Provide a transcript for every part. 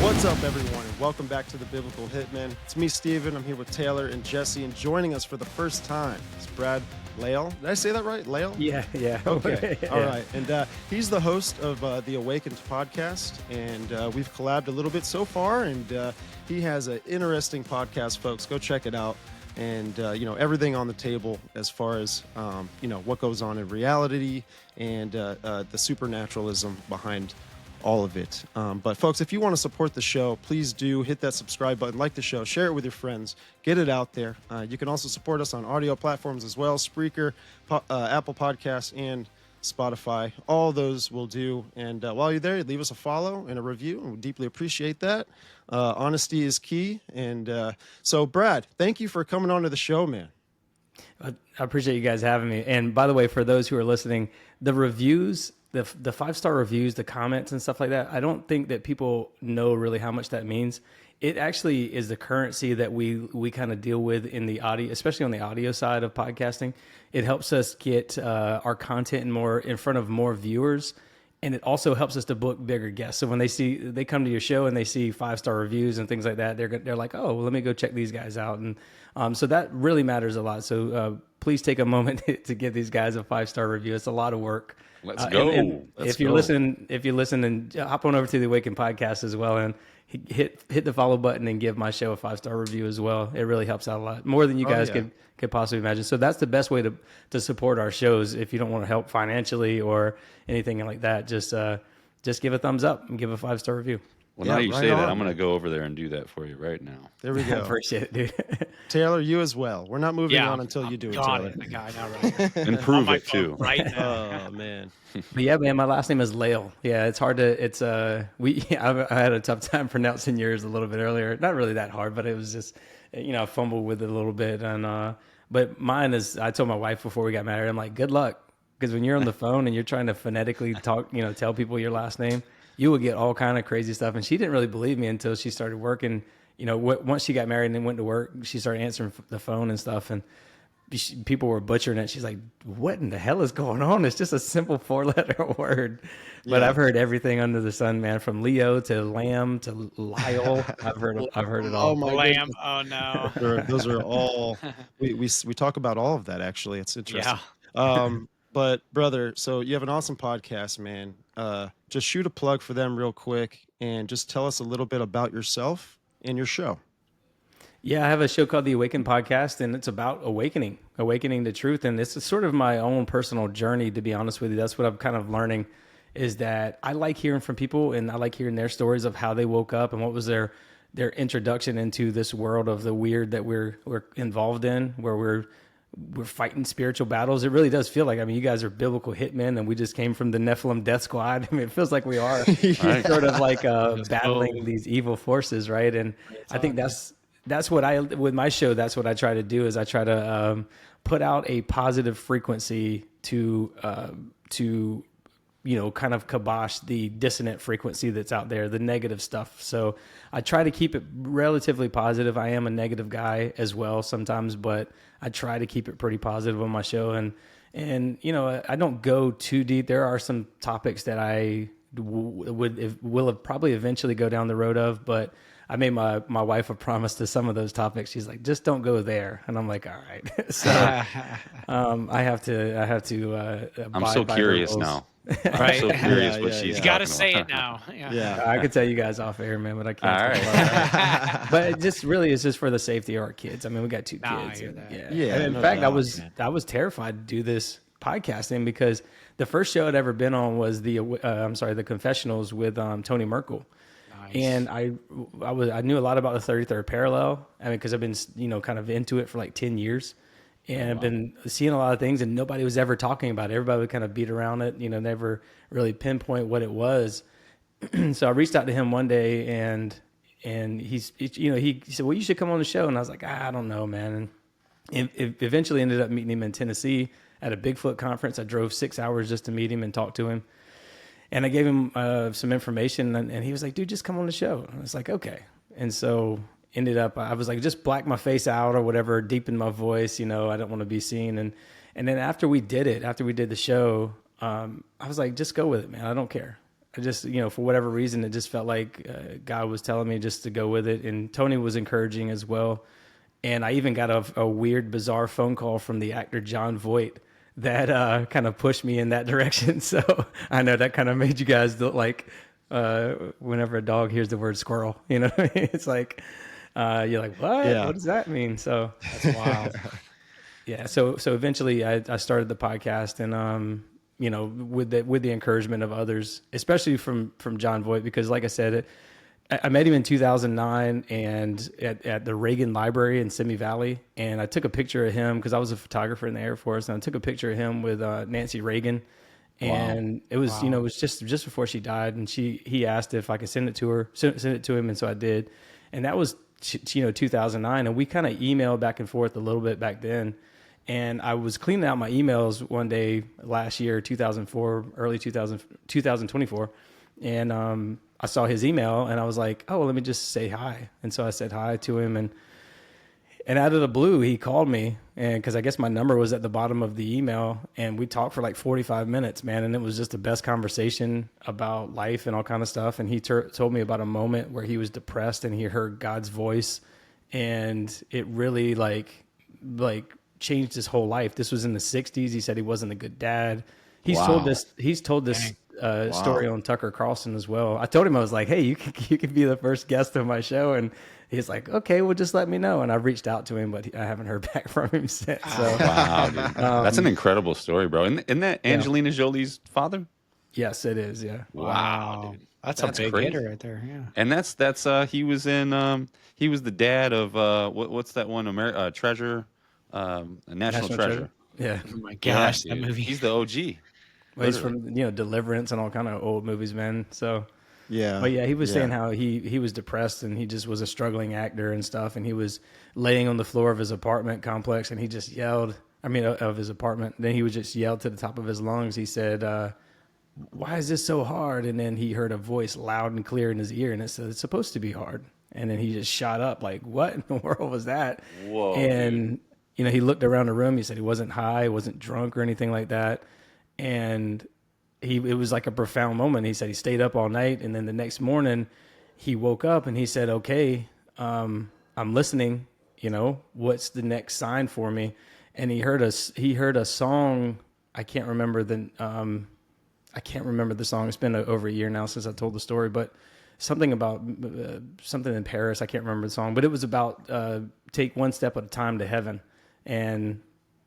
What's up, everyone, and welcome back to the Biblical Hitman. It's me, Steven. I'm here with Taylor and Jesse, and joining us for the first time is Brad Lail. Did I say that right? Lail? Yeah. Okay. Yeah. All right. And he's the host of the Awakened podcast, and we've collabed a little bit so far, and he has an interesting podcast, folks. Go check it out. And, everything on the table as far as, what goes on in reality and the supernaturalism behind all of it. But folks, if you want to support the show, please do hit that subscribe button, like the show, share it with your friends, get it out there. You can also support us on audio platforms as well, Spreaker, Apple Podcasts, and Spotify. All those will do. And while you're there, leave us a follow and a review, and we deeply appreciate that. Honesty is key. And so, Brad, thank you for coming on to the show, man. I appreciate you guys having me. And by the way, for those who are listening, the reviews, the 5-star reviews, the comments and stuff like that, I don't think that people know really how much that means. It actually is the currency that we kind of deal with in the audio, especially on the audio side of podcasting. It helps us get our content in front of more viewers. And it also helps us to book bigger guests. So when they come to your show and they see 5-star reviews and things like that, they're like, oh, well, let me go check these guys out. And so that really matters a lot. So please take a moment to give these guys a 5-star review. It's a lot of work. Let's go. If you listen and hop on over to the Awaken podcast as well and hit the follow button and give my show a 5-star review as well. It really helps out a lot, more than you guys could possibly imagine. So that's the best way to support our shows. If you don't want to help financially or anything like that, just give a thumbs up and give a 5-star review. Well, now you say that, I'm going to go over there and do that for you right now. There we go. Appreciate it, dude. Taylor, you as well. We're not moving on until you do it, Taylor. And prove it, too. Right now. Oh, man. But yeah, man, my last name is Lail. Yeah, it's hard to, I had a tough time pronouncing yours a little bit earlier. Not really that hard, but it was just, I fumbled with it a little bit. And, but mine is, I told my wife before we got married, I'm like, good luck. Because when you're on the phone and you're trying to phonetically talk, tell people your last name, you will get all kind of crazy stuff. And she didn't really believe me until she started working. Once she got married and then went to work, she started answering the phone and stuff. And people were butchering it. She's like, what in the hell is going on? It's just a simple 4-letter word. But I've heard everything under the sun, man, from Leo to Lamb to Lyle. I've heard it all. Oh, my Lamb. goodness. Oh, no. Those are all, we talk about all of that, actually. It's interesting. Yeah. But brother, so you have an awesome podcast, man. Just shoot a plug for them real quick and just tell us a little bit about yourself and your show. Yeah, I have a show called The Awakened Podcast, and it's about awakening to truth. And it's sort of my own personal journey, to be honest with you. That's what I'm kind of learning, is that I like hearing from people, and I like hearing their stories of how they woke up and what was their introduction into this world of the weird that we're involved in, where we're fighting spiritual battles. It really does feel like, you guys are biblical hitmen, and we just came from the Nephilim Death Squad. It feels like we are sort of like battling these evil forces, right? And I think that's what with my show, that's what I try to do, is I try to put out a positive frequency to kind of kibosh the dissonant frequency that's out there, the negative stuff. So I try to keep it relatively positive. I am a negative guy as well sometimes, but I try to keep it pretty positive on my show. And I don't go too deep. There are some topics that I will probably eventually go down the road of, but I made my wife a promise to some of those topics. She's like, just don't go there. And I'm like, all right. So I have to. I'm so curious now. I'm so curious what she's You got to talking say about. it now. Yeah. I could tell you guys off air, man, but I can't. All right. About it. But it just really is just for the safety of our kids. We got 2 kids. Yeah, And in no fact, doubt, I was terrified to do this podcasting because the first show I'd ever been on was the Confessionals with Tony Merkel. Nice. And I knew a lot about the 33rd parallel. Because I've been, kind of into it for like 10 years. And I've been seeing a lot of things, and nobody was ever talking about it. Everybody would kind of beat around it, never really pinpoint what it was. So I reached out to him one day, and he said, well, you should come on the show. And I was like, I don't know, man. And it eventually ended up meeting him in Tennessee at a Bigfoot conference. I drove 6 hours just to meet him and talk to him. And I gave him some information, and he was like, dude, just come on the show. And I was like, okay. And so ended up, I was like, just black my face out or whatever, deepen my voice, I don't want to be seen. And then after we did the show, I was like, just go with it, man. I don't care. I just, for whatever reason, it just felt like God was telling me just to go with it. And Tony was encouraging as well. And I even got a weird, bizarre phone call from the actor John Voight that kind of pushed me in that direction. So I know that kind of made you guys look like whenever a dog hears the word squirrel, it's like, you're like, what? Yeah. What does that mean? So That's wild. yeah. So eventually I started the podcast and, with the encouragement of others, especially from John Voight, because like I said, I met him in 2009 and at the Reagan Library in Simi Valley. And I took a picture of him because I was a photographer in the Air Force. And I took a picture of him with Nancy Reagan. And it was, it was just before she died. And he asked if I could send it to her, send it to him. And so I did. And that was, 2009. And we kind of emailed back and forth a little bit back then. And I was cleaning out my emails one day last year, 2004, early 2024. And, I saw his email and I was like, oh, well, let me just say hi. And so I said hi to him and out of the blue, he called me and cause I guess my number was at the bottom of the email and we talked for like 45 minutes, man. And it was just the best conversation about life and all kind of stuff. And he told me about a moment where he was depressed and he heard God's voice and it really like changed his whole life. This was in the 60s. He said he wasn't a good dad. He's told this story on Tucker Carlson as well. I told him, I was like, hey, you could be the first guest of my show. And he's like, okay, well, just let me know. And I've reached out to him, but I haven't heard back from him since. So, Wow, dude. That's an incredible story, bro. Isn't that Angelina Jolie's father? Yes, it is. Yeah. Wow. Dude. That's a big crazy. hitter right there. Yeah. And that's he was in he was the dad of what's that one Treasure, National Treasure. Yeah. Oh my gosh, Yeah, that dude. movie. He's the OG. Well, he's from, Deliverance and all kind of old movies, man. So, Yeah. but yeah, he was saying how he was depressed and he just was a struggling actor and stuff. And he was laying on the floor of his apartment complex and he just yelled, of his apartment. Then he would just yell to the top of his lungs. He said, why is this so hard? And then he heard a voice loud and clear in his ear and it said, it's supposed to be hard. And then he just shot up like, what in the world was that? Whoa. And, he looked around the room. He said he wasn't high, wasn't drunk or anything like that. And it was like a profound moment. He said he stayed up all night. And then the next morning he woke up and he said, okay, I'm listening, what's the next sign for me? And he heard a song. I can't remember the song. It's been over a year now since I told the story, but something about something in Paris. I can't remember the song, but it was about take one step at a time to heaven. And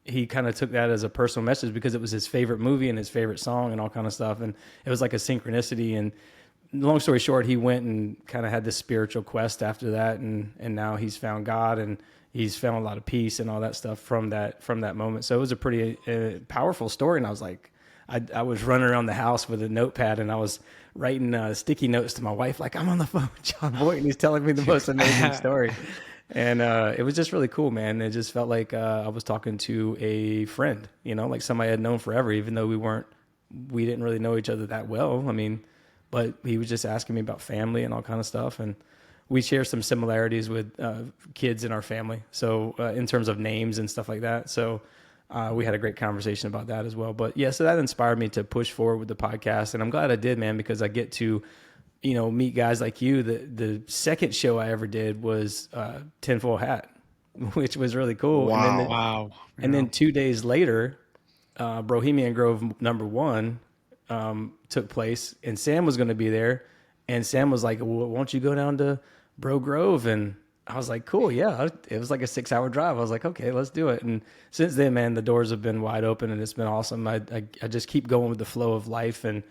he kind of took that as a personal message because it was his favorite movie and his favorite song and all kind of stuff. And it was like a synchronicity. And long story short, he went and kind of had this spiritual quest after that. And now he's found God and he's found a lot of peace and all that stuff from that moment. So it was a pretty powerful story. And I was like, I was running around the house with a notepad and I was writing sticky notes to my wife. Like, I'm on the phone with John Voight and he's telling me the most amazing story. And it was just really cool, man. It just felt like I was talking to a friend, like somebody I had known forever, even though we didn't really know each other that well. But he was just asking me about family and all kind of stuff. And we share some similarities with kids in our family. So in terms of names and stuff like that. So we had a great conversation about that as well. But yeah, so that inspired me to push forward with the podcast. And I'm glad I did, man, because I get to meet guys like you. The second show I ever did was Tinfoil Hat, which was really cool. Wow. And then 2 days later, Bohemian Grove #1 took place, and Sam was going to be there. And Sam was like, well, won't you go down to Bro Grove? And I was like, cool, yeah. It was like a 6-hour drive. I was like, okay, let's do it. And since then, man, the doors have been wide open, and it's been awesome. I just keep going with the flow of life, and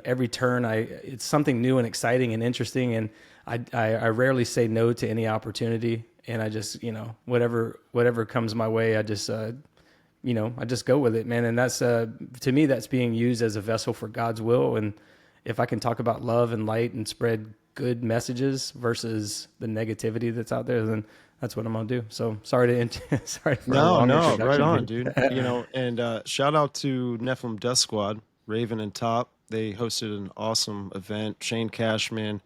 every turn, it's something new and exciting and interesting. And I rarely say no to any opportunity. And I just, whatever comes my way, I just go with it, man. And that's, to me, that's being used as a vessel for God's will. And if I can talk about love and light and spread good messages versus the negativity that's out there, then that's what I'm going to do. So sorry for No, right introduction, on, dude. And shout out to Nephilim Death Squad, Raven and Top. They hosted an awesome event. Shane Cashman,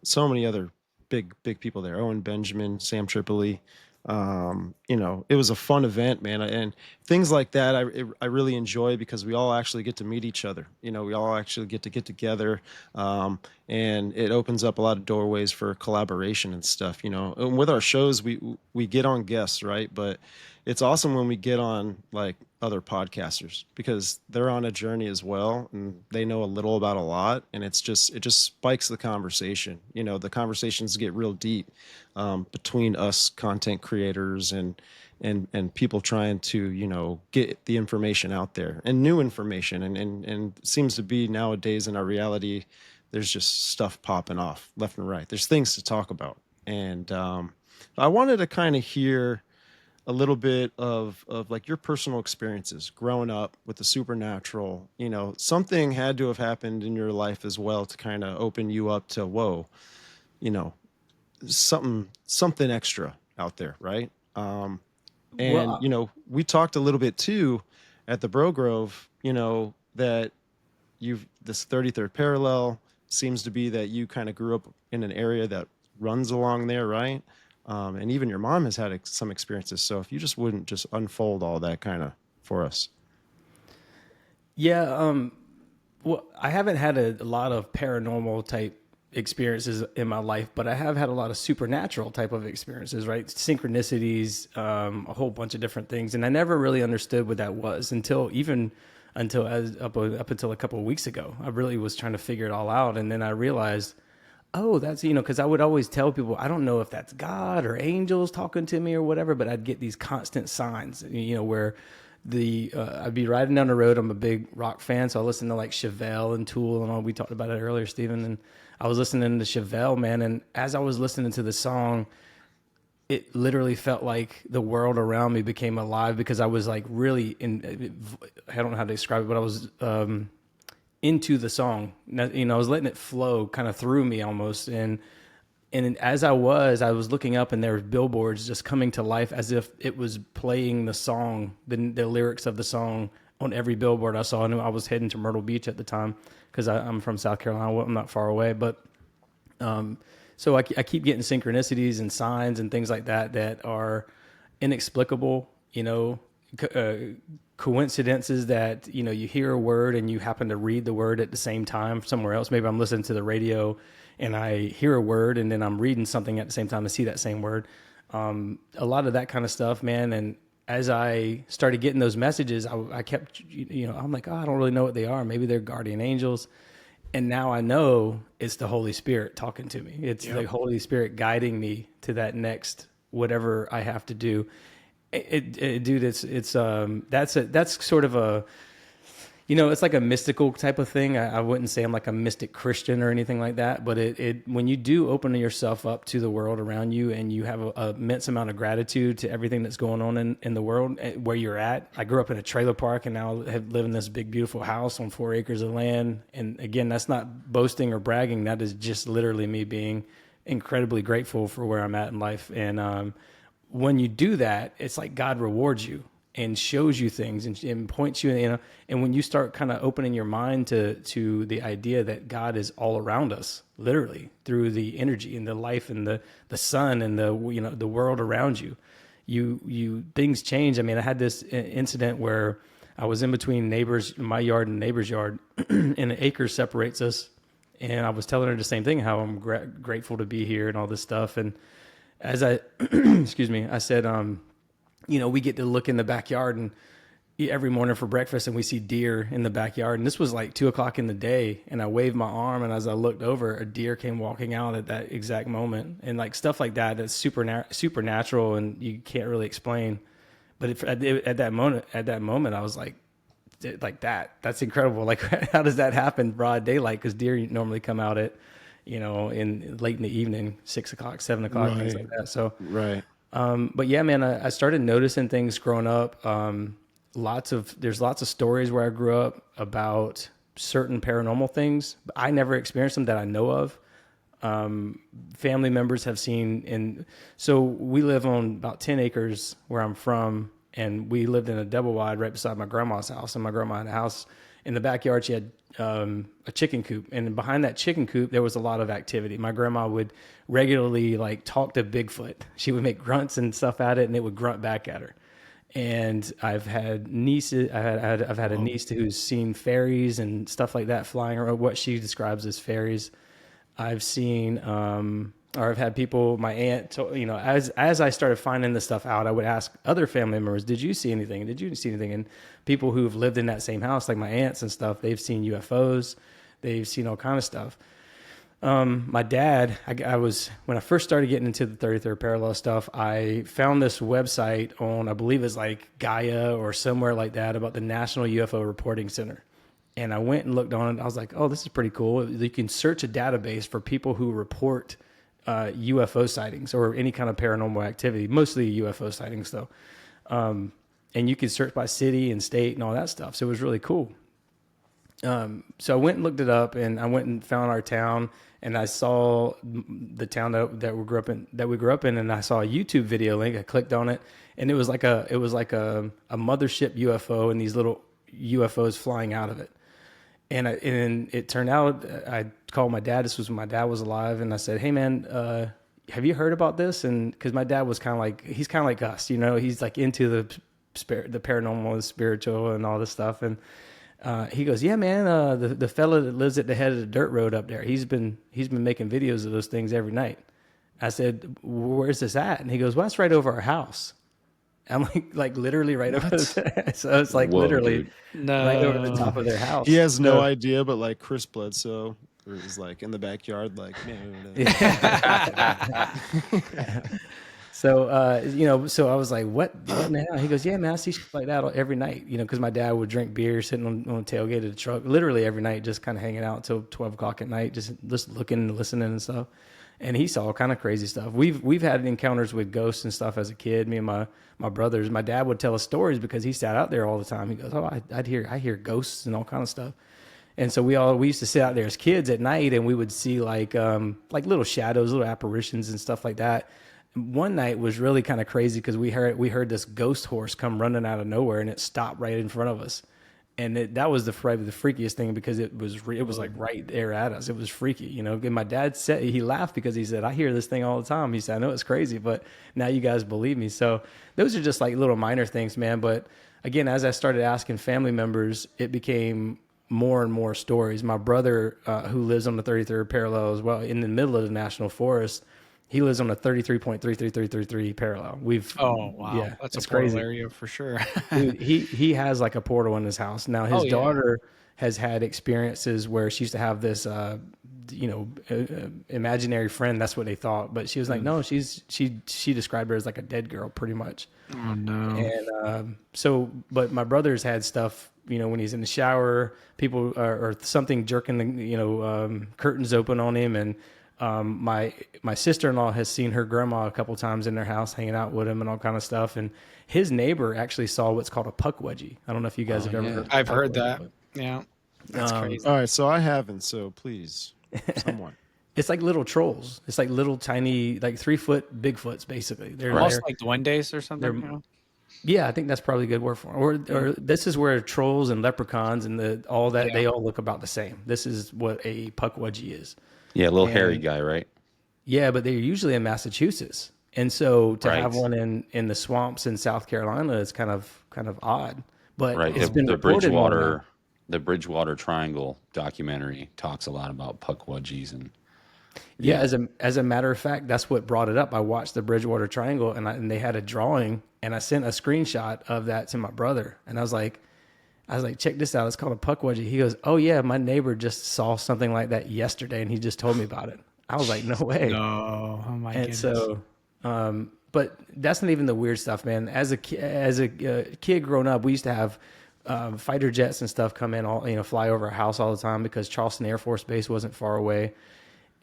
so many other big people there. Owen Benjamin, Sam Tripoli. It was a fun event, man, and things like that I really enjoy because we all actually get to meet each other. We all actually get together, um, and it opens up a lot of doorways for collaboration and stuff. And with our shows, we get on guests, right? But it's awesome when we get on like other podcasters because they're on a journey as well and they know a little about a lot, and it just spikes the conversation. The conversations get real deep, between us content creators and people trying to get the information out there and new information, and it seems to be nowadays in our reality there's just stuff popping off left and right. There's things to talk about, and I wanted to kind of hear a little bit of like your personal experiences growing up with the supernatural. Something had to have happened in your life as well to kind of open you up to, whoa, you know something extra out there, right? And Well, we talked a little bit too at the Bro Grove, that you've this 33rd parallel seems to be that you kind of grew up in an area that runs along there, right? And even your mom has had some experiences. So if you just wouldn't just unfold all that kind of for us. yeah. Well, I haven't had a lot of paranormal type experiences in my life, but I have had a lot of supernatural type of experiences, right? Synchronicities, a whole bunch of different things. And I never really understood what that was until up until a couple of weeks ago. I really was trying to figure it all out. And then I realized, oh, that's, because I would always tell people, I don't know if that's God or angels talking to me or whatever, but I'd get these constant signs, where I'd be riding down the road. I'm a big rock fan, so I listen to like Chevelle and Tool and all. We talked about it earlier, Stephen, and I was listening to Chevelle, man. And as I was listening to the song, it literally felt like the world around me became alive because I was like really I don't know how to describe it, but I was into the song. I was letting it flow kind of through me almost. And as I was looking up, and there were billboards just coming to life as if it was playing the song, the lyrics of the song on every billboard I saw. I knew I was heading to Myrtle Beach at the time because I'm from South Carolina. I'm not far away, but so I keep getting synchronicities and signs and things like that are inexplicable. Coincidences that you hear a word and you happen to read the word at the same time somewhere else. Maybe I'm listening to the radio and I hear a word and then I'm reading something at the same time. I see that same word. A lot of that kind of stuff, man. And as I started getting those messages, I kept, I'm like, oh, I don't really know what they are. Maybe they're guardian angels. And now I know it's the Holy Spirit talking to me. It's the Holy Spirit guiding me to that next whatever I have to do. Dude, that's sort of a, it's like a mystical type of thing. I wouldn't say I'm like a mystic Christian or anything like that, but when you do open yourself up to the world around you and you have a immense amount of gratitude to everything that's going on in the world where you're at. I grew up in a trailer park and now live in this big, beautiful house on 4 acres of land. And again, that's not boasting or bragging. That is just literally me being incredibly grateful for where I'm at in life. And, when you do that, it's like God rewards you and shows you things and points you, and when you start kind of opening your mind to the idea that God is all around us, literally through the energy and the life and the sun and the world around you, things change. I mean, I had this incident where I was in between my yard and neighbor's yard and an acre separates us. And I was telling her the same thing, how I'm grateful to be here and all this stuff. And as I, excuse me, I said, we get to look in the backyard and eat every morning for breakfast and we see deer in the backyard. And this was like 2:00 in the day. And I waved my arm. And as I looked over, a deer came walking out at that exact moment. And like stuff like that, that's supernatural and you can't really explain. But at that moment, I was like that's incredible. Like, how does that happen broad daylight? Cause deer normally come out at, in late in the evening, 6:00, 7:00, Right. things like that. So, Right. but yeah, man, I started noticing things growing up. There's lots of stories where I grew up about certain paranormal things, but I never experienced them that I know of. Family members have seen, and so we live on about 10 acres where I'm from, and we lived in a double wide right beside my grandma's house. And my grandma had a house in the backyard. She had a chicken coop, and behind that chicken coop there was a lot of activity. My grandma would regularly like talk to Bigfoot. She would make grunts and stuff at it, and it would grunt back at her. And I've had nieces. I've had a niece who's seen fairies and stuff like that flying around, what she describes as fairies. I've seen, or I've had people. My aunt, as I started finding this stuff out, I would ask other family members, "Did you see anything? Did you see anything?" And people who've lived in that same house, like my aunts and stuff, they've seen UFOs. They've seen all kind of stuff. My dad, I was, when I first started getting into the 33rd parallel stuff, I found this website on, I believe it's like Gaia or somewhere like that, about the National UFO Reporting Center. And I went and looked on it. I was like, oh, this is pretty cool. You can search a database for people who report UFO sightings or any kind of paranormal activity, mostly UFO sightings though. And you can search by city and state and all that stuff. So it was really cool. So I went and looked it up, and I went and found our town, and I saw the town that we grew up in, and I saw a YouTube video link. I clicked on it, and it was like a mothership UFO and these little UFOs flying out of it. And it turned out, I called my dad. This was when my dad was alive, and I said, "Hey man, have you heard about this?" And because my dad was he's kind of like us, he's like into the paranormal, the spiritual, and all this stuff. And he goes, "Yeah, man, the fella that lives at the head of the dirt road up there, he's been making videos of those things every night." I said, "Where's this at?" And he goes, "Well, it's right over our house." I'm like literally right over the, so it's like literally right over the top of their house. He has no idea, but like Chris Bledsoe is like in the backyard, like, So, so I was like, what now? He goes, "Yeah, man, I see shit like that every night." Because my dad would drink beer sitting on the tailgate of the truck, literally every night, just kind of hanging out until 12 o'clock at night, just looking and listening and stuff. And he saw all kind of crazy stuff. We've had encounters with ghosts and stuff as a kid. Me and my brothers. My dad would tell us stories because he sat out there all the time. He goes, "Oh, I hear ghosts and all kind of stuff." And so we used to sit out there as kids at night, and we would see like little shadows, little apparitions and stuff like that. One night was really kind of crazy because we heard this ghost horse come running out of nowhere, and it stopped right in front of us. And that was probably the freakiest thing because it was like right there at us. It was freaky, And my dad said, he laughed because he said, "I hear this thing all the time." He said, "I know it's crazy, but now you guys believe me." So those are just like little minor things, man. But again, as I started asking family members, it became more and more stories. My brother, who lives on the 33rd parallel as well, in the middle of the national forest, he lives on a 33.33333 parallel. Yeah, that's a portal area for sure. Dude, he has like a portal in his house. Now his daughter has had experiences where she used to have this, imaginary friend. That's what they thought, but she was like, no, she described her as like a dead girl, pretty much. Oh no. And but my brother's had stuff. When he's in the shower, people or something jerking the curtains open on him, and my sister-in-law has seen her grandma a couple times in their house hanging out with him and all kind of stuff. And his neighbor actually saw what's called a puck wedgie. I don't know if you guys have ever heard. I've heard that. Yeah. That's crazy. All right. So I haven't. So please, someone. It's like little trolls. It's like little tiny, like 3-foot Bigfoots, basically. They're almost like duendes or something. Yeah, I think that's probably a good word for them. Or this is where trolls and leprechauns and they all look about the same. This is what a puck wedgie is. Yeah, a little hairy guy, right? Yeah, but they're usually in Massachusetts, and so to have one in the swamps in South Carolina is kind of odd. But it's been reported the Bridgewater Triangle documentary talks a lot about puck wedgies and. Yeah, as a matter of fact, that's what brought it up. I watched the Bridgewater Triangle, and they had a drawing, and I sent a screenshot of that to my brother, and I was like, "Check this out. It's called a puck wedgie." He goes, "Oh yeah, my neighbor just saw something like that yesterday, and he just told me about it." I was like, "No way!" No, oh my goodness. So, but that's not even the weird stuff, man. As a kid growing up, we used to have fighter jets and stuff come in, fly over our house all the time because Charleston Air Force Base wasn't far away.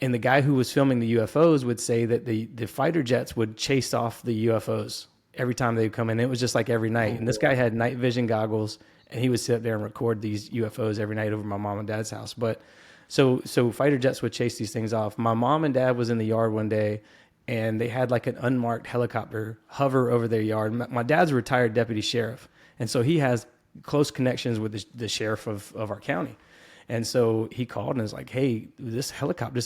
And the guy who was filming the UFOs would say that the fighter jets would chase off the UFOs every time they would come in. It was just like every night. And this guy had night vision goggles, and he would sit up there and record these UFOs every night over my mom and dad's house. But so fighter jets would chase these things off. My mom and dad was in the yard one day, and they had like an unmarked helicopter hover over their yard. My dad's a retired deputy sheriff, and so he has close connections with the sheriff of our county. And so he called and was like, hey, this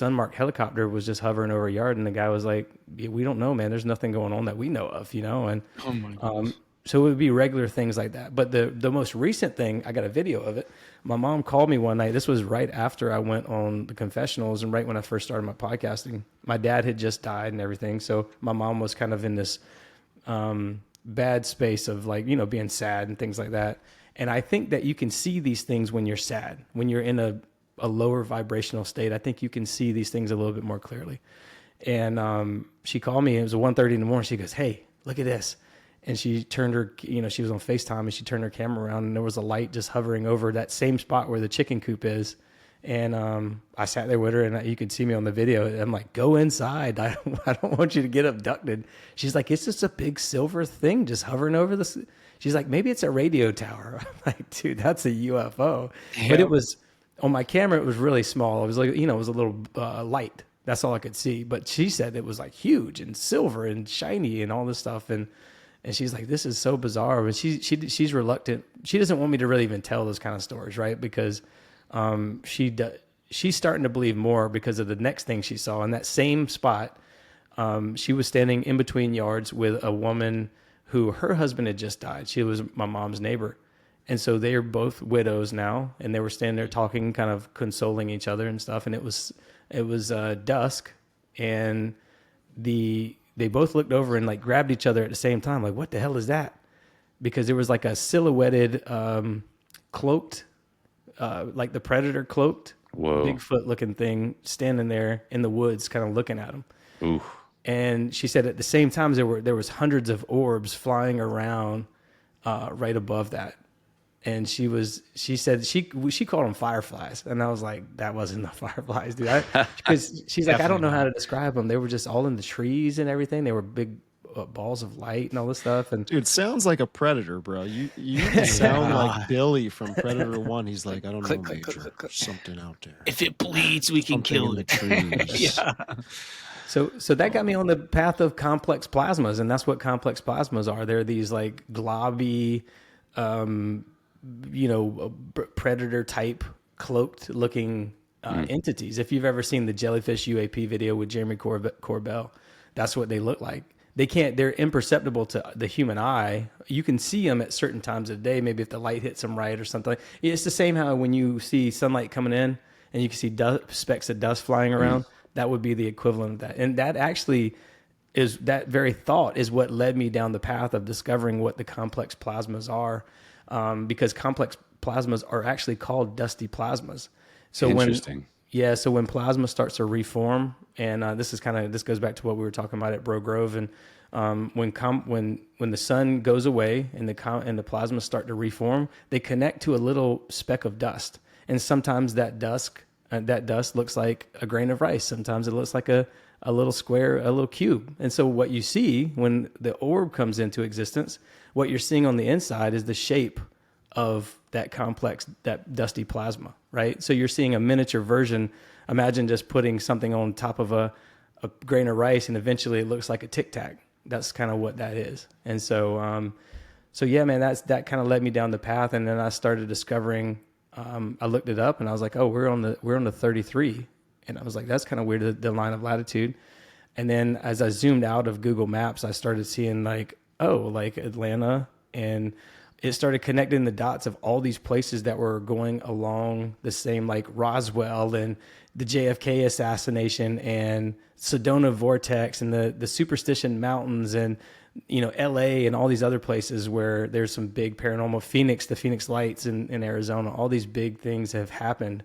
unmarked helicopter was just hovering over a yard. And the guy was like, we don't know, man. There's nothing going on that we know of, And Oh my goodness. so it would be regular things like that. But the most recent thing, I got a video of it. My mom called me one night. This was right after I went on the confessionals and right when I first started my podcasting. My dad had just died and everything. So my mom was kind of in this bad space of like, being sad and things like that. And I think that you can see these things when you're sad, when you're in a lower vibrational state. I think you can see these things a little bit more clearly. And she called me. It was 1:30 in the morning. She goes, hey, look at this. And she turned her, she was on FaceTime and she turned her camera around and there was a light just hovering over that same spot where the chicken coop is. And I sat there with her and you could see me on the video. I'm like, go inside. I don't want you to get abducted. She's like, it's just a big silver thing just hovering over this. She's like, maybe it's a radio tower. I'm like, dude, that's a UFO. Yeah. But it was, on my camera, it was really small. It was like, it was a little light. That's all I could see. But she said it was like huge and silver and shiny and all this stuff. And she's like, this is so bizarre. But she's reluctant. She doesn't want me to really even tell those kind of stories, right? Because she's starting to believe more because of the next thing she saw in that same spot. She was standing in between yards with a woman who her husband had just died. She was my mom's neighbor. And so they are both widows now. And they were standing there talking, kind of consoling each other and stuff. And it was dusk. And they both looked over and like grabbed each other at the same time. Like, what the hell is that? Because there was like a silhouetted, cloaked, like the Predator cloaked, Bigfoot looking thing standing there in the woods, kind of looking at them. Ooh. And she said at the same time there was hundreds of orbs flying around right above that. And she said she called them fireflies. And I was like, that wasn't the fireflies, dude. Because she's like, I don't know how to describe them. They were just all in the trees and everything. They were big balls of light and all this stuff. And dude, sounds like a predator, bro. You sound like Billy from Predator 1. He's like, I don't know, Major. There's something out there. If it bleeds, we can kill it. Trees. Yeah. So that got me on the path of complex plasmas, and that's what complex plasmas are. They're these like globby, predator type cloaked looking entities. If you've ever seen the jellyfish UAP video with Jeremy Corbell, that's what they look like. They're imperceptible to the human eye. You can see them at certain times of the day, maybe if the light hits them right or something. It's the same how when you see sunlight coming in and you can see specks of dust flying around. That would be the equivalent of that. And that actually is, that very thought is what led me down the path of discovering what the complex plasmas are, because complex plasmas are actually called dusty plasmas. So interesting. So when plasma starts to reform, and this goes back to what we were talking about at Bro Grove, and when the sun goes away and the plasmas start to reform, they connect to a little speck of dust, and sometimes that dust looks like a grain of rice. Sometimes it looks like a little square, a little cube. And so what you see when the orb comes into existence, what you're seeing on the inside is the shape of that complex, that dusty plasma, right? So you're seeing a miniature version. Imagine just putting something on top of a grain of rice and eventually it looks like a Tic Tac. That's kind of what that is. And so yeah, man, that kind of led me down the path. And then I started discovering, I looked it up and I was like, oh, we're on the 33. And I was like, that's kind of weird, the line of latitude. And then as I zoomed out of Google Maps, I started seeing like Atlanta, and it started connecting the dots of all these places that were going along the same, like Roswell and the JFK assassination and Sedona Vortex and the Superstition Mountains and, LA and all these other places where there's some big paranormal, the Phoenix Lights in Arizona, all these big things have happened.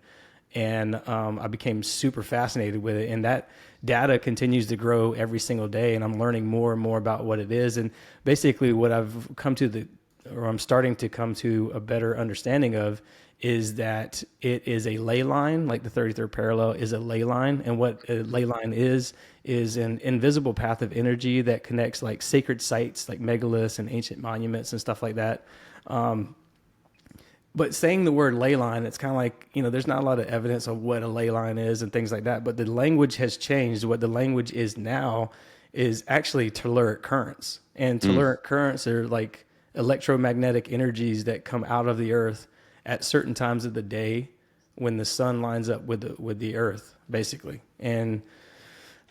And I became super fascinated with it. And that data continues to grow every single day. And I'm learning more and more about what it is. And basically what I'm starting to come to a better understanding of is that it is a ley line, like the 33rd parallel is a ley line. And what a ley line is an invisible path of energy that connects like sacred sites, like megaliths and ancient monuments and stuff like that. But saying the word ley line, it's kind of like, there's not a lot of evidence of what a ley line is and things like that. But the language has changed. What the language is now is actually telluric currents. And telluric currents are like electromagnetic energies that come out of the earth at certain times of the day when the sun lines up with the earth, basically. And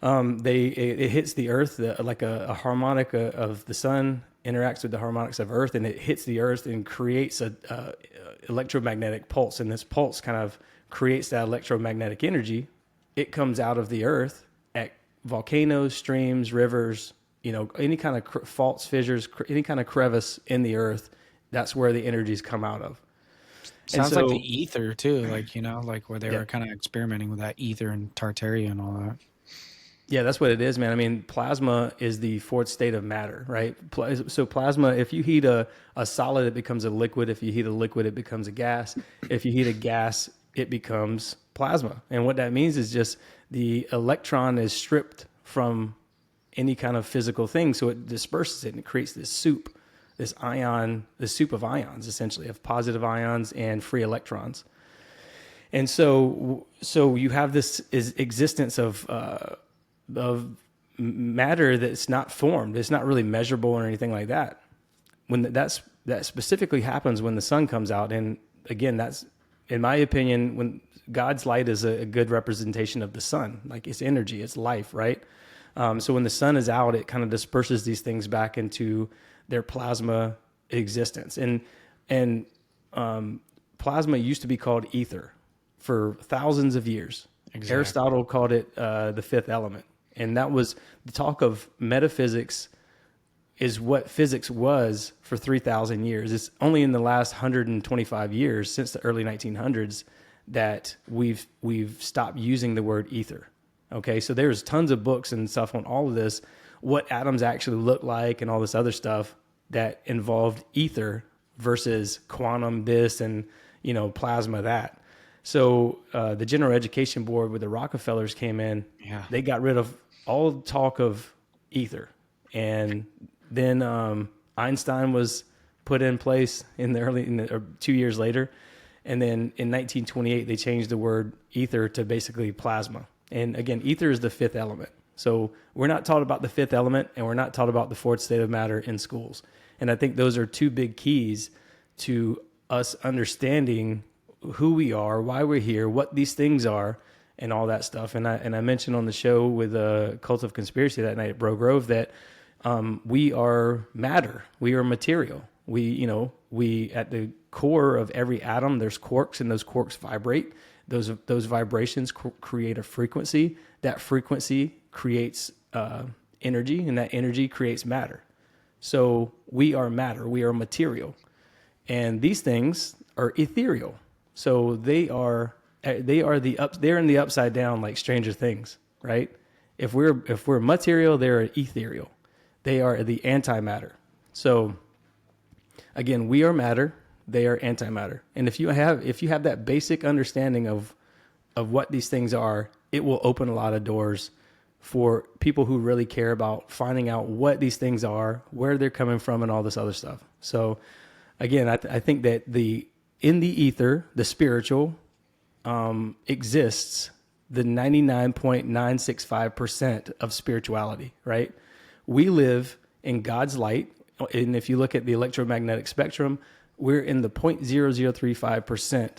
it hits the earth, like a harmonic of the sun interacts with the harmonics of earth, and it hits the earth and creates a electromagnetic pulse. And this pulse kind of creates that electromagnetic energy. It comes out of the earth at volcanoes, streams, rivers, any kind of faults, fissures, any kind of crevice in the earth. That's where the energies come out of. Sounds like the ether too, like where they were kind of experimenting with that ether and Tartaria and all that. Yeah, that's what it is, man. I mean, plasma is the fourth state of matter, right? So plasma, if you heat a solid, it becomes a liquid. If you heat a liquid, it becomes a gas. If you heat a gas, it becomes plasma. And what that means is just the electron is stripped from any kind of physical thing, so it disperses it and it creates this soup, this soup of ions, essentially, of positive ions and free electrons. And so you have this existence of matter that's not formed. It's not really measurable or anything like that. That specifically happens when the sun comes out. And again, that's, in my opinion, when God's light is a good representation of the sun, like it's energy, it's life, right? So when the sun is out, it kind of disperses these things back into their plasma existence. And plasma used to be called ether for thousands of years. Exactly. Aristotle called it the fifth element. And that was the talk of metaphysics is what physics was for 3,000 years. It's only in the last 125 years, since the early 1900s, that we've stopped using the word ether. Okay, so there's tons of books and stuff on all of this, what atoms actually look like and all this other stuff that involved ether versus quantum this and, plasma that. So the General Education Board with the Rockefellers came in, they got rid of all talk of ether. And then Einstein was put in place or 2 years later. And then in 1928, they changed the word ether to basically plasma. And again, ether is the fifth element. So we're not taught about the fifth element, and we're not taught about the fourth state of matter in schools. And I think those are two big keys to us understanding who we are, why we're here, what these things are, and all that stuff. And I mentioned on the show with Cult of Conspiracy that night at Bro Grove that we are matter, we are material. We at the core of every atom, there's quarks, and those quarks vibrate. Those vibrations create a frequency. That frequency creates energy, and that energy creates matter. So we are matter, we are material, and these things are ethereal. So they're in the upside down, like Stranger Things, right? If we're material, they're ethereal. They are the antimatter. So again, we are matter, they are antimatter. And if you have that basic understanding of what these things are, it will open a lot of doors for people who really care about finding out what these things are, where they're coming from, and all this other stuff. So again, I think that in the ether, the spiritual, exists the 99.965% of spirituality, right? We live in God's light. And if you look at the electromagnetic spectrum, we're in the 0.0035%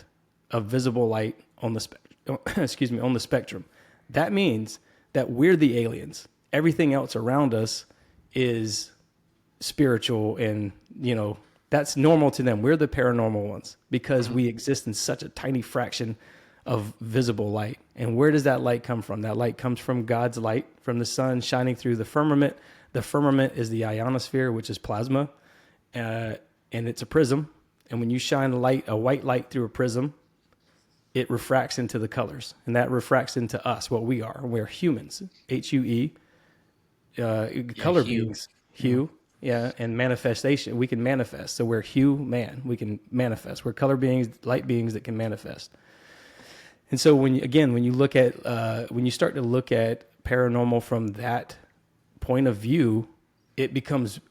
of visible light on the on the spectrum. That means that we're the aliens. Everything else around us is spiritual, and that's normal to them. We're the paranormal ones because we exist in such a tiny fraction of visible light. And where does that light come from? That light comes from God's light, from the sun shining through the firmament. The firmament is the ionosphere, which is plasma, and it's a prism. And when you shine a white light through a prism, it refracts into the colors, and that refracts into us, what we are. We're humans, H-U-E, color beings, hue, and manifestation. We can manifest. So we're man. We can manifest. We're color beings, light beings that can manifest. And so when you start to look at paranormal from that point of view,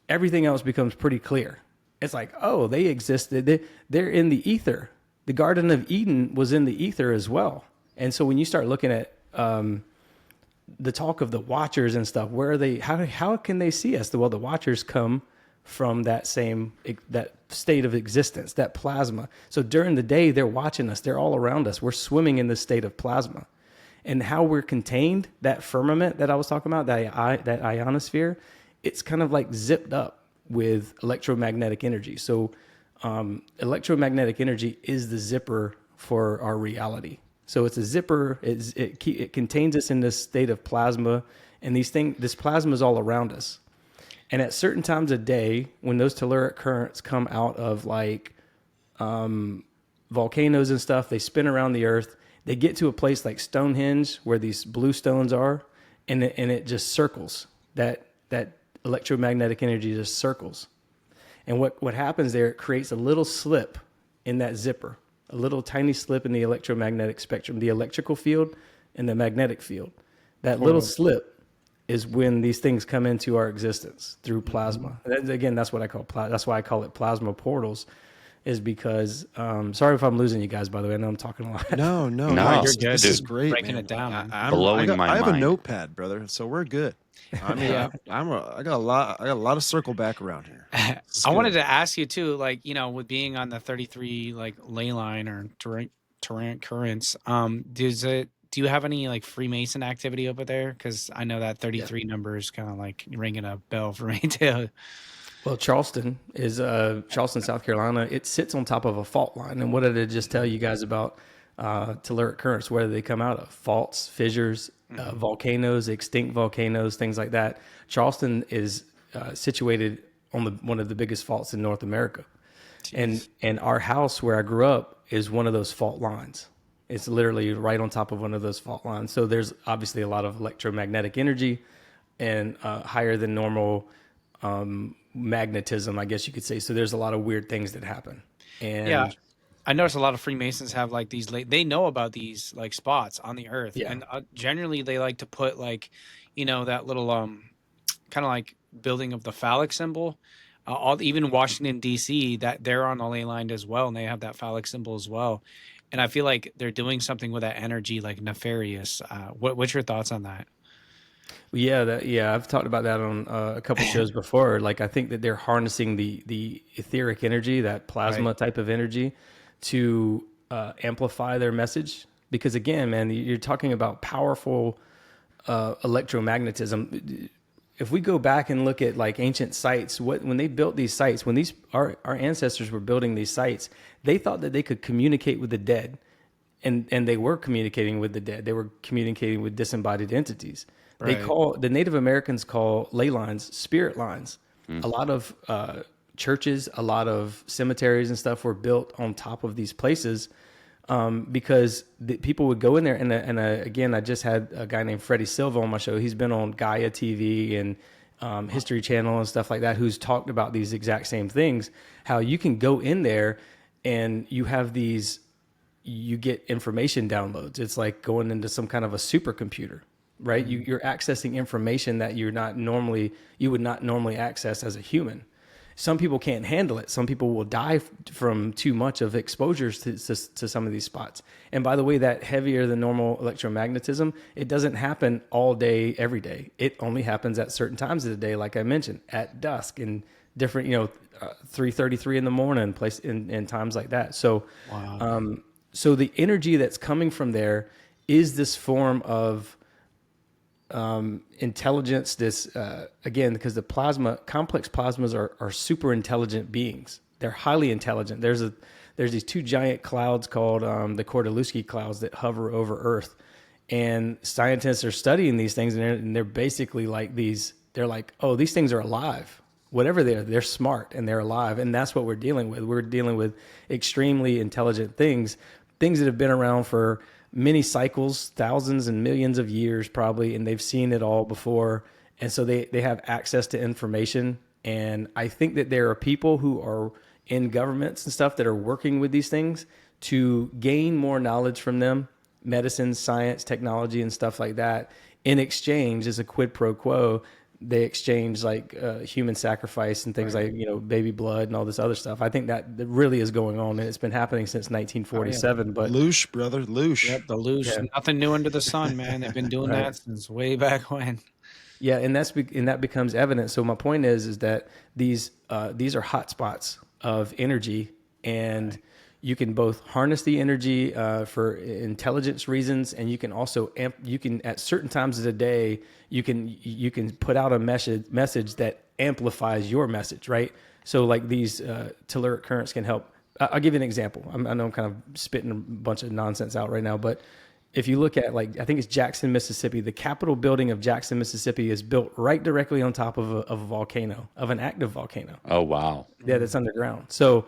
everything else becomes pretty clear. It's like, oh, they existed. They're in the ether. The Garden of Eden was in the ether as well. And so when you start looking at the talk of the Watchers and stuff, where are they? How can they see us? Well, the Watchers come from that state of existence, that plasma. So during the day, they're watching us. They're all around us. We're swimming in this state of plasma. And how we're contained, that firmament that I was talking about, that ionosphere, it's kind of like zipped up with electromagnetic energy. So electromagnetic energy is the zipper for our reality. So it's a zipper. It contains us in this state of plasma, and this plasma is all around us. And at certain times of day, when those telluric currents come out of like volcanoes and stuff, they spin around the earth. They get to a place like Stonehenge where these blue stones are, and it just circles. That electromagnetic energy just circles. And what happens there, it creates a little slip in that zipper, a little tiny slip in the electromagnetic spectrum, the electrical field and the magnetic field. That little slip is when these things come into our existence through plasma. And again, that's what I call that's why I call it plasma portals, is because sorry if I'm losing you guys, by the way. I know I'm talking a lot. No, you're good. This is great, Breaking man. it down. I my have a mind. notepad, brother, so we're good. I mean, I got a lot of circle back around here. I wanted to ask you too, like, with being on the 33 like ley line or Tarrant currents, do you have any like Freemason activity over there? Because I know that 33 number is kind of like ringing a bell for me too. Well, Charleston, South Carolina. It sits on top of a fault line. And what did I just tell you guys about telluric currents? Where do they come out of? Faults, fissures, volcanoes, extinct volcanoes, things like that. Charleston is situated on one of the biggest faults in North America. And our house where I grew up is one of those fault lines. It's literally right on top of one of those fault lines. So there's obviously a lot of electromagnetic energy and higher than normal magnetism, I guess you could say. So there's a lot of weird things that happen. And yeah, I noticed a lot of Freemasons have like these, they know about these like spots on the earth. Yeah. And generally they like to put like, that little kind of like building of the phallic symbol. Even Washington, D.C., that they're on the ley line as well. And they have that phallic symbol as well. And I feel like they're doing something with that energy, like nefarious. What's your thoughts on that? Yeah, I've talked about that on a couple shows before. Like, I think that they're harnessing the etheric energy, that plasma type of energy, to amplify their message. Because again, man, you're talking about powerful electromagnetism. If we go back and look at like ancient sites, when they built these sites, when our ancestors were building these sites, they thought that they could communicate with the dead, and they were communicating with the dead. They were communicating with disembodied entities. Right. The Native Americans call ley lines spirit lines. A lot of churches, a lot of cemeteries and stuff were built on top of these places because people would go in there. And again, I just had a guy named Freddie Silva on my show. He's been on Gaia TV and History Channel and stuff like that, who's talked about these exact same things, how you can go in there and you get information downloads. It's like going into some kind of a supercomputer. Right, you're accessing information that you would not normally access as a human. Some people can't handle it. Some people will die from too much of exposures to some of these spots. And by the way, that heavier than normal electromagnetism, it doesn't happen all day, every day. It only happens at certain times of the day, like I mentioned, at dusk and different, 3:33 in the morning, place in times like that. So, so the energy that's coming from there is this form of intelligence, again, because the complex plasmas are super intelligent beings. They're highly intelligent. There's these two giant clouds called the Kordylewski clouds that hover over Earth, and scientists are studying these things, and they're basically like these. They're like, oh, these things are alive. Whatever they're smart and they're alive, and that's what we're dealing with. We're dealing with extremely intelligent things that have been around for many cycles, thousands and millions of years probably, and they've seen it all before. And so they have access to information. And I think that there are people who are in governments and stuff that are working with these things to gain more knowledge from them, medicine, science, technology, and stuff like that. In exchange, as a quid pro quo, they exchange like human sacrifice and things like, baby blood and all this other stuff. I think that really is going on, and it's been happening since 1947. But Loosh, brother, loosh. Yep, the loose, Yeah. nothing new under the sun, man. They've been doing Right. that since way back when. Yeah, and that becomes evident. So my point is that these are hotspots of energy, and you can both harness the energy for intelligence reasons, and you can also you can at certain times of the day you can put out a message that amplifies your message, right? So like these telluric currents can help. I'll give you an example. I know I'm kind of spitting a bunch of nonsense out right now, but if you look at, like, I think it's Jackson, Mississippi, the Capitol building of Jackson, Mississippi is built right directly on top of a volcano, of an active volcano. Oh, wow. Yeah, that's underground. So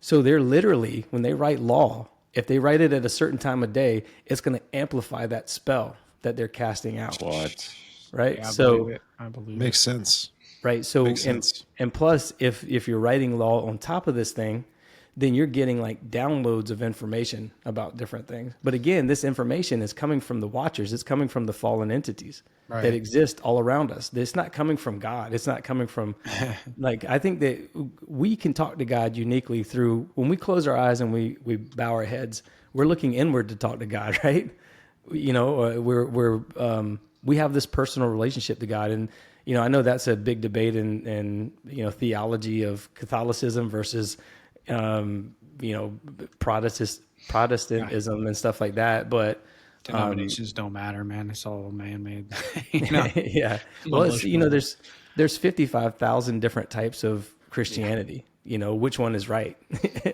they're literally, when they write law, if they write it at a certain time of day, it's going to amplify that spell that they're casting out. What? Right? Yeah, I believe Makes sense. Right. So, Makes sense. and plus, if you're writing law on top of this thing, then you're getting like downloads of information about different things. But again, this information is coming from the watchers. It's coming from the fallen entities that exist all around us. It's not coming from God. It's not coming from, like, I think that we can talk to God uniquely through, when we close our eyes and we bow our heads, we're looking inward to talk to God, right? We have this personal relationship to God. And, I know that's a big debate in theology of Catholicism versus, Protestantism and stuff like that. But denominations don't matter, man. It's all man-made. Yeah. Well, it's, there's 55,000 different types of Christianity. Which one is right?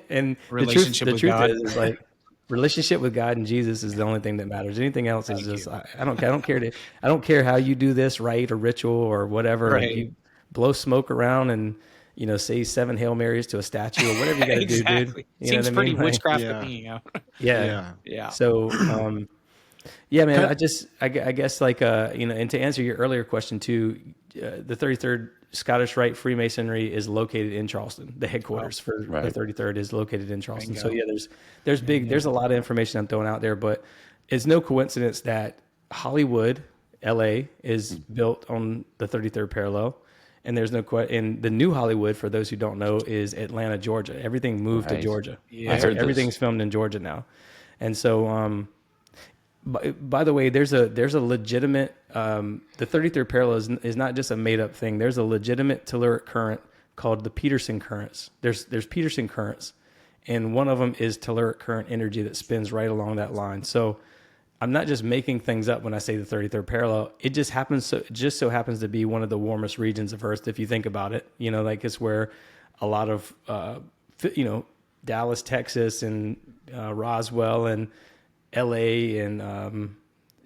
And Relationship with God. is like relationship with God and Jesus is the only thing that matters. Anything else is just I don't care how you do this rite or ritual or whatever. Right. Like, you blow smoke around and say 7 Hail Marys to a statue or whatever you got to do, dude. Seems pretty witchcraft Yeah. to me. Yeah. So, yeah, man, I guess like, and to answer your earlier question too, the 33rd Scottish Rite Freemasonry is located in Charleston. The headquarters for the 33rd is located in Charleston. So yeah, there's a lot of information I'm throwing out there, but it's no coincidence that Hollywood, LA, is built on the 33rd parallel. And there's no question. The new Hollywood, for those who don't know, is Atlanta, Georgia. Everything moved to Georgia. Yeah, I heard everything's filmed in Georgia now. And so, by the way, there's a legitimate. The 33rd parallel is not just a made up thing. There's a legitimate telluric current called the Peterson currents. There's Peterson currents, and one of them is telluric current energy that spins right along that line. So, I'm not just making things up when I say the 33rd parallel. It just so happens to be one of the warmest regions of Earth, if you think about it. Like it's where a lot of, Dallas, Texas, and Roswell, and LA, and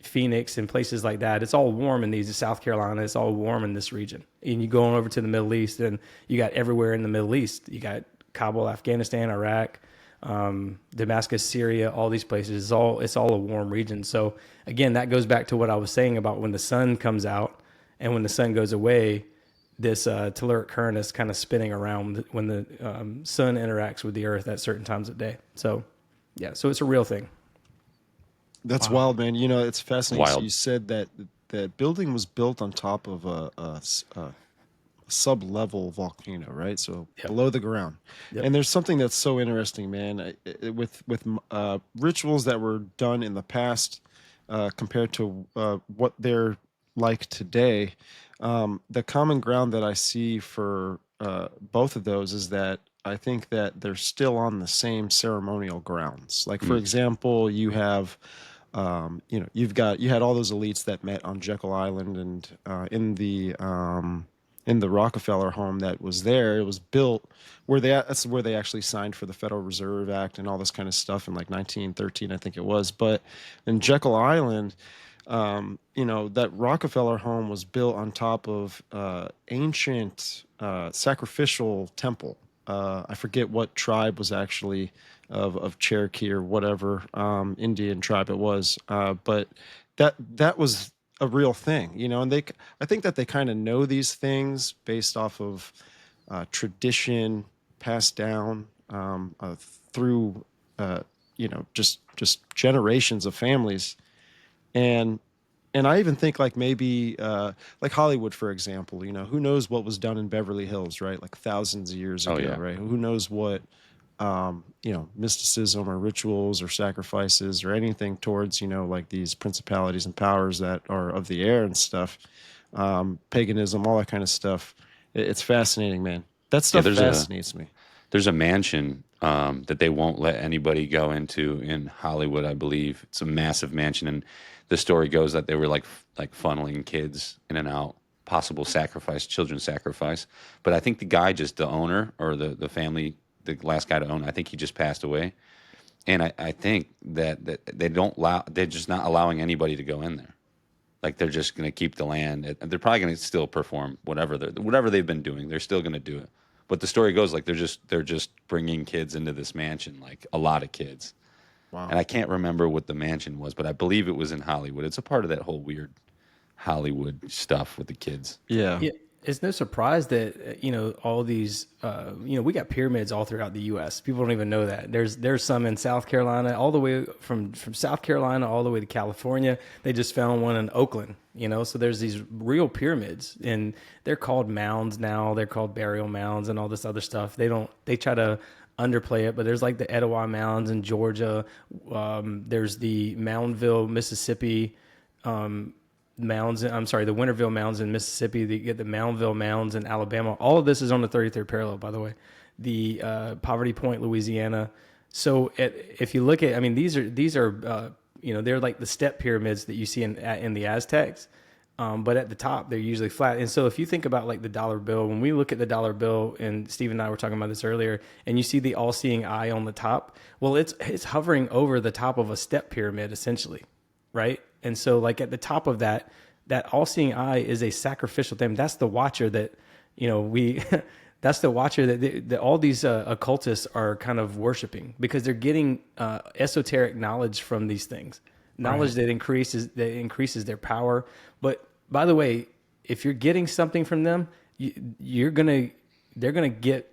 Phoenix, and places like that. It's all warm in these. South Carolina, it's all warm in this region. And you go on over to the Middle East, and you got everywhere in the Middle East. You got Kabul, Afghanistan, Iraq, Damascus, Syria, all these places. It's all a warm region. So again, that goes back to what I was saying about when the sun comes out and when the sun goes away, this telluric current is kind of spinning around when the sun interacts with the earth at certain times of day. So yeah, so it's a real thing. That's wild, man. It's fascinating. Wild. So you said that that building was built on top of a sub-level volcano, right? So below the ground. Yep. And there's something that's so interesting, man, with rituals that were done in the past compared to what they're like today. The common ground that I see for both of those is that I think that they're still on the same ceremonial grounds. Like, for example, you have you had all those elites that met on Jekyll Island and in the Rockefeller home that was there. It was built that's where they actually signed for the Federal Reserve Act and all this kind of stuff in like 1913, I think it was. But in Jekyll Island, that Rockefeller home was built on top of ancient sacrificial temple. I forget what tribe was actually of Cherokee or whatever Indian tribe it was, but that was a real thing, and I think that they kind of know these things based off of tradition passed down through just generations of families. And And I even think like maybe like Hollywood, for example, who knows what was done in Beverly Hills, right? Like thousands of years Oh ago, yeah. right? Who knows what, mysticism or rituals or sacrifices or anything towards, like these principalities and powers that are of the air and stuff, paganism, all that kind of stuff. It's fascinating, man. That Yeah, stuff fascinates me. there's a mansion that they won't let anybody go into in Hollywood, I believe. It's a massive mansion, and the story goes that they were like funneling kids in and out, possible sacrifice, children sacrifice. But I think the owner or the family, the last guy to own, I think he just passed away. And I think that they don't allow, they're just not allowing anybody to go in there. Like they're just going to keep the land. They're probably going to still perform whatever they've been doing. They're still going to do it. But the story goes like they're just bringing kids into this mansion, like a lot of kids. Wow. And I can't remember what the mansion was, but I believe it was in Hollywood. It's a part of that whole weird Hollywood stuff with the kids. Yeah. Yeah, it's no surprise that all these we got pyramids all throughout the U.S. People don't even know that. There's some in South Carolina, all the way from South Carolina all the way to California. They just found one in Oakland. So there's these real pyramids, and they're called mounds now. They're called burial mounds and all this other stuff. They try to underplay it, but there's like the Etowah Mounds in Georgia. There's the Moundville, Mississippi. Mounds. I'm sorry, the Winterville Mounds in Mississippi. You get the Moundville Mounds in Alabama. All of this is on the 33rd parallel, by the way. The Poverty Point, Louisiana. So if you look at, I mean, these are they're like the step pyramids that you see in the Aztecs. But at the top, they're usually flat. And so if you think about like the dollar bill, when we look at the dollar bill, and Steve and I were talking about this earlier, and you see the all-seeing eye on the top, well, it's hovering over the top of a step pyramid, essentially, right? And so like at the top of that all-seeing eye is a sacrificial thing. That's the watcher that, that's the watcher that all these occultists are kind of worshiping, because they're getting esoteric knowledge from these things, knowledge that increases their power. But by the way, if you're getting something from them, they're gonna get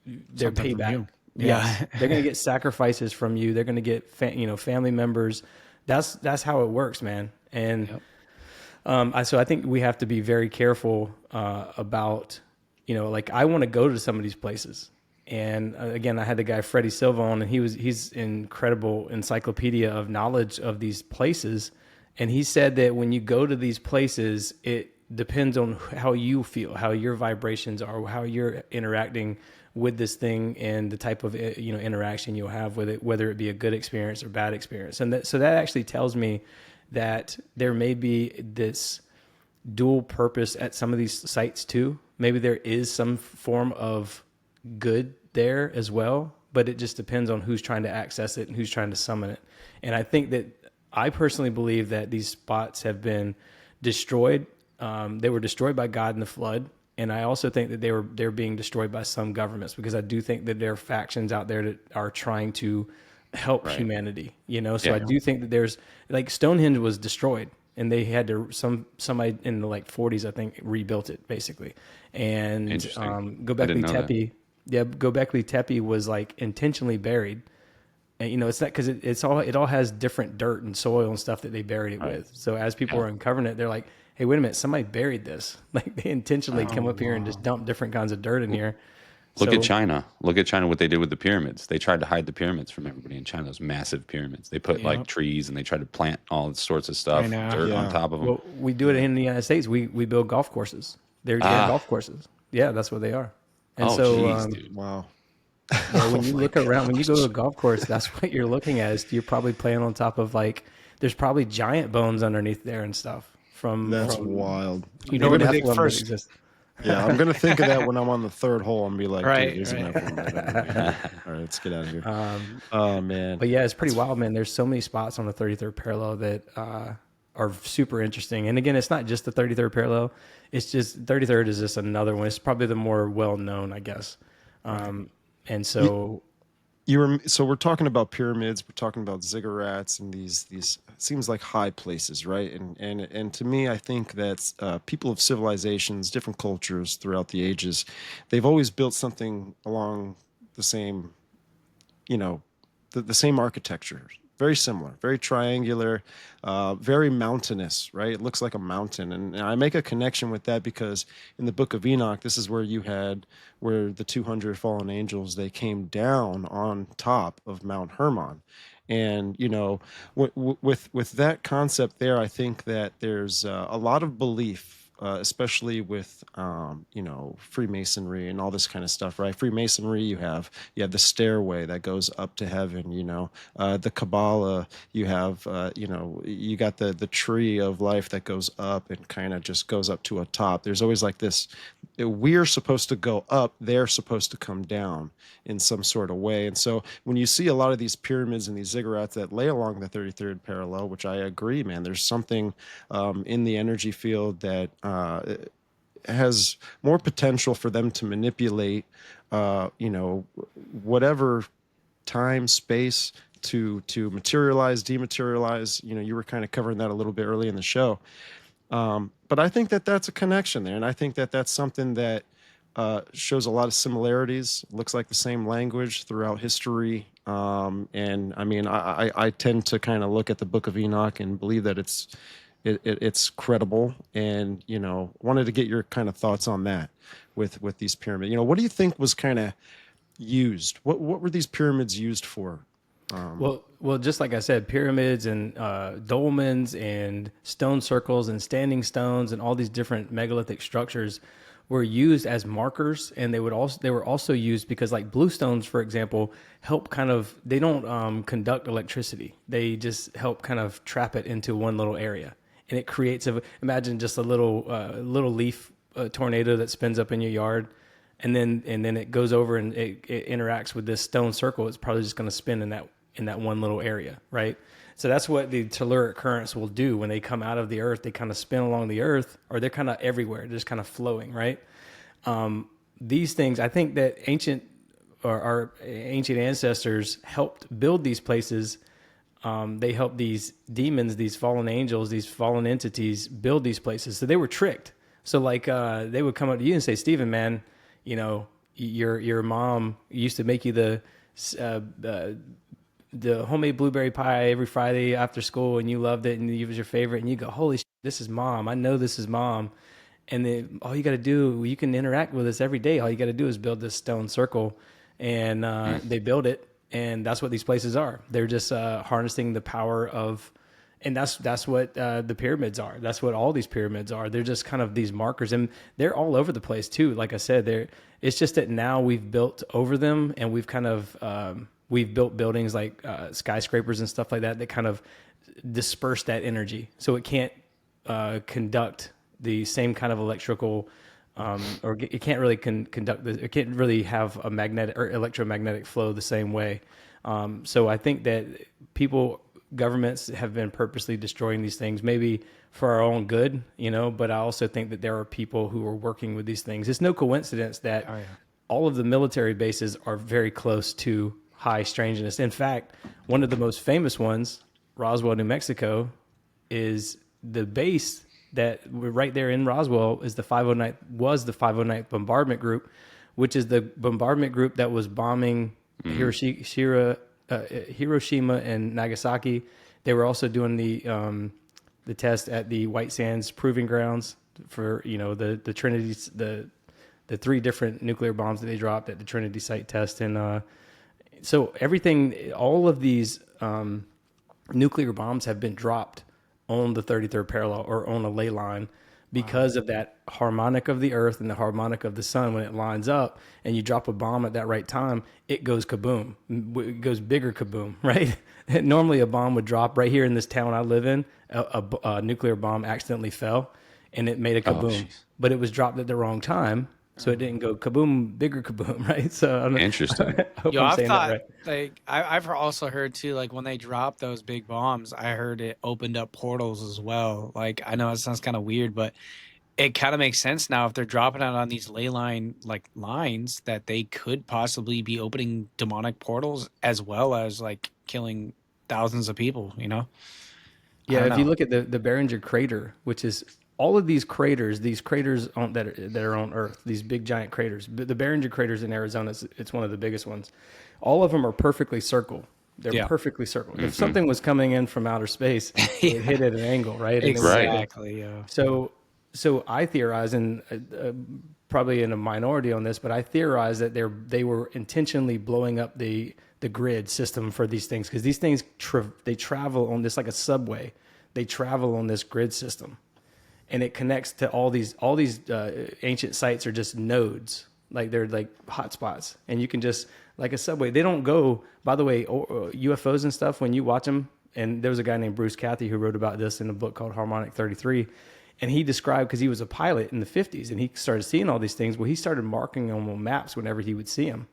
their Something from payback. you. Yeah, they're gonna get sacrifices from you. They're gonna get family members. That's how it works, man. And so I think we have to be very careful about, like I want to go to some of these places. And again, I had the guy Freddie Silva on, and he's incredible encyclopedia of knowledge of these places. And he said that when you go to these places, it depends on how you feel, how your vibrations are, how you're interacting with this thing, and the type of interaction you'll have with it, whether it be a good experience or bad experience. And so that actually tells me that there may be this dual purpose at some of these sites too. Maybe there is some form of good there as well, but it just depends on who's trying to access it and who's trying to summon it. And I think that I personally believe that these spots have been destroyed. They were destroyed by God in the flood. And I also think that they're being destroyed by some governments, because I do think that there are factions out there that are trying to help humanity, So I do think that there's, like, Stonehenge was destroyed, and they had to, somebody in the like 40s, I think, rebuilt it basically. And Göbekli Tepe, Göbekli Tepe was like intentionally buried. And it's that because it all has different dirt and soil and stuff that they buried it with. So as people are uncovering it, they're like, hey, wait a minute, somebody buried this. Like they intentionally come up here and just dump different kinds of dirt in here. Look at China. Look at China, what they did with the pyramids. They tried to hide the pyramids from everybody in China, those massive pyramids. They put like trees, and they tried to plant all sorts of stuff, dirt on top of them. Well, we do it in the United States. We build golf courses. They're golf courses. Yeah, that's what they are. And dude. Wow. When you look around, when you go to a golf course, that's what you're looking at. Is you're probably playing on top of, like, there's probably giant bones underneath there and stuff. That's wild. You know what dig first? Yeah, I'm gonna think of that when I'm on the third hole and be like, Right, dude, right. All right, let's get out of here. Oh man. But yeah, it's pretty wild, man. There's so many spots on the 33rd parallel that are super interesting. And again, it's not just the 33rd parallel. It's just 33rd is just another one. It's probably the more well known, I guess. And so. So we're talking about pyramids, we're talking about ziggurats, and these seems like high places, right? And to me, I think that people of civilizations, different cultures throughout the ages, they've always built something along the same, the same architecture, very similar, very triangular, very mountainous, right? It looks like a mountain. And I make a connection with that because in the book of Enoch, this is where where the 200 fallen angels, they came down on top of Mount Hermon. And, with that concept there, I think that there's a lot of belief, especially with Freemasonry and all this kind of stuff, right? Freemasonry, you have the stairway that goes up to heaven. The Kabbalah, you have you got the tree of life that goes up and kind of just goes up to a top. There's always like this. We're supposed to go up, they're supposed to come down in some sort of way. And so when you see a lot of these pyramids and these ziggurats that lay along the 33rd parallel, which I agree, man, there's something in the energy field that has more potential for them to manipulate, whatever time, space to materialize, dematerialize. You were kind of covering that a little bit early in the show. But I think that that's a connection there. And I think that that's something that shows a lot of similarities, looks like the same language throughout history. And I mean, I tend to kind of look at the Book of Enoch and believe that it's credible. And, wanted to get your kind of thoughts on that with these pyramids. What do you think was kind of used? What were these pyramids used for? Well, just like I said, pyramids and dolmens and stone circles and standing stones and all these different megalithic structures were used as markers, and they were also used because, like, bluestones, for example, help they don't conduct electricity. They just help kind of trap it into one little area, and it creates imagine just a little leaf tornado that spins up in your yard. And then it goes over and it interacts with this stone circle. It's probably just going to spin in that one little area, right? So that's what the telluric currents will do when they come out of the earth. They kind of spin along the earth, or they're kind of everywhere. They're just kind of flowing, right? These things, I think that our ancient ancestors helped build these places. They helped these demons, these fallen angels, these fallen entities build these places. So they were tricked. So like they would come up to you and say, Stephen, man, your mom used to make you the homemade blueberry pie every Friday after school, and you loved it, and it was your favorite, and you go, holy shit, this is mom. I know this is mom. And then all you got to do, you can interact with us every day. All you got to do is build this stone circle, and they build it, and that's what these places are. They're just harnessing the power of, and that's what the pyramids are. That's what all these pyramids are. They're just kind of these markers, and they're all over the place too. Like I said, it's just that now we've built over them, and we've kind of we've built buildings like skyscrapers and stuff like that kind of disperse that energy, so it can't conduct the same kind of electrical, or it can't really conduct it can't really have a magnetic or electromagnetic flow the same way. So I think that governments have been purposely destroying these things, maybe for our own good, but I also think that there are people who are working with these things. It's no coincidence that all of the military bases are very close to high strangeness. In fact, one of the most famous ones, Roswell, New Mexico, is the base that right there in Roswell is the 509th Bombardment Group, which is the bombardment group that was bombing Hiroshima and Nagasaki. They were also doing the test at the White Sands Proving Grounds for the Trinity, the three different nuclear bombs that they dropped at the Trinity site test. And so all of these nuclear bombs have been dropped on the 33rd parallel or on a ley line because of that harmonic of the earth and the harmonic of the sun. When it lines up and you drop a bomb at that right time, it goes kaboom. It goes bigger kaboom, right? Normally a bomb would drop right here in this town I live in. A nuclear bomb accidentally fell and it made a kaboom, but it was dropped at the wrong time. So it didn't go kaboom, bigger kaboom, right? So Interesting. I hope I'm I've saying thought, that right. like, I've also heard too, like when they drop those big bombs, I heard it opened up portals as well. Like, I know it sounds kind of weird, but it kind of makes sense now if they're dropping it on these ley line lines that they could possibly be opening demonic portals as well as like killing thousands of people. Yeah, if you look at the Behringer crater, which is all of these craters that are on Earth, these big giant craters. The Behringer craters in Arizona, it's one of the biggest ones. All of them are perfectly circle. They're Yeah. perfectly circled. If something was coming in from outer space, it would hit at an angle, right? And it would- Exactly. Yeah. So I theorize, and probably in a minority on this, but I theorize that they were intentionally blowing up the grid system for these things, because these things they travel on this like a subway. They travel on this grid system, and it connects to all these ancient sites are just nodes, like they're like hotspots, and you can just like a subway. They don't go. By the way, UFOs and stuff, when you watch them, and there was a guy named Bruce Cathy who wrote about this in a book called Harmonic 33. And he described, because he was a pilot in the 50s and he started seeing all these things. Well, he started marking them on maps whenever he would see them.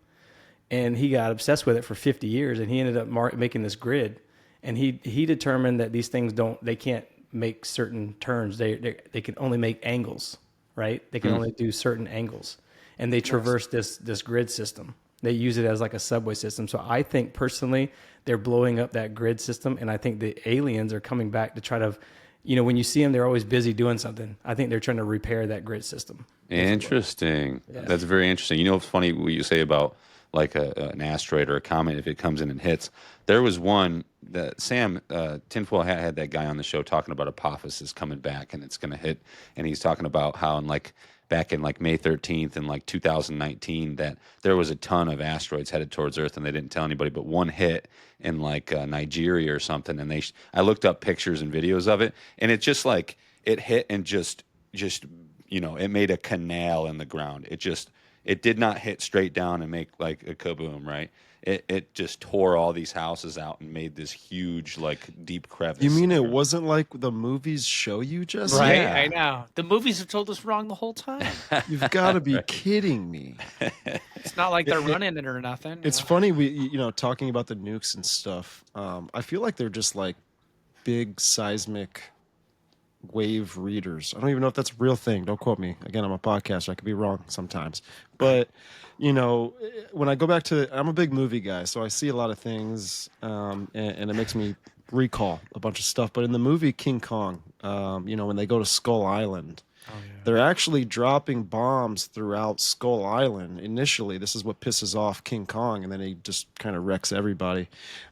And he got obsessed with it for 50 years. And he ended up making this grid. And he determined that these things they can't make certain turns. They can only make angles, right? They can only do certain angles. And they traverse this grid system. They use it as like a subway system. So I think personally, they're blowing up that grid system. And I think the aliens are coming back to try to, when you see them, they're always busy doing something. I think they're trying to repair that grid system. Interesting. Yeah. That's very interesting. It's funny what you say about like an asteroid or a comet, if it comes in and hits. There was one that Sam Tinfoil Hat had that guy on the show talking about Apophysis coming back and it's going to hit. And he's talking about how back in like May 13th in like 2019 that there was a ton of asteroids headed towards Earth and they didn't tell anybody, but one hit in like Nigeria or something. And I looked up pictures and videos of it, and it just like it hit and just it made a canal in the ground. It did not hit straight down and make like a kaboom, right? It just tore all these houses out and made this huge, like, deep crevice. You mean it wasn't like the movies show you, Jesse? Right, Yeah. I know. The movies have told us wrong the whole time. You've got to be kidding me. It's not like they're running it or nothing. It's funny, we talking about the nukes and stuff. I feel like they're just like big seismic wave readers. I don't even know if that's a real thing. Don't quote me. Again, I'm a podcaster. I could be wrong sometimes. But, when I go back I'm a big movie guy, so I see a lot of things, and it makes me recall a bunch of stuff. But in the movie King Kong, when they go to Skull Island, they're actually dropping bombs throughout Skull Island. Initially, this is what pisses off King Kong, and then he just kind of wrecks everybody.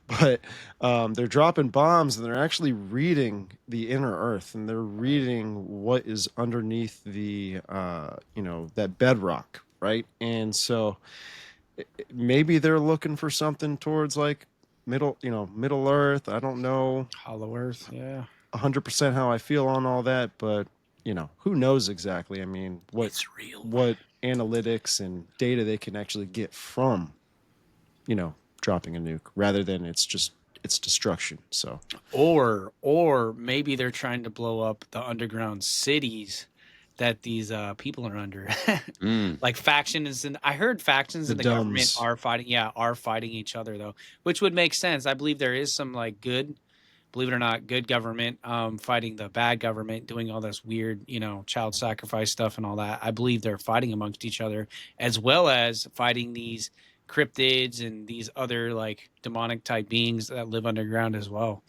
But they're dropping bombs, and they're actually reading the inner Earth, and they're reading what is underneath the, that bedrock, right? And so maybe they're looking for something towards like Middle Earth. I don't know. Hollow Earth, yeah. 100% how I feel on all that, but who knows exactly? I mean, what analytics and data they can actually get from, dropping a nuke, rather than it's destruction. So, or maybe they're trying to blow up the underground cities that these people are under. Like factions, and I heard factions in the government are fighting each other though, which would make sense. I believe there is some like good. Believe it or not, good government fighting the bad government, doing all this weird, child sacrifice stuff and all that. I believe they're fighting amongst each other, as well as fighting these cryptids and these other like demonic type beings that live underground as well.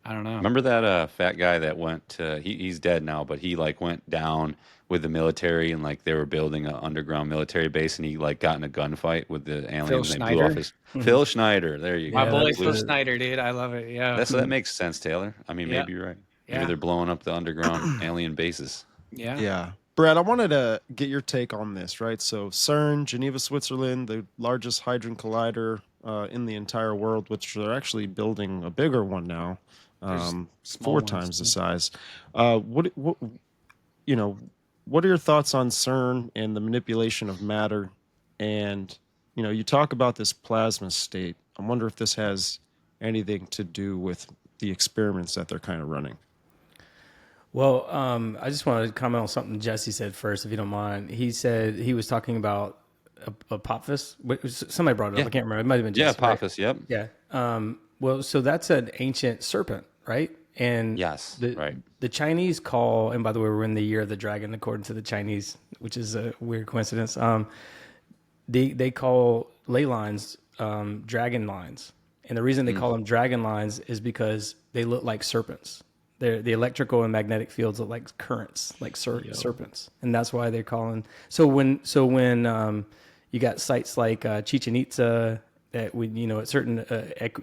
I don't know. Remember that fat guy that went he's dead now, but he like went down with the military and like they were building an underground military base, and he like got in a gunfight with the aliens and they blew off his Phil Schneider. There you go. My boy Phil Schneider, dude. I love it. Yeah. That makes sense, Taylor. I mean, maybe you're right. Maybe they're blowing up the underground alien bases. Yeah. Yeah. Brad, I wanted to get your take on this, right? So CERN, Geneva, Switzerland, the largest hadron collider in the entire world, which they're actually building a bigger one now, 4 times the size. What are your thoughts on CERN and the manipulation of matter? And, you talk about this plasma state. I wonder if this has anything to do with the experiments that they're kind of running. Well, I just wanted to comment on something Jesse said first, if you don't mind. He said he was talking about Apophis. Somebody brought it up. I can't remember. It might have been Jesse. Yeah, Apophis. Right? Yep. Yeah. Well, so that's an ancient serpent, right? And the Chinese call, and by the way, we're in the year of the dragon, according to the Chinese, which is a weird coincidence. They call ley lines dragon lines, and the reason they call them dragon lines is because they look like serpents. The electrical and magnetic fields look like currents, like serpents, and that's why they're calling. So when you got sites like Chichen Itza that we, at certain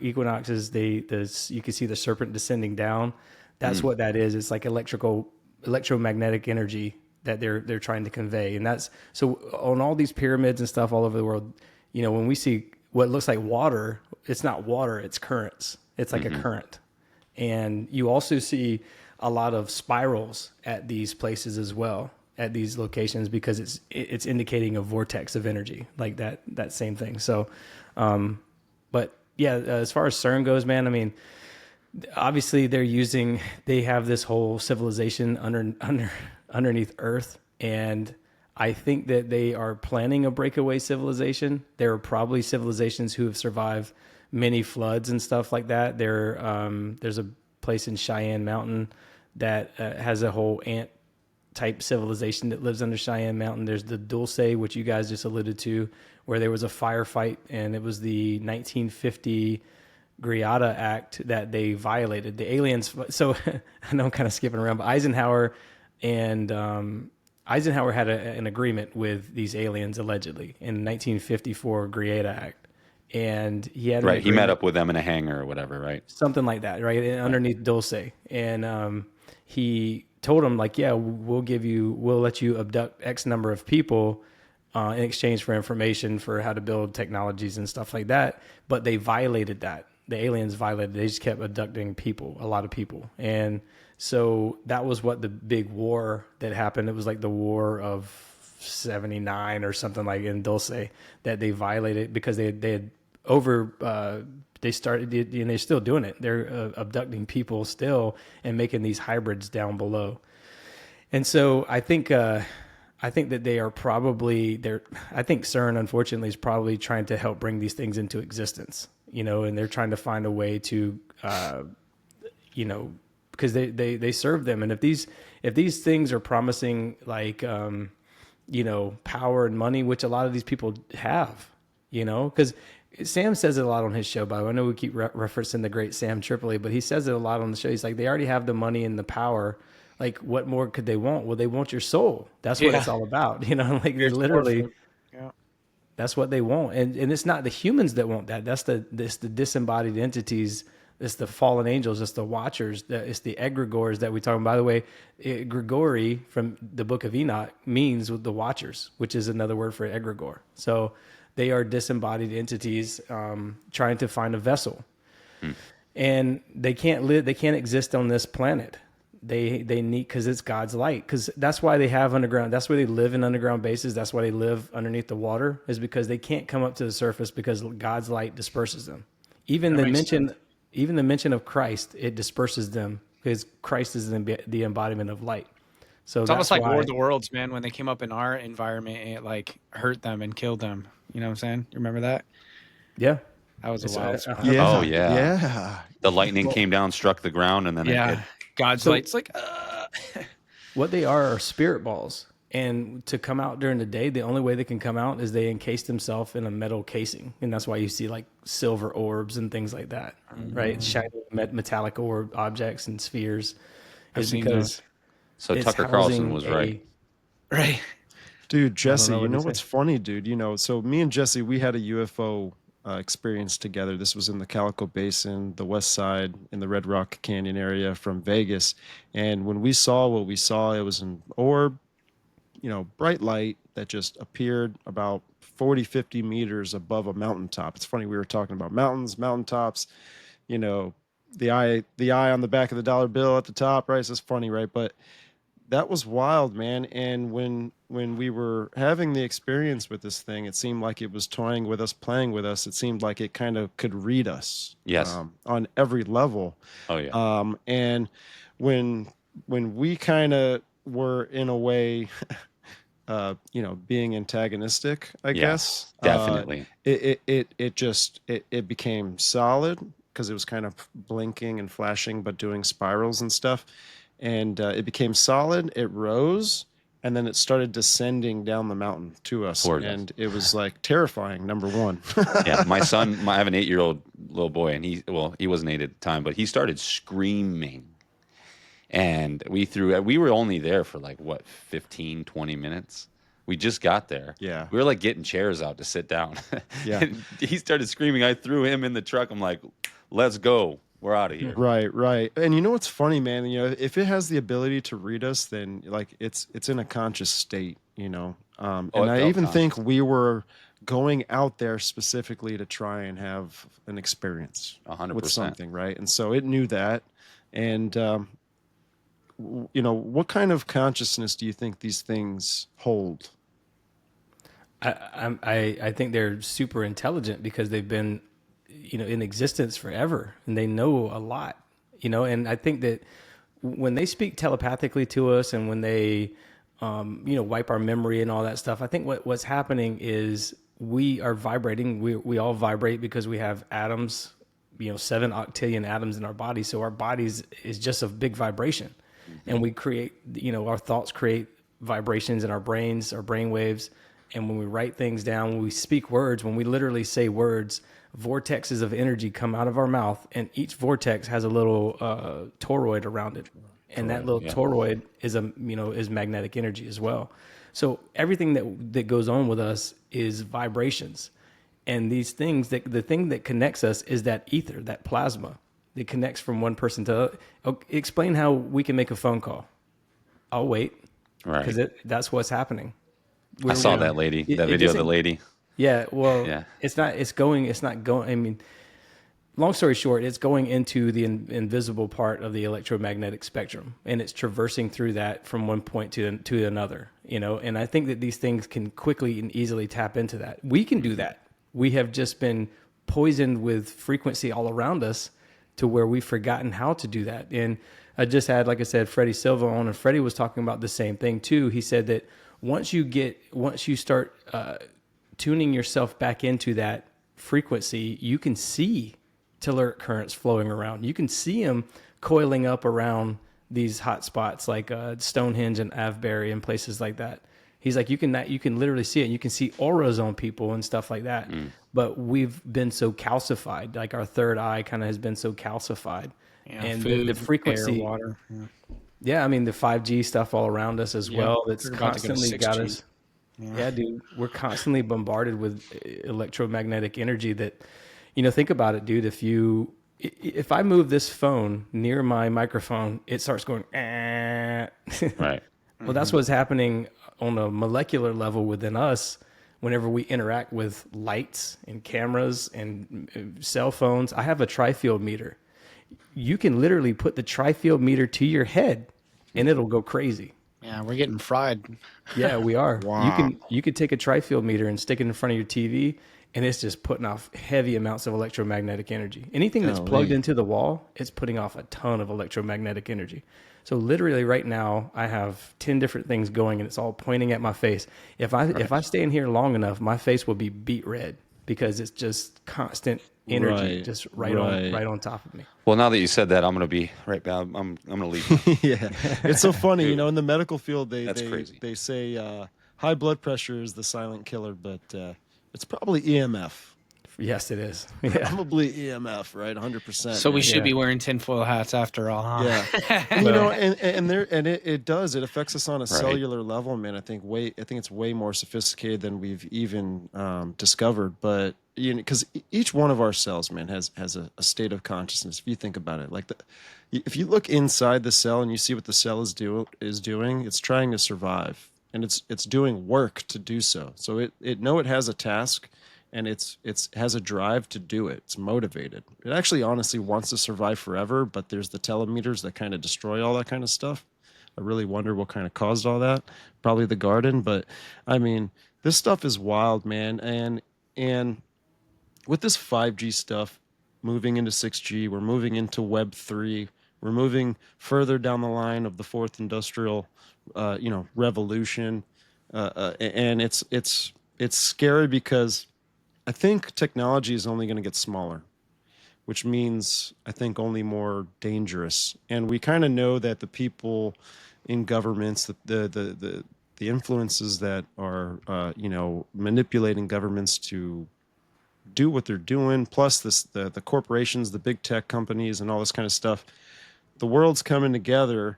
equinoxes, you can see the serpent descending down. That's what that is. It's like electromagnetic energy that they're trying to convey. And that's so on all these pyramids and stuff all over the world, when we see what looks like water, it's not water, it's currents. It's like a current. And you also see a lot of spirals at these places as well, at these locations, because it's indicating a vortex of energy, like that same thing. So, but yeah, as far as CERN goes, man, I mean, obviously they have this whole civilization underneath Earth, and I think that they are planning a breakaway civilization. There are probably civilizations who have survived many floods and stuff like that. There's a place in Cheyenne Mountain that has a whole ant type civilization that lives under Cheyenne Mountain. There's the Dulce, which you guys just alluded to, where there was a firefight, and it was the 1950 Greada Act that they violated. The aliens. So I know I'm kind of skipping around, but Eisenhower had an agreement with these aliens allegedly in 1954 Greada Act, and he had right. He met up with them in a hangar or whatever, right? Something like that, right? Underneath Dulce, and he told him like, yeah, we'll let you abduct X number of people in exchange for information for how to build technologies and stuff like that. But they violated that. The aliens violated. They just kept abducting people, a lot of people, and so that was what the big war that happened. It was like the War of '79 or something like in Dulce that they violated because they had they started, and they're still doing it. They're abducting people still and making these hybrids down below. And so I think that they are probably there. I think CERN, unfortunately, is probably trying to help bring these things into existence, and they're trying to find a way to, because they serve them. And if these things are promising like, power and money, which a lot of these people have, because Sam says it a lot on his show, by the way. I know we keep referencing the great Sam Tripoli, but he says it a lot on the show. He's like, they already have the money and the power. Like, what more could they want? Well, they want your soul. That's what it's all about. Like they're literally, that's what they want. And it's not the humans that want that. That's the disembodied entities. It's the fallen angels. It's the watchers. It's the egregores that we talk about. By the way, Gregory from the book of Enoch means the watchers, which is another word for egregore. So they are disembodied entities trying to find a vessel. And they can't live. They can't exist on this planet. They need, because it's God's light. Because that's why they have underground. That's why they live in underground bases. That's why they live underneath the water, is because they can't come up to the surface because God's light disperses them. Even the mention of Christ, it disperses them because Christ is the embodiment of light. So it's almost like War of the Worlds, man. When they came up in our environment, it like hurt them and killed them. You know what I'm saying? You remember that? Yeah. That was a wild. Oh yeah. The lightning came down, struck the ground, and then God's light's like. What they are spirit balls, and to come out during the day, the only way they can come out is they encase themselves in a metal casing, and that's why you see like silver orbs and things like that, right? Shiny metallic orb objects and spheres. Is because so Tucker Carlson was right. Dude, Jesse, you know what's funny, dude? So me and Jesse, we had a UFO experience together. This was in the Calico Basin, the west side, in the Red Rock Canyon area from Vegas. And when we saw what we saw, it was an orb, bright light that just appeared about 40, 50 meters above a mountaintop. It's funny, we were talking about mountains, mountaintops, the eye on the back of the dollar bill at the top, right? So it's funny, right? But that was wild, man. And when we were having the experience with this thing, it seemed like it was toying with us, playing with us. It seemed like it kind of could read us. Yes. On every level. Oh yeah. And when we kind of were in a way, being antagonistic, I guess. Definitely. It became solid because it was kind of blinking and flashing, but doing spirals and stuff. And it became solid. It rose, and then it started descending down the mountain to us. And it was like terrifying. Number one. Yeah, my son. I have an 8-year-old little boy, and he wasn't 8 at the time, but he started screaming. And we were only there for like 15, 20 minutes. We just got there. Yeah. We were like getting chairs out to sit down. Yeah. And he started screaming. I threw him in the truck. I'm like, let's go. We're out of here. Right. And you know what's funny, man? You know, if it has the ability to read us, then like it's in a conscious state, you know. And I even think we were going out there specifically to try and have an experience 100%. with something, right? And so it knew that. And you know, what kind of consciousness do you think these things hold? I think they're super intelligent because they've been, you know, in existence forever and they know a lot, you know. And I think that when they speak telepathically to us and when they, you know, wipe our memory and all that stuff, I think what's happening is we are vibrating. We all vibrate because we have atoms, you know, 7 octillion atoms in our body. So our bodies is just a big vibration, and we create, you know, our thoughts create vibrations in our brains, our brain waves. And when we write things down, when we speak words, when we literally say words, vortexes of energy come out of our mouth, and each vortex has a little toroid around it, and that little toroid is magnetic energy as well. So everything that goes on with us is vibrations, and these things the thing that connects us is that ether, that plasma that connects from one person to. Explain how we can make a phone call. I'll wait, right? Because that's what's happening. I saw that lady, that video of the lady. Yeah, well, it's not going. I mean, long story short, it's going into the invisible part of the electromagnetic spectrum, and it's traversing through that from one point to another, you know. And I think that these things can quickly and easily tap into that. We can do that. We have just been poisoned with frequency all around us to where we've forgotten how to do that. And I just had, like I said, Freddie Silva on, and Freddie was talking about the same thing too. He said that once you start tuning yourself back into that frequency, you can see telluric currents flowing around. You can see them coiling up around these hot spots like Stonehenge and Avebury and places like that. He's like, you can literally see it. You can see auras on people and stuff like that. But we've been so calcified, like our third eye kind of has been so calcified. Yeah, and food, the frequency, air, water. Yeah, I mean the 5G stuff all around us as well. That's constantly got us. Yeah, dude, we're constantly bombarded with electromagnetic energy. That, you know, think about it, dude. If I move this phone near my microphone, it starts going. Right. Well, that's what's happening on a molecular level within us. Whenever we interact with lights and cameras and cell phones, I have a tri-field meter. You can literally put the tri-field meter to your head and it'll go crazy. Yeah, we're getting fried. Yeah, we are. Wow. You could take a tri-field meter and stick it in front of your TV, and it's just putting off heavy amounts of electromagnetic energy. Anything that's plugged into the wall, it's putting off a ton of electromagnetic energy. So literally right now, I have 10 different things going, and it's all pointing at my face. If I stay in here long enough, my face will be beet red because it's just constant energy, just right on top of me. Well, now that you said that, I'm going to be right back. I'm going to leave. Yeah, it's so funny. You know, in the medical field, crazy. They say high blood pressure is the silent killer, but it's probably EMF. Yes, it is. Yeah. Probably EMF, right? 100%. So we should be wearing tinfoil hats after all, huh? Yeah. And, you know, it does. It affects us on a cellular level, man. I think it's way more sophisticated than we've even discovered. But you know, because each one of our cells, man, has a state of consciousness. If you think about it, like if you look inside the cell and you see what the cell is doing, it's trying to survive, and it's doing work to do so. So it has a task. And it has a drive to do it. It's motivated. It actually honestly wants to survive forever, but there's the telemeters that kind of destroy all that kind of stuff. I really wonder what kind of caused all that. Probably the garden, but I mean, this stuff is wild, man. And with this 5G stuff moving into 6G, we're moving into Web 3. We're moving further down the line of the fourth industrial, revolution. And it's scary because I think technology is only going to get smaller, which means I think only more dangerous. And we kind of know that the people in governments, the influences that are manipulating governments to do what they're doing, plus the corporations, the big tech companies, and all this kind of stuff. The world's coming together.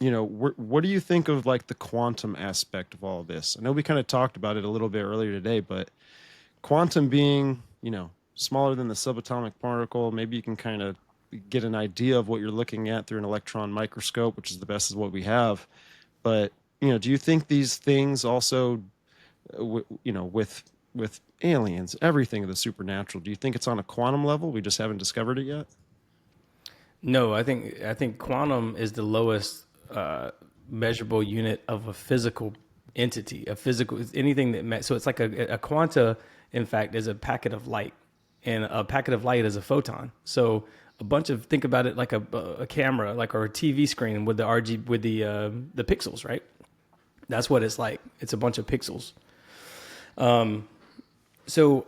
what do you think of like the quantum aspect of all of this? I know we kind of talked about it a little bit earlier today, but quantum being, smaller than the subatomic particle, maybe you can kind of get an idea of what you're looking at through an electron microscope, which is the best of what we have. But, do you think these things also, with aliens, everything of the supernatural, do you think it's on a quantum level? We just haven't discovered it yet? No, I think quantum is the lowest measurable unit of a physical entity, a physical anything that. So it's like a quanta. In fact, is a packet of light, and a packet of light is a photon. So think about it like a camera, like or a TV screen with the RGB with the pixels, right? That's what it's like. It's a bunch of pixels. So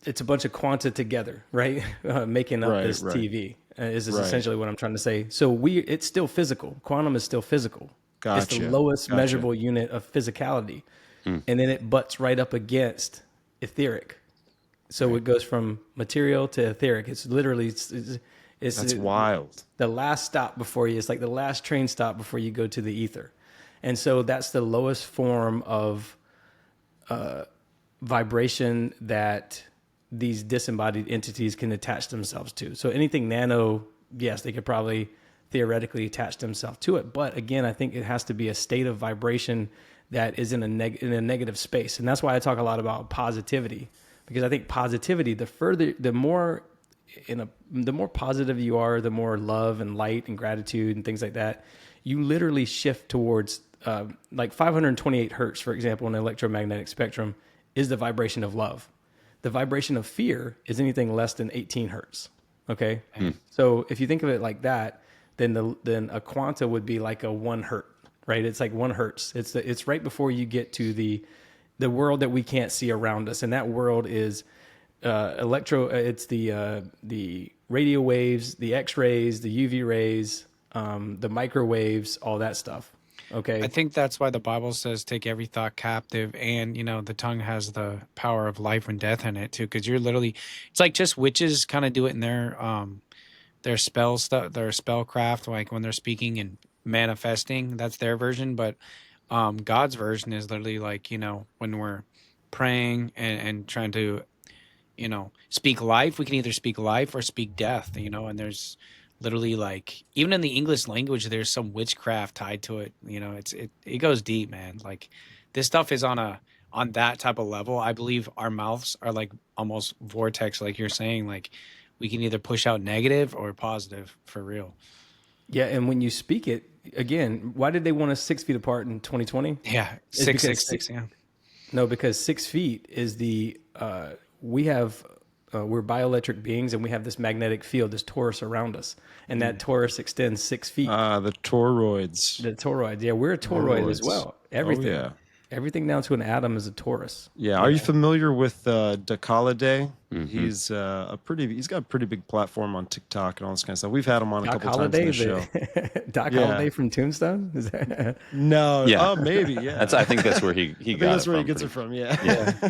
it's a bunch of quanta together, right? Making up this TV is essentially what I'm trying to say. So it's still physical. Quantum is still physical. Gotcha. It's the lowest measurable unit of physicality. And then it butts right up against etheric. So it goes from material to etheric. It's literally, that's wild. The last stop before you, it's like the last train stop before you go to the ether. And so that's the lowest form of vibration that these disembodied entities can attach themselves to. So anything nano, yes, they could probably theoretically attach themselves to it. But again, I think it has to be a state of vibration that is in a negative space. And that's why I talk a lot about positivity, because I think positivity, the more positive you are, the more love and light and gratitude and things like that, you literally shift towards like 528 hertz, for example, in the electromagnetic spectrum is the vibration of love. The vibration of fear is anything less than 18 hertz. Okay. So if you think of it like that, then a quanta would be like a 1 hertz, right? It's like 1 hertz. It's right before you get to the world that we can't see around us. And that world is it's the radio waves, the X-rays, the UV rays, the microwaves, all that stuff. Okay. I think that's why the Bible says take every thought captive, and the tongue has the power of life and death in it too, because you're literally, it's like just witches kind of do it in their spell stuff, their spellcraft, like when they're speaking and manifesting, that's their version. But God's version is literally like, when we're praying and trying to, speak life, we can either speak life or speak death, and there's literally like, even in the English language, there's some witchcraft tied to it. It goes deep, man. Like this stuff is on that type of level. I believe our mouths are like almost vortex, like you're saying, like we can either push out negative or positive for real. Yeah. And when you speak it again, why did they want us 6 feet apart in 2020? Yeah. 666. Yeah. No, because 6 feet is we're bioelectric beings, and we have this magnetic field, this torus around us, and that torus extends 6 feet. The toroids. The toroids. Yeah, we're a toroid as well. Everything. Oh, yeah. Everything down to an atom is a torus. Yeah. Are you familiar with Holiday? He's he's got a pretty big platform on TikTok and all this kind of stuff. We've had him on a couple times on the show. Doc Holiday from Tombstone? Is that... No. Yeah. Oh, maybe. Yeah. I think that's where he got that's it where from. he gets it from. Yeah.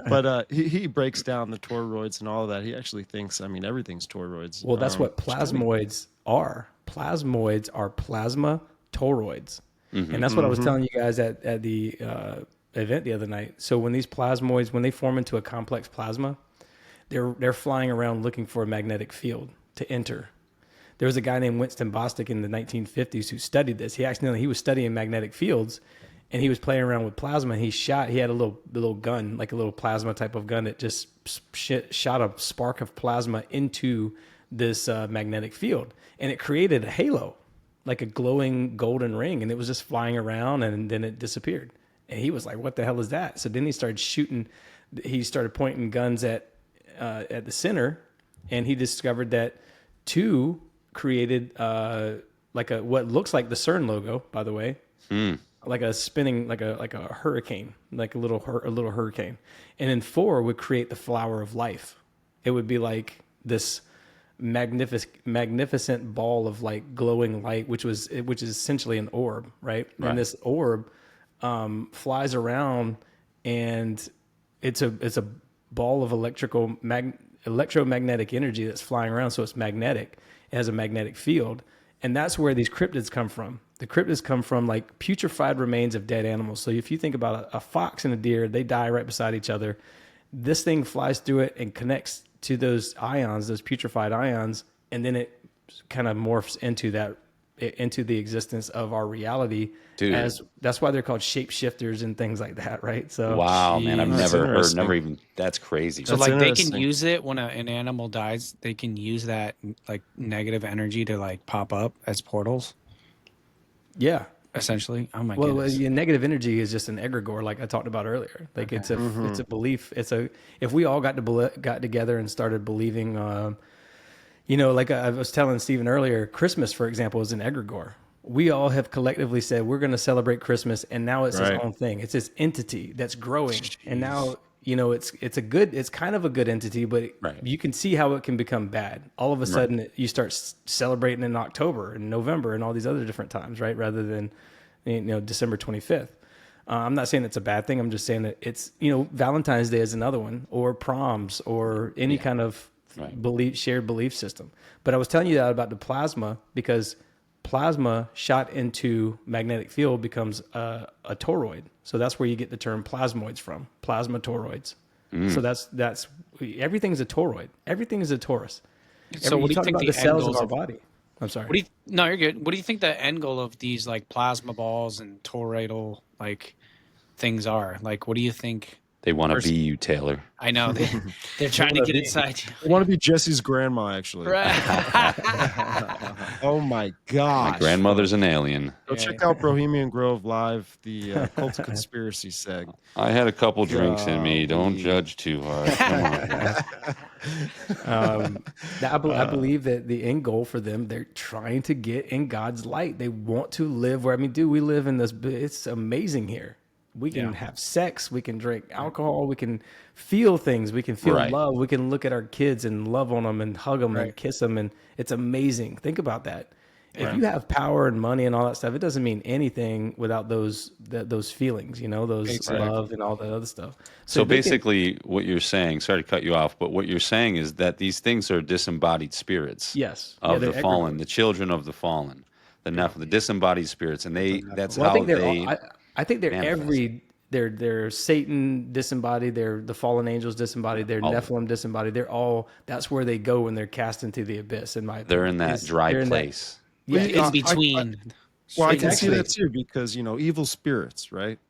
But he breaks down the toroids and all of that. He actually thinks, everything's toroids. Well, that's what plasmoids are. Plasmoids are plasma toroids. And that's what I was telling you guys at the event the other night. So when these plasmoids, when they form into a complex plasma, they're flying around looking for a magnetic field to enter. There was a guy named Winston Bostick in the 1950s who studied this. He was studying magnetic fields, and he was playing around with plasma. He had a little gun, like a little plasma type of gun that just shot a spark of plasma into this magnetic field, and it created a halo, like a glowing golden ring, and it was just flying around, and then it disappeared. And he was like, what the hell is that? So then he started pointing guns at the center, and he discovered that 2 created what looks like the CERN logo, by the way, like a spinning, like a hurricane, like a little hurricane. And then 4 would create the flower of life. It would be like this magnificent ball of like glowing light, which is essentially an orb, right? And this orb flies around, and it's a ball of electromagnetic energy that's flying around. So it's magnetic. It has a magnetic field, And that's where these cryptids come from. The cryptids come from like putrefied remains of dead animals. So if you think about a fox and a deer, they die right beside each other. This thing flies through it and connects to those ions, those putrefied ions, and then it kind of morphs into the existence of our reality. Dude. That's why they're called shapeshifters and things like that, right? So wow, man, I've That's never heard, interesting. never even. That's crazy. So That's like they can interesting. use it when an animal dies. They can use that like negative energy to like pop up as portals. yeah. Essentially, oh my Well, goodness. your negative energy is just an egregore, like I talked about earlier. Like it's a belief. If we all got together and started believing, like I was telling Stephen earlier, Christmas, for example, is an egregore. We all have collectively said we're going to celebrate Christmas, and now it's its own thing. It's this entity that's growing, and now it's kind of a good entity, but you can see how it can become bad. All of a sudden, you start celebrating in October and November and all these other different times, right? Rather than December 25th. I'm not saying it's a bad thing. I'm just saying that it's Valentine's Day is another one, or proms, or any kind of shared belief system. But I was telling you that about the plasma because plasma shot into magnetic field becomes a toroid. So that's where you get the term plasmoids from, plasma toroids. So that's everything's a toroid. Everything is a torus. So what do you think about the the cells end of goals our of body? I'm sorry. No, you're good. What do you think the end goal of these like plasma balls and toroidal like things are? Like, what do you think? They want to be you, Taylor. I know they're trying to get inside you. I want to be Jesse's grandma, actually. Oh my gosh. My grandmother's an alien. Go check out Bohemian Grove Live, the Cult of Conspiracy seg. I had a couple drinks in me. Don't Golly. judge too hard. Come on. I believe that the end goal for them, they're trying to get in God's light. They want to live where, we live in this, it's amazing here. We can have sex, we can drink alcohol, we can feel things, we can feel love, we can look at our kids and love on them and hug them and kiss them, and it's amazing. Think about that. If you have power and money and all that stuff, it doesn't mean anything without those feelings, those love and all that other stuff. So basically, what you're saying, sorry to cut you off, but what you're saying is that these things are disembodied spirits of the fallen, the children of the fallen, the disembodied spirits, and I think they're manifest. they're Satan disembodied, they're the fallen angels disembodied, they're Nephilim disembodied. They're all, that's where they go when they're cast into the abyss. In my opinion, They're in that dry place. In between. Well, I can see that too because evil spirits, right?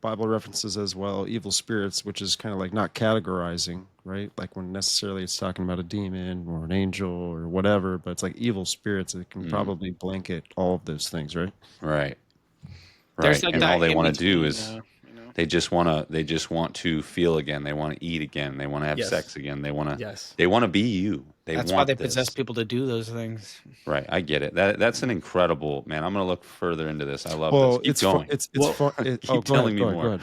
Bible references as well, evil spirits, which is kind of like not categorizing, right? Like when necessarily it's talking about a demon or an angel or whatever, but it's like evil spirits. It can probably blanket all of those things, right? Right. There's like and that all they in want to do between, is they just want to feel again. They want to eat again. They want to have sex again. They want to be you. That's why they possess people to do those things. Right. I get it. That's an incredible, man. I'm going to look further into this. I love this. Keep going. Keep telling me more.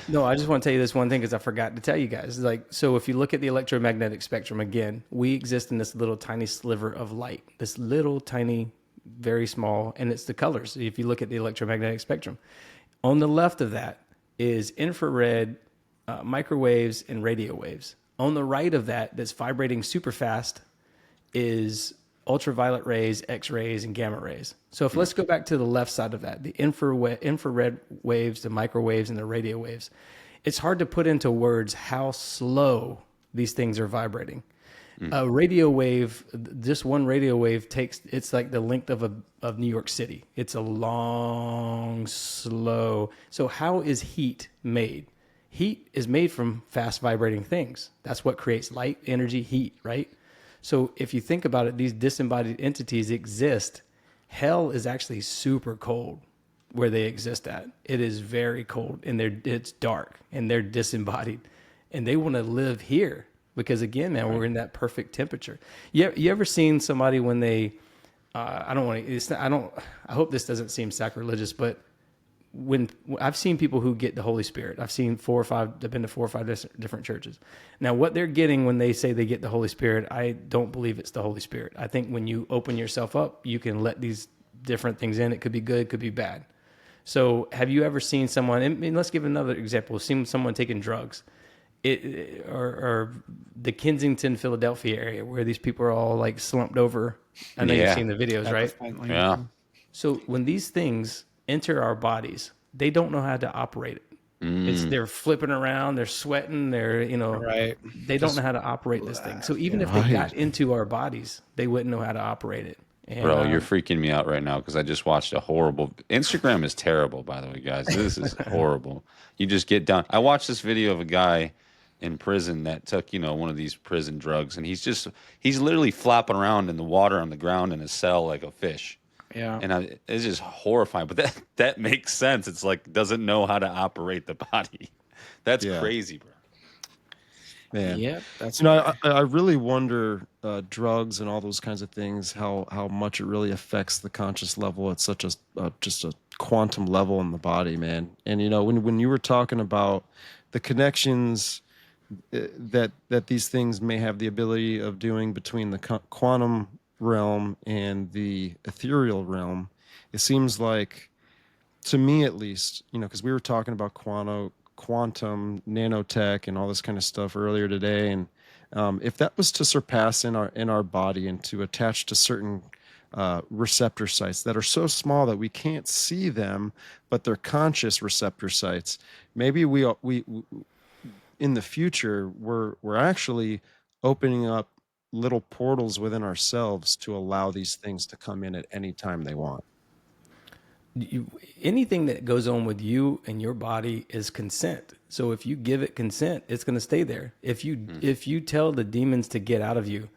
No, I just want to tell you this one thing because I forgot to tell you guys. So if you look at the electromagnetic spectrum again, we exist in this little tiny sliver of light, this little tiny, very small, and it's the colors. If you look at the electromagnetic spectrum, on the left of that is infrared, microwaves, and radio waves. On the right of that, that's vibrating super fast, is ultraviolet rays, X-rays, and gamma rays. So let's go back to the left side of that, the infrared waves, the microwaves, and the radio waves. It's hard to put into words how slow these things are vibrating. A radio wave, just one radio wave it's like the length of New York City. It's a long, slow. So how is heat made? Heat is made from fast vibrating things. That's what creates light, energy, heat, right? So if you think about it, these disembodied entities exist. Hell is actually super cold where they exist at. It is very cold and it's dark and they're disembodied and they want to live here. Because again, man, we're in that perfect temperature. You ever seen somebody when they, I hope this doesn't seem sacrilegious, but when I've seen people who get the Holy Spirit, I've been to 4 or 5 different churches. Now, what they're getting when they say they get the Holy Spirit, I don't believe it's the Holy Spirit. I think when you open yourself up, you can let these different things in. It could be good, it could be bad. So have you ever seen someone, let's give another example, seen someone taking drugs. or the Kensington, Philadelphia area where these people are all like slumped over. I know you've Yeah. seen the videos, right? Definitely. Yeah. So when these things enter our bodies, they don't know how to operate it. They're flipping around, they're sweating, Right. they don't know how to operate this thing. So even if they Right. got into our bodies, they wouldn't know how to operate it. And, Bro, you're freaking me out right now because I just watched a horrible. Instagram is terrible, by the way, guys. This is horrible. You just get down. I watched this video of a guy in prison that took, one of these prison drugs, and he's literally flopping around in the water on the ground in a cell like a fish. Yeah. And it's just horrifying. But that makes sense. It's like doesn't know how to operate the body. That's Yeah. crazy, bro. Man. Yep. That's I really wonder drugs and all those kinds of things, how much it really affects the conscious level at such just a quantum level in the body, man. And when you were talking about the connections that these things may have the ability of doing between the quantum realm and the ethereal realm, it seems like, to me at least, because we were talking about quantum nanotech and all this kind of stuff earlier today, and if that was to surpass in our body and to attach to certain receptor sites that are so small that we can't see them, but they're conscious receptor sites, maybe we in the future we're actually opening up little portals within ourselves to allow these things to come in at any time they want. anything that goes on with you and your body is consent. So if you give it consent, it's going to stay there. If you tell the demons to get out of you,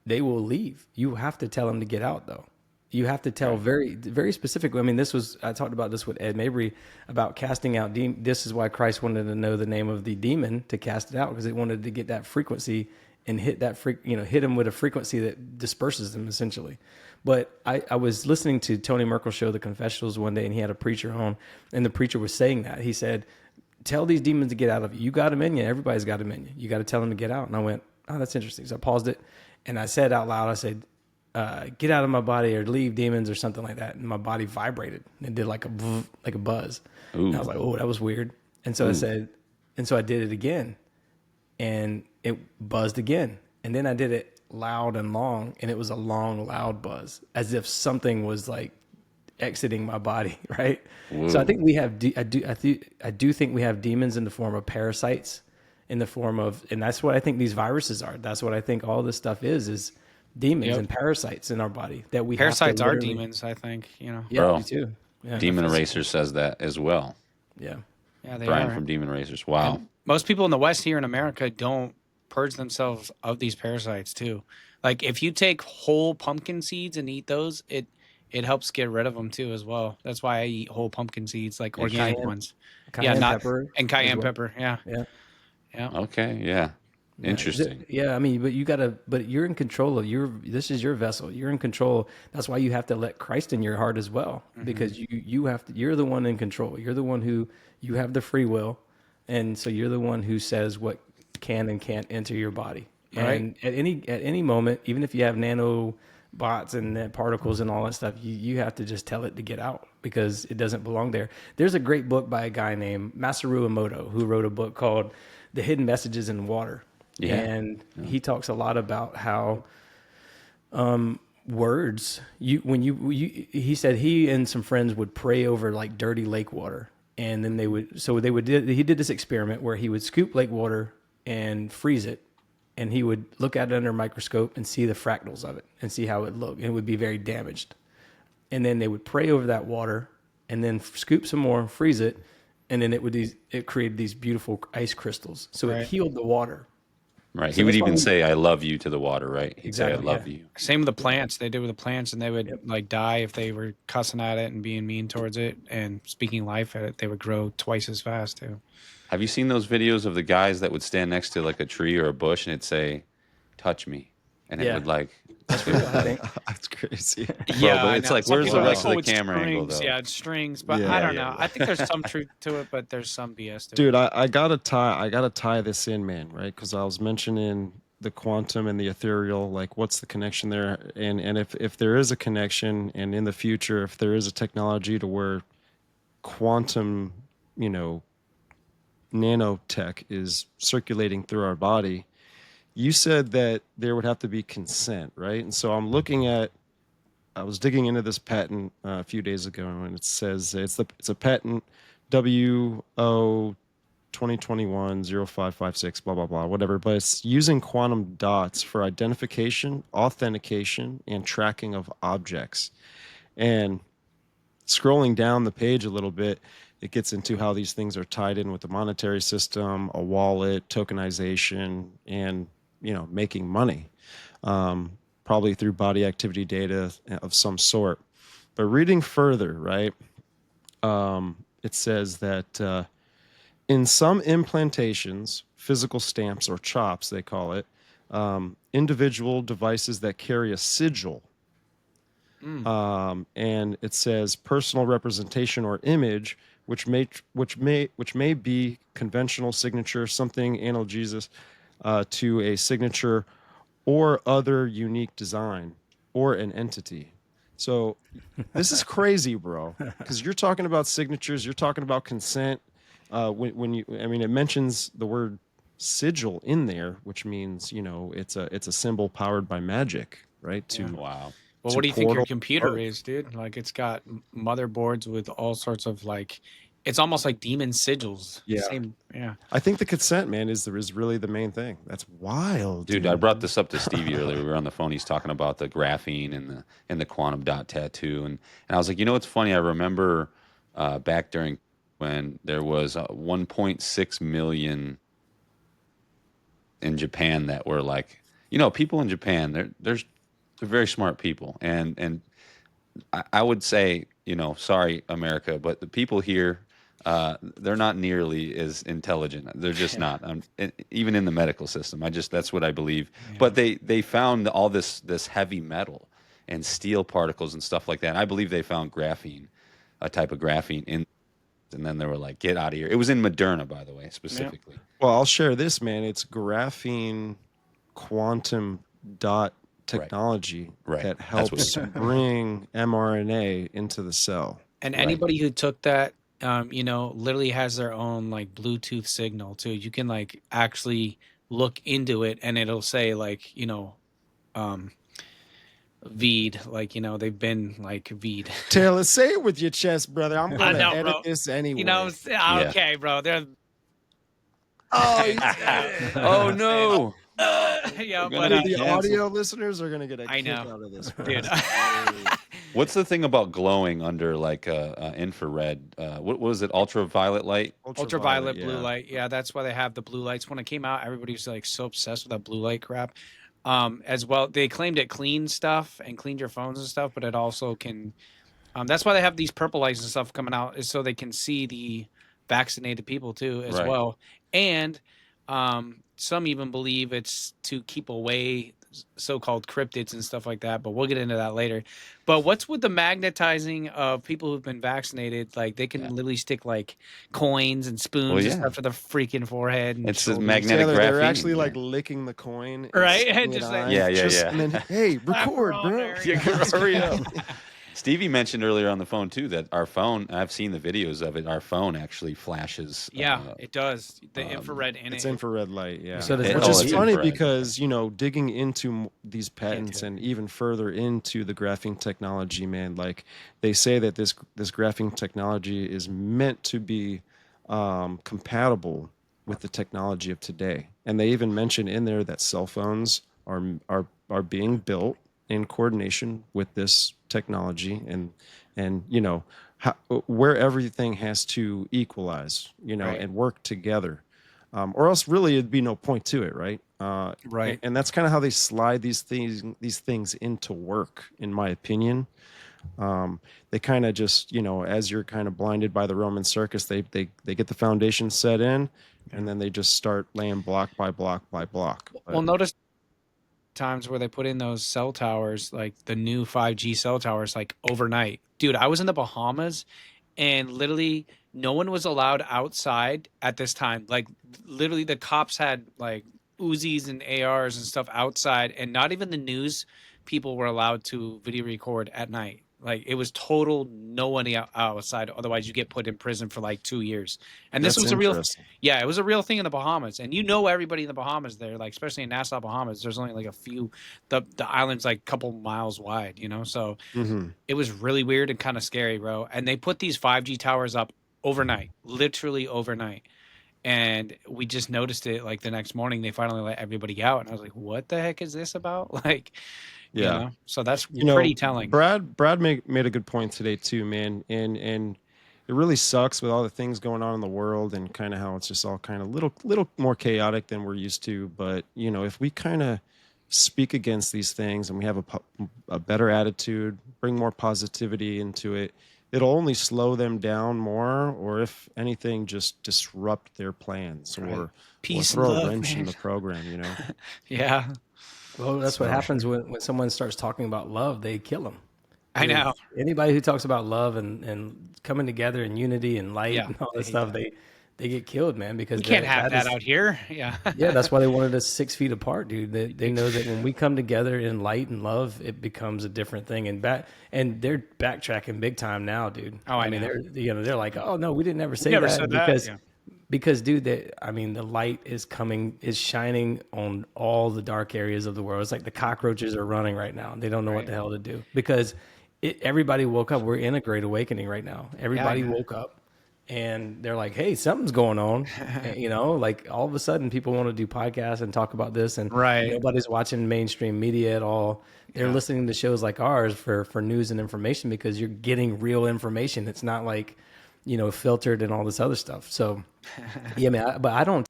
they will leave. You have to tell them to get out, though. You have to tell very, very specifically. I mean, I talked about this with Ed Mabry about casting out demons. This is why Christ wanted to know the name of the demon to cast it out, because it wanted to get that frequency and hit him with a frequency that disperses them essentially. But I was listening to Tony Merkel's show, The Confessionals, one day, and he had a preacher on, and the preacher was saying that. He said, tell these demons to get out of you. You got them in you. Everybody's got them in you. You got to tell them to get out. And I went, oh, that's interesting. So I paused it, and I said out loud, I said, get out of my body or leave demons or something like that. And my body vibrated. It did like a buzz. And I was like, oh, that was weird. And so I did it again, and it buzzed again. And then I did it loud and long, and it was a long, loud buzz, as if something was like exiting my body, right? Whoa. So I think we have, I do think we have demons in the form of parasites, in the form of, and that's what I think these viruses are. That's what I think all this stuff is demons and parasites in our body that we parasites have to are demons, I think, Yeah, Bro, me too. Yeah. Demon Eraser says that as well. Yeah. Yeah, they Brian are. from Demon Erasers. Wow. And most people in the West here in America don't purge themselves of these parasites too. Like if you take whole pumpkin seeds and eat those, it helps get rid of them too as well. That's why I eat whole pumpkin seeds, like organic ones. Cayenne pepper. And cayenne pepper. Yeah. Yeah. Yeah. Okay. Yeah. Interesting. Yeah, I mean, but you're in control of this is your vessel. You're in control. That's why you have to let Christ in your heart as well, because you're the one in control. You're the one who, you have the free will. And so you're the one who says what can and can't enter your body. Right. And at any moment, even if you have nanobots and particles and all that stuff, you have to just tell it to get out, because it doesn't belong there. There's a great book by a guy named Masaru Emoto who wrote a book called The Hidden Messages in Water. Yeah. And he talks a lot about how words, he said he and some friends would pray over like dirty lake water. And then he did this experiment where he would scoop lake water and freeze it. And he would look at it under a microscope and see the fractals of it and see how it looked. And it would be very damaged. And then they would pray over that water and then scoop some more, freeze it. And then it created these beautiful ice crystals. So it healed the water. Right. So he would even say, I love you to the water, right? He'd say, I love you. Same with the plants. They did with the plants, and they would like die if they were cussing at it and being mean towards it and speaking life at it. They would grow twice as fast too. Have you seen those videos of the guys that would stand next to like a tree or a bush and it'd say, touch me? And it would like... That's real, I think. That's crazy. Yeah, but it's like, where's the rest of the camera angle, though? Yeah, it's strings, but I don't know. I think there's some truth to it, but there's some BS to it. Dude, I gotta tie this in, man, right? Because I was mentioning the quantum and the ethereal, like what's the connection there? And if there is a connection, and in the future, if there is a technology to where quantum, nanotech is circulating through our body, you said that there would have to be consent, right? And so I was digging into this patent a few days ago, and it says it's a patent WO 2021-0556, blah, blah, blah, whatever. But it's using quantum dots for identification, authentication, and tracking of objects. And scrolling down the page a little bit, it gets into how these things are tied in with the monetary system, a wallet, tokenization, and making money, probably through body activity data of some sort. But reading further, right, it says that in some implantations, physical stamps or chops, they call it, individual devices that carry a sigil. And it says personal representation or image, which may be conventional signature, something analogous to a signature or other unique design or an entity. So this is crazy, bro, because you're talking about signatures, you're talking about consent. It mentions the word sigil in there, which means it's a symbol powered by magic, right? Wow. Well, what do you think your computer is, dude? Like, it's got motherboards with all sorts of it's almost like demon sigils. Yeah. Yeah. I think the consent, man, is really the main thing. That's wild, dude. I brought this up to Stevie earlier. We were on the phone. He's talking about the graphene and the quantum dot tattoo, and I was like, what's funny? I remember back during when there was 1.6 million in Japan that were like, people in Japan, they're very smart people, and I would say, sorry, America, but the people here, they're not nearly as intelligent. They're just not. Even in the medical system, that's what I believe. Yeah. But they found all this heavy metal and steel particles and stuff like that. And I believe they found graphene, a type of graphene and then they were like, get out of here. It was in Moderna, by the way, specifically. Yeah. Well, I'll share this, man. It's graphene quantum dot technology that helps bring mRNA into the cell. And anybody who took that, literally has their own Bluetooth signal too. You can actually look into it and it'll say V'd, they've been V'd. Taylor, say it with your chest, brother. I'm gonna edit this anyway. Okay, bro. They're oh no. Yeah, but the audio listeners are gonna get a kick out of this, dude. What's the thing about glowing under infrared? What was it? Ultraviolet light? Ultraviolet blue light. Yeah, that's why they have the blue lights. When it came out, everybody was so obsessed with that blue light crap. As well, they claimed it cleaned stuff and cleaned your phones and stuff, but it also can. That's why they have these purple lights and stuff coming out, is so they can see the vaccinated people too, as well. And some even believe it's to keep away so-called cryptids and stuff like that, but we'll get into that later. But what's with the magnetizing of people who've been vaccinated? They can literally stick coins and spoons and stuff to the freaking forehead. And it's the magnetic graphene. They're actually licking the coin, right? And just and then, hey, record, bro. Hurry up. Stevie mentioned earlier on the phone too that our phone, I've seen the videos of it, our phone actually flashes. Yeah, it does. The infrared in it's it. Infrared light, yeah. So which is funny infrared, because, digging into these patents and even further into the graphene technology, man, they say that this graphene technology is meant to be compatible with the technology of today. And they even mention in there that cell phones are being built in coordination with this technology and where everything has to equalize, and work together, or else really it'd be no point to it, right? Right. And that's kind of how they slide these things into work, in my opinion. They kind of just, as you're kind of blinded by the Roman circus, they get the foundation set in, and then they just start laying block by block by block. Well, notice times where they put in those cell towers, the new 5G cell towers, overnight. Dude, I was in the Bahamas and literally no one was allowed outside at this time. Literally the cops had Uzis and ARs and stuff outside, and not even the news people were allowed to video record at night. Like it was total no one outside. Otherwise, you get put in prison for like 2 years. And this That's was a real, interesting. yeah, it was a real thing in the Bahamas. And you know everybody in the Bahamas there, like especially in Nassau, Bahamas. There's only like a few. The island's like a couple miles wide, you know. So Mm-hmm. it was really weird and kind of scary, bro. And they put these 5G towers up overnight, literally overnight. And we just noticed it like the next morning. They finally let everybody out, and I was like, "What the heck is this about?" Like, you Yeah. know. So that's You know, pretty telling. Brad made a good point today too, man. And it really sucks with all the things going on in the world and kind of how it's just all kind of little more chaotic than we're used to. But you know, if we kind of speak against these things and we have a better attitude, bring more positivity into it, it'll only slow them down more, or if anything, just disrupt their plans Right. or Peace and throw a love, wrench in man. the program. You know. Yeah, Well, that's what So- happens when someone starts talking about love. They kill them. I know. Anybody who talks about love and coming together and unity and light Yeah, and all they this hate stuff, that. they get killed, man. Because We can't have that is- out here. Yeah. Yeah, that's why they wanted us 6 feet apart, dude. They know that when we come together in light and love, it becomes a different thing. And they're backtracking big time now, dude. Oh, I mean, know. they're like, oh no, we didn't ever say never that said that, because yeah. because dude, the light is shining on all the dark areas of the world. It's like the cockroaches are running right now. They don't know what the hell to do because everybody woke up. We're in a great awakening right now. Everybody know. woke up. And they're like, hey, something's going on. And, you know, like all of a sudden people want to do podcasts and talk about this. And Right. nobody's watching mainstream media at all. They're listening to shows like ours for news and information because you're getting real information. It's not like, you know, filtered and all this other stuff. So, yeah, man, but I don't,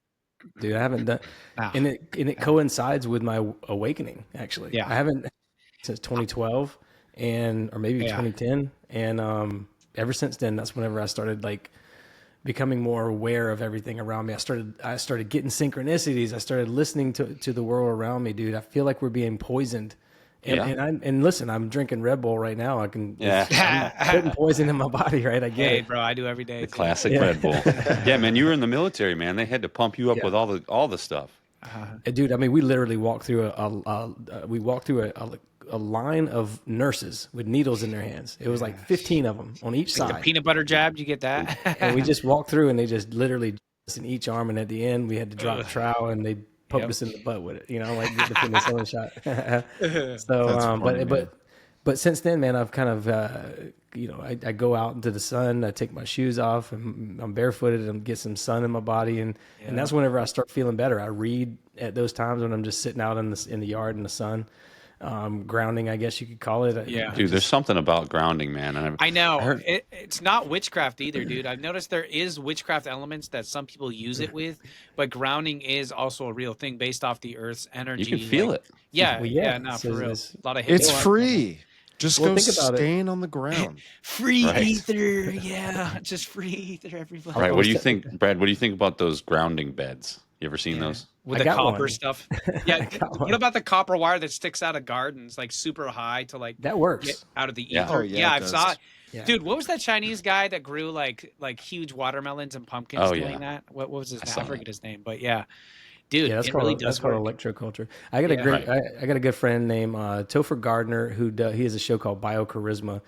dude, I haven't done, No. and it coincides with my awakening, actually. Yeah. I haven't since 2012 or maybe Yeah. 2010. And ever since then, that's whenever I started like, becoming more aware of everything around me. I started getting synchronicities. I started listening to the world around me, dude. I feel like we're being poisoned. And listen, I'm drinking Red Bull right now. I'm putting poison in my body, right? I get Hey, it. bro, I do every day. The too. classic Red Bull. Yeah, man, you were in the military, man. They had to pump you up with all the stuff. Dude, I mean, we literally walked through a line of nurses with needles in their hands. It was like 15 of them on each Like the side. peanut butter jab, you get that? And we just walked through and they just literally in each arm. And at the end, we had to drop a trowel and they poked us in the butt with it, you know, like get the penicillin shot. So, That's funny, man. but since then, man, I've kind of, you know, I go out into the sun, I take my shoes off and I'm barefooted and get some sun in my body. And that's whenever I start feeling better. I read at those times when I'm just sitting out in the yard in the sun. Grounding, I guess you could call it. Yeah. Dude, there's something about grounding, man. And I know. heard- It's not witchcraft either, dude. I've noticed there is witchcraft elements that some people use it with, but grounding is also a real thing based off the Earth's energy. you can feel it. Yeah, Well, yeah, yeah, no, so for real. it's- A lot of It's hippies. free. Just Well, go think about it. stand on the ground. Free Right. ether, yeah, just free ether, everybody. Right. What do you think, Brad? What do you think about those grounding beds? You ever seen those? With I the got copper one. stuff. Yeah. got What one. about the copper wire that sticks out of gardens, like super high to like That works. get out of the Yeah. ether? Oh, yeah, it I saw does. it. Yeah. Dude, what was that Chinese guy that grew like huge watermelons and pumpkins Oh, doing yeah. that? What was his name? saw I forget that. his name, but yeah. Dude, Yeah, that's it really called does work. electroculture. I got a Yeah. great, I got a good friend named Topher Gardner he has a show called Biocharisma,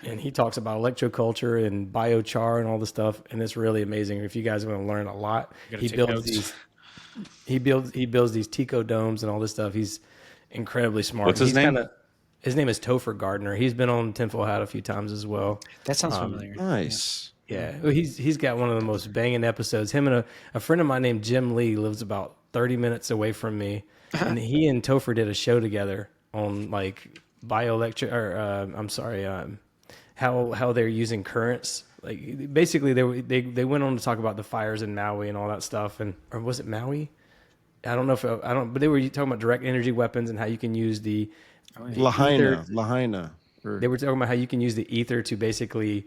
and he talks about electroculture and biochar and all this stuff, and it's really amazing. If you guys want to learn a lot, Gotta he take builds notes. these, he builds these Tico domes and all this stuff. He's incredibly smart. What's his name? His name is Topher Gardner. He's been on Tinfoil Hat a few times as well. That sounds familiar. Nice. Yeah, well, he's got one of the most banging episodes. Him and a friend of mine named Jim Lee lives about 30 minutes away from me, and he and Topher did a show together on like bioelectric, or I'm sorry, how they're using currents. Like basically, they went on to talk about the fires in Maui and all that stuff, or was it Maui? I don't know if I don't, but they were talking about direct energy weapons and how you can use the Lahaina. They were talking about how you can use the ether to basically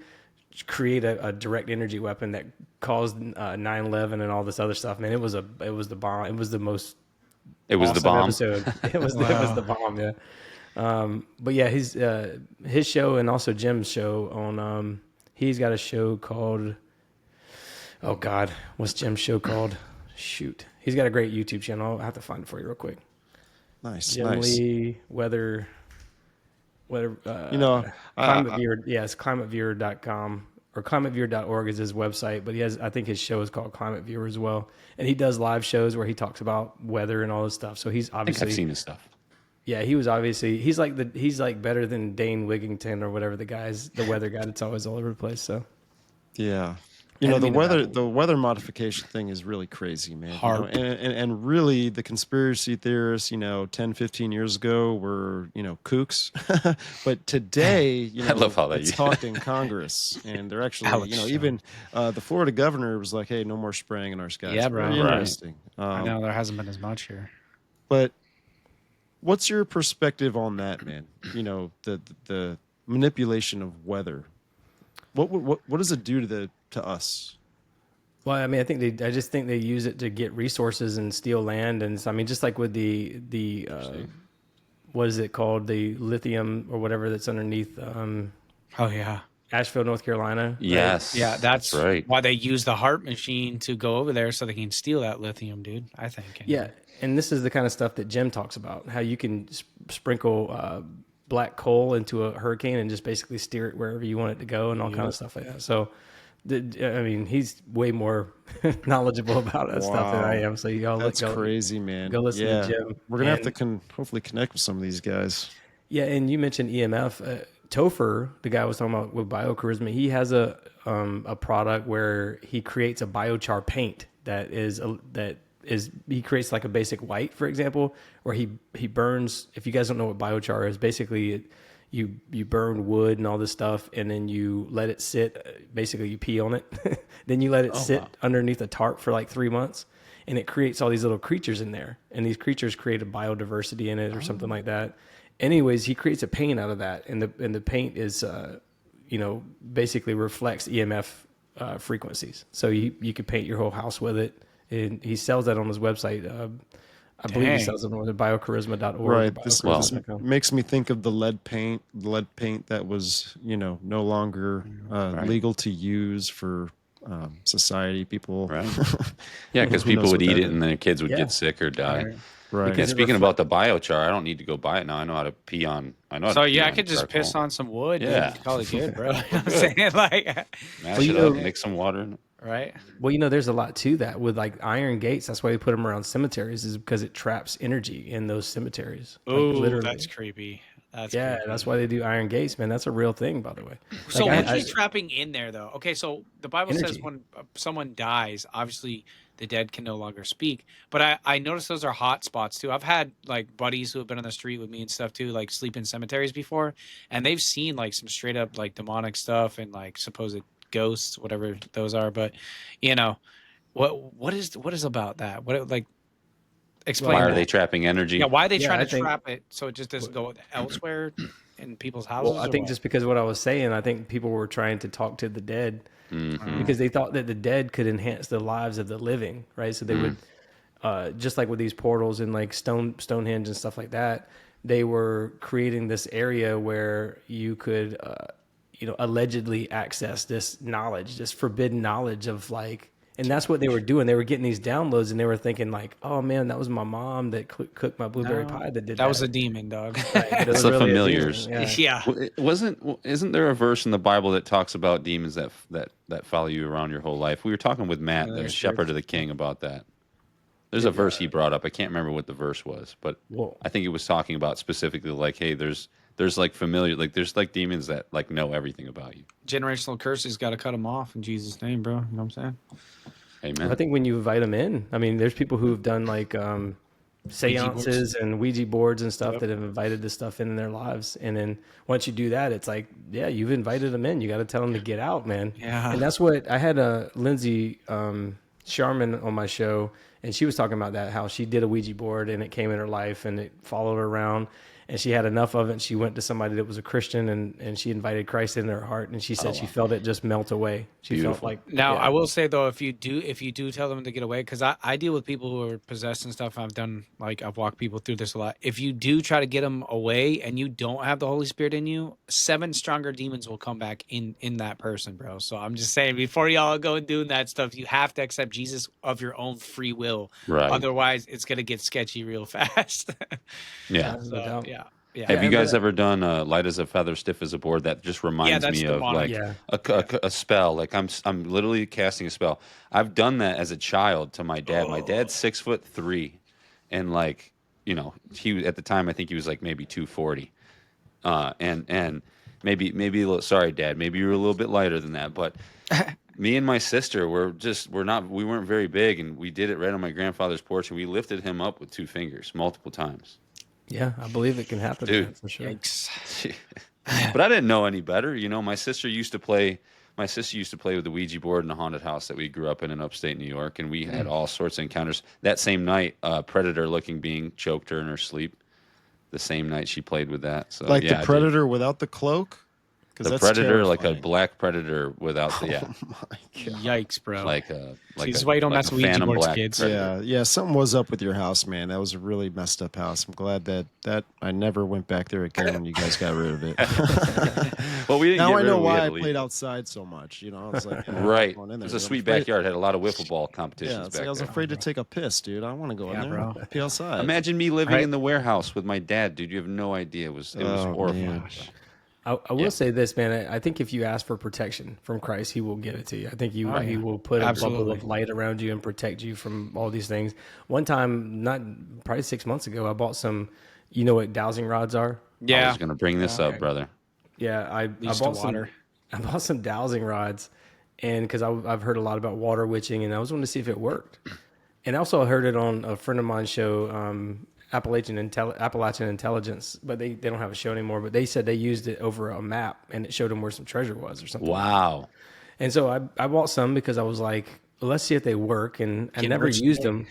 create a direct energy weapon that caused 9/11 and all this other stuff. Man, it was the bomb. It was the most. It was the awesome bomb. Episode. It was the bomb. Yeah. But yeah, his show and also Jim's show on. He's got a show called. Oh God, what's Jim's show called? Shoot, he's got a great YouTube channel. I'll have to find it for you real quick. Nice. Jim Nice. Lee Weather. whatever. You know, Climate Viewer. Yeah, it's climateviewer.com or climateviewer.org is his website. But I think his show is called Climate Viewer as well. And he does live shows where he talks about weather and all this stuff. So he's I think obviously I've seen his stuff. Yeah, he's like better than Dane Wigington or whatever the weather guy that's always all over the place. So yeah. I You know, didn't mean to the weather modification thing is really crazy, man. You know, Harp. and really the conspiracy theorists, 10, 15 years ago were, kooks. But today, I love how it's talked in Congress, and they're actually, Alex even the Florida governor was like, hey, no more spraying in our skies. Yeah, bro. Very Right. interesting. I know there hasn't been as much here. But what's your perspective on that, man? The manipulation of weather. What does it do to us? Well, I mean, I just think they use it to get resources and steal land, and I mean, just like with the what is it called, the lithium or whatever that's underneath Oh yeah. Asheville, North Carolina. Right? Yes. Yeah, that's right. why they use the HARP machine to go over there so they can steal that lithium, dude. I think. Yeah, and this is the kind of stuff that Jim talks about, how you can sprinkle black coal into a hurricane and just basically steer it wherever you want it to go and all kind of stuff like that. So, I mean, he's way more knowledgeable about that stuff than I am. So y'all That's crazy, man. Go listen to Jim. We're gonna have to hopefully connect with some of these guys. Yeah, and you mentioned EMF. Topher, the guy I was talking about with biocharisma, he has a product where he creates a biochar paint he creates like a basic white, for example, where he burns. If you guys don't know what biochar is, basically you burn wood and all this stuff, and then you let it sit. Basically, you pee on it, then you let it sit underneath a tarp for like 3 months, and it creates all these little creatures in there, and these creatures create a biodiversity in it or something like that. Anyways, he creates a paint out of that, and the paint is basically reflects EMF frequencies. So you could paint your whole house with it. And he sells that on his website. I believe he sells it on biocharisma.org. Right. This makes me think of the lead paint that was, no longer legal to use for society. People. Right. Yeah, because people would eat it and their kids would get sick or die. Right. And speaking about the biochar, I don't need to go buy it now. I know how to pee on. I know. I could just piss on some wood. Yeah, it's probably good, bro. You know what I'm saying? Like, mash it up, mix some water in it. Right. Well, there's a lot to that with like iron gates. That's why they put them around cemeteries, is because it traps energy in those cemeteries. Oh, literally. That's creepy. Creepy. That's why they do iron gates, man. That's a real thing, by the way. So what's he trapping in there, though? Okay, so the Bible says when someone dies, obviously the dead can no longer speak. But I noticed those are hot spots too. I've had like buddies who have been on the street with me and stuff too, like sleep in cemeteries before, and they've seen like some straight up like demonic stuff and like supposed ghosts, whatever those are. But what is about that? What, like, explain? Why are that. they trapping energy? Yeah, why are they trying to trap it so it just doesn't go elsewhere in people's houses? Well, I think just because of what I was saying, I think people were trying to talk to the dead because they thought that the dead could enhance the lives of the living, right? So they would, just like with these portals and like Stonehenge and stuff like that, they were creating this area where you could, allegedly access this knowledge, this forbidden knowledge of like, and that's what they were doing. They were getting these downloads, and they were thinking like, "Oh man, that was my mom that cooked my blueberry pie that did that." That was a demon, dog. Right, it's the really familiars. Yeah. Isn't there a verse in the Bible that talks about demons that follow you around your whole life? We were talking with Matt, the shepherd of the king, about that. There's a verse he brought up. I can't remember what the verse was, but I think he was talking about specifically like, hey, there's like familiar, like there's like demons that like know everything about you. Generational curses, got to cut them off in Jesus' name, bro. You know what I'm saying? Amen. I think when you invite them in, I mean, there's people who have done like seances and Ouija boards and stuff that have invited this stuff in their lives. And then once you do that, it's like, yeah, you've invited them in. You got to tell them to get out, man. Yeah. And that's what I had Lindsay Sharman on my show, and she was talking about that, how she did a Ouija board and it came in her life and it followed her around. And she had enough of it. And she went to somebody that was a Christian and she invited Christ in her heart. And she said she felt it just melt away. She felt like. Now, I will say though, if you do tell them to get away, because I deal with people who are possessed and stuff. I've walked people through this a lot. If you do try to get them away and you don't have the Holy Spirit in you, 7 stronger demons will come back in that person, bro. So I'm just saying, before y'all go and doing that stuff, you have to accept Jesus of your own free will. Right. Otherwise, it's gonna get sketchy real fast. Yeah. So, yeah. Yeah. Have you guys ever done light as a feather, stiff as a board? That just reminds that's me of demonic. like a spell. Like I'm literally casting a spell. I've done that as a child to my dad. My dad's 6'3", and like he at the time I think he was like maybe 240, and maybe a little. Sorry, Dad. Maybe you were a little bit lighter than that, but. Me and my sister we weren't very big, and we did it right on my grandfather's porch, and we lifted him up with 2 fingers multiple times. Yeah, I believe it can happen, Dude. man, for sure. Yikes. But I didn't know any better. My sister used to play with the Ouija board in the haunted house that we grew up in upstate New York, and we had all sorts of encounters. That same night, a predator-looking being choked her in her sleep. The same night she played with that. So Like yeah, the predator without the cloak? the That's predator, like a terrifying. black predator without the Oh my God. Yikes, bro. like a this is why you don't mess with Ouija phantom boards, black kids. predator. Yeah, something was up with your house, man. That was a really messed up house. I'm glad that I never went back there again when you guys got rid of it. Well, we didn't Now get I rid know of it. We had why I to leave played it. outside so much. I was like, Right. going It in was there. a sweet afraid- backyard. Had a lot of wiffle ball Yeah, competitions it's back like I was there. afraid to take a piss, dude. I want to go in there, bro. pee outside. Imagine me living Right. in the warehouse with my dad, dude. You have no idea. It was Oh, horrifying. man. I will say this, man. I think if you ask for protection from Christ, He will give it to you. I think he will put a bubble Absolutely. of light around you and protect you from all these things. One time, probably 6 months ago, I bought some. You know what dowsing rods are? I Yeah. was going to bring this up, brother. Yeah, I Leads to bought some. water. I bought some dowsing rods, and because I've heard a lot about water witching, and I was wanting to see if it worked. And also, I heard it on a friend of mine's show, Appalachian Intelligence, but they don't have a show anymore. But they said they used it over a map, and it showed them where some treasure was or something. Wow. And so I bought some because I was like, well, let's see if they work. And I never rich used today.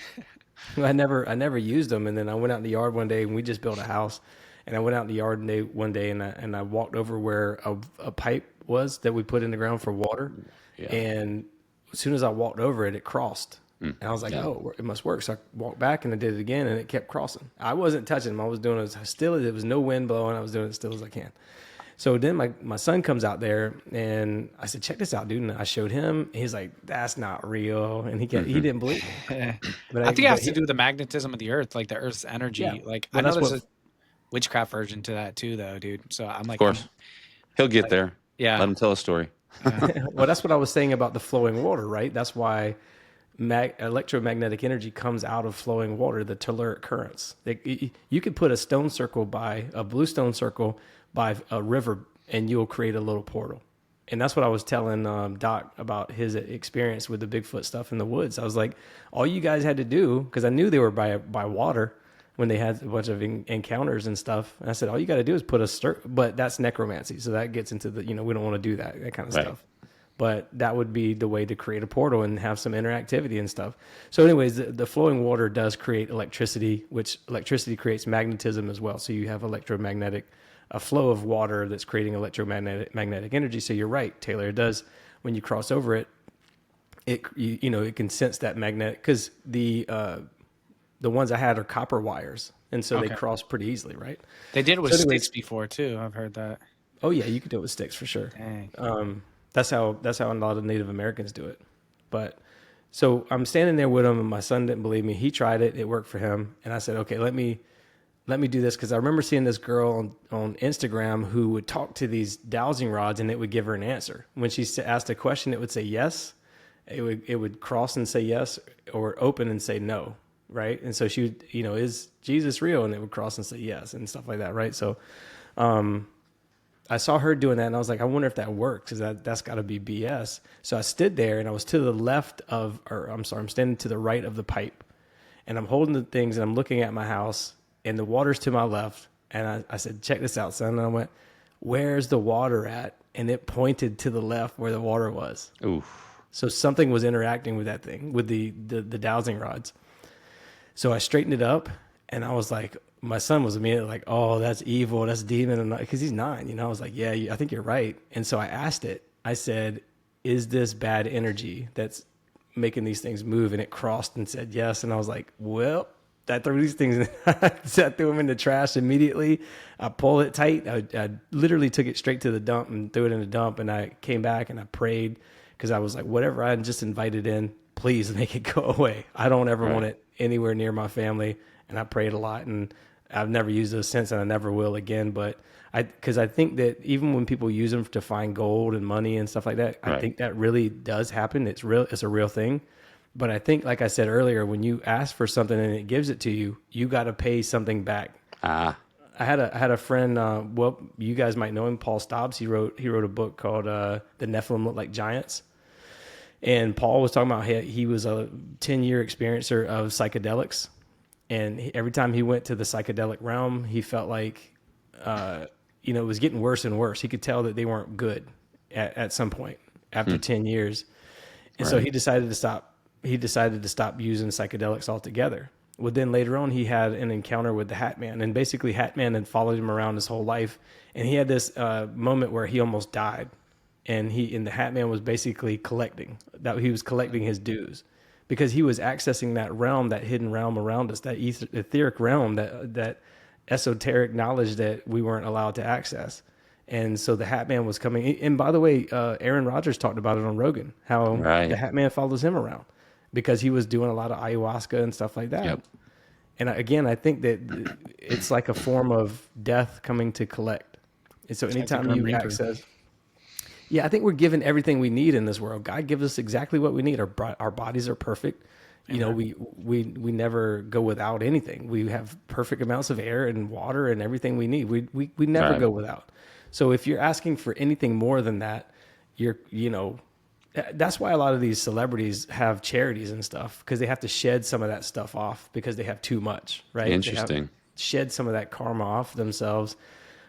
them. I never used them. And then I went out in the yard one day, and we just built a house. And I went out in the yard one day, and I walked over where a pipe was that we put in the ground for water. Yeah. And as soon as I walked over it, it crossed. And I was like, oh, it must work. So I walked back and I did it again, and it kept crossing. I wasn't touching them. I was doing it as still as there was no wind blowing. I was doing it as still as I can. So then my son comes out there, and I said, check this out, dude. And I showed him. He's like, that's not real. And he didn't believe me. But I think it has to do with the magnetism of the earth, like the earth's energy. Yeah. Like Well, I know that's there's a witchcraft version to that too, though, dude. So I'm like, Of course. He'll get there. Yeah. Let him tell a story. Well, that's what I was saying about the flowing water, right? That's why electromagnetic energy comes out of flowing water, the telluric currents. You could put a blue stone circle by a river, and you'll create a little portal. And that's what I was telling Doc about his experience with the Bigfoot stuff in the woods. I was like, all you guys had to do, because I knew they were by water when they had a bunch of encounters and stuff. And I said, all you got to do is put but that's necromancy. So that gets into the, we don't want to do that kind of Right. stuff. But that would be the way to create a portal and have some interactivity and stuff. So anyways, the flowing water does create electricity, which electricity creates magnetism as well. So you have a flow of water that's creating magnetic energy. So you're right, Taylor. It does, when you cross over it, it can sense that magnetic, because the ones I had are copper wires. And so they cross pretty easily, right? They did it with So anyways- sticks before too. I've heard that. Oh yeah, you can do it with sticks for sure. Dang. That's how a lot of Native Americans do it. But so I'm standing there with him, and my son didn't believe me. He tried it; it worked for him. And I said, "Okay, let me do this," because I remember seeing this girl on Instagram who would talk to these dowsing rods, and it would give her an answer. When she asked a question, it would say yes. It would cross and say yes, or open and say no, right? And so she would, is Jesus real? And it would cross and say yes, and stuff like that, right? So, I saw her doing that, and I was like, I wonder if that works, because that's got to be BS. So I stood there, and I was to the left I'm standing to the right of the pipe, and I'm holding the things, and I'm looking at my house, and the water's to my left, and I said, check this out, son. And I went, where's the water at? And it pointed to the left where the water was. Oof. So something was interacting with that thing, with the dowsing rods. So I straightened it up, and I was like, my son was immediately like, oh, that's evil, that's demon, because he's 9, I was like, yeah, I think you're right. And so I asked it. I said, is this bad energy that's making these things move? And it crossed and said yes. And I was like, well, I threw these things, I threw them in the trash immediately. I pulled it tight. I literally took it straight to the dump and threw it in the dump. And I came back and I prayed, because I was like, whatever I just invited in, please make it go away. I don't ever want it anywhere near my family. And I prayed a lot, and I've never used those since, and I never will again. But because I think that even when people use them to find gold and money and stuff like that, I Right. think that really does happen. It's real. It's a real thing. But I think, like I said earlier, when you ask for something and it gives it to you, you got to pay something back. Ah, I had a friend. Well, you guys might know him, Paul Stobbs. He wrote a book called "The Nephilim Look Like Giants," and Paul was talking about he was a 10-year experiencer of psychedelics, and every time he went to the psychedelic realm, he felt like, it was getting worse and worse. He could tell that they weren't good at some point after 10 years, and so he decided to stop. He decided to stop using psychedelics altogether. Well, then later on, he had an encounter with the Hat Man, and basically Hat Man had followed him around his whole life, and he had this moment where he almost died, and the Hat Man was basically collecting his dues, because he was accessing that realm, that hidden realm around us, that etheric realm, that esoteric knowledge that we weren't allowed to access. And so the Hat Man was coming. And by the way, Aaron Rodgers talked about it on Rogan, how Right. the Hat Man follows him around because he was doing a lot of ayahuasca and stuff like that. Yep. And again, I think that it's like a form of death coming to collect. And so anytime you access, I think we're given everything we need in this world. God gives us exactly what we need. Our bodies are perfect. You know, we never go without anything. We have perfect amounts of air and water and everything we need. We never Right. go without. So if you're asking for anything more than that, that's why a lot of these celebrities have charities and stuff, because they have to shed some of that stuff off because they have too much, right? Interesting. They have to shed some of that karma off themselves,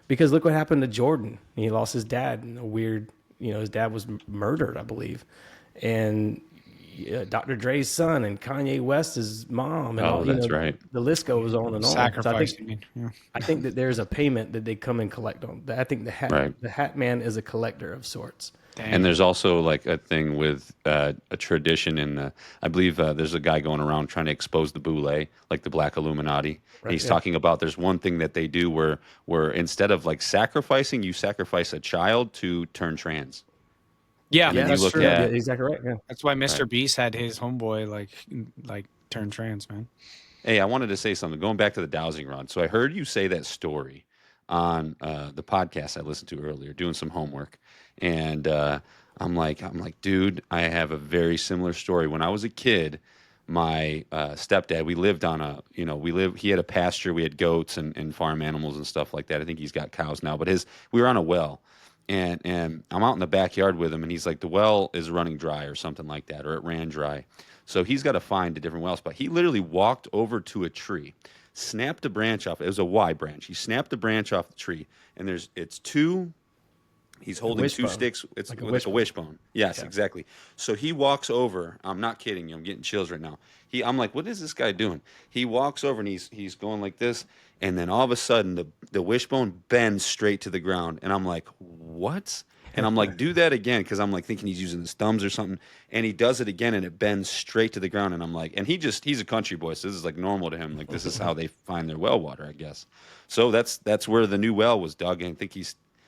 because look what happened to Jordan. He lost his dad in a weird, his dad was murdered, I believe. And Dr. Dre's son and Kanye West's mom. And that's right. The list goes on and on. Sacrifice. So I think that there's a payment that they come and collect on. I think the Hat Man is a collector of sorts. Dang. And there's also like a thing with a tradition in I believe there's a guy going around trying to expose the Boule, like the Black Illuminati. And he's talking about there's one thing that they do where instead of like sacrificing, you sacrifice a child to turn trans. Yeah, And then that's you look true. at- Yeah, exactly right. Yeah. That's why Mr. Beast had his homeboy like turn trans, man. Hey, I wanted to say something. Going back to the dowsing rod. So I heard you say that story on the podcast I listened to earlier, doing some homework, and I'm like, dude, I have a very similar story. When I was a kid, my stepdad, we lived on he had a pasture, we had goats and farm animals and stuff like that. I think he's got cows now, but we were on a well. And I'm out in the backyard with him, and he's like, the well is running dry or something like that, or it ran dry. So he's got to find a different well spot. He literally walked over to a tree, snapped a branch off. It was a Y branch. He snapped the branch off the tree, and he's holding two sticks. It's like a wishbone. Yes, exactly. So he walks over. I'm not kidding you. I'm getting chills right now. I'm like, what is this guy doing? He walks over and he's going like this, and then all of a sudden the wishbone bends straight to the ground, and I'm like, what? And I'm like, do that again, because I'm like thinking he's using his thumbs or something, and he does it again, and it bends straight to the ground, and I'm like, and he's a country boy, so this is like normal to him. Like this is how they find their well water, I guess. So that's where the new well was dug, and I think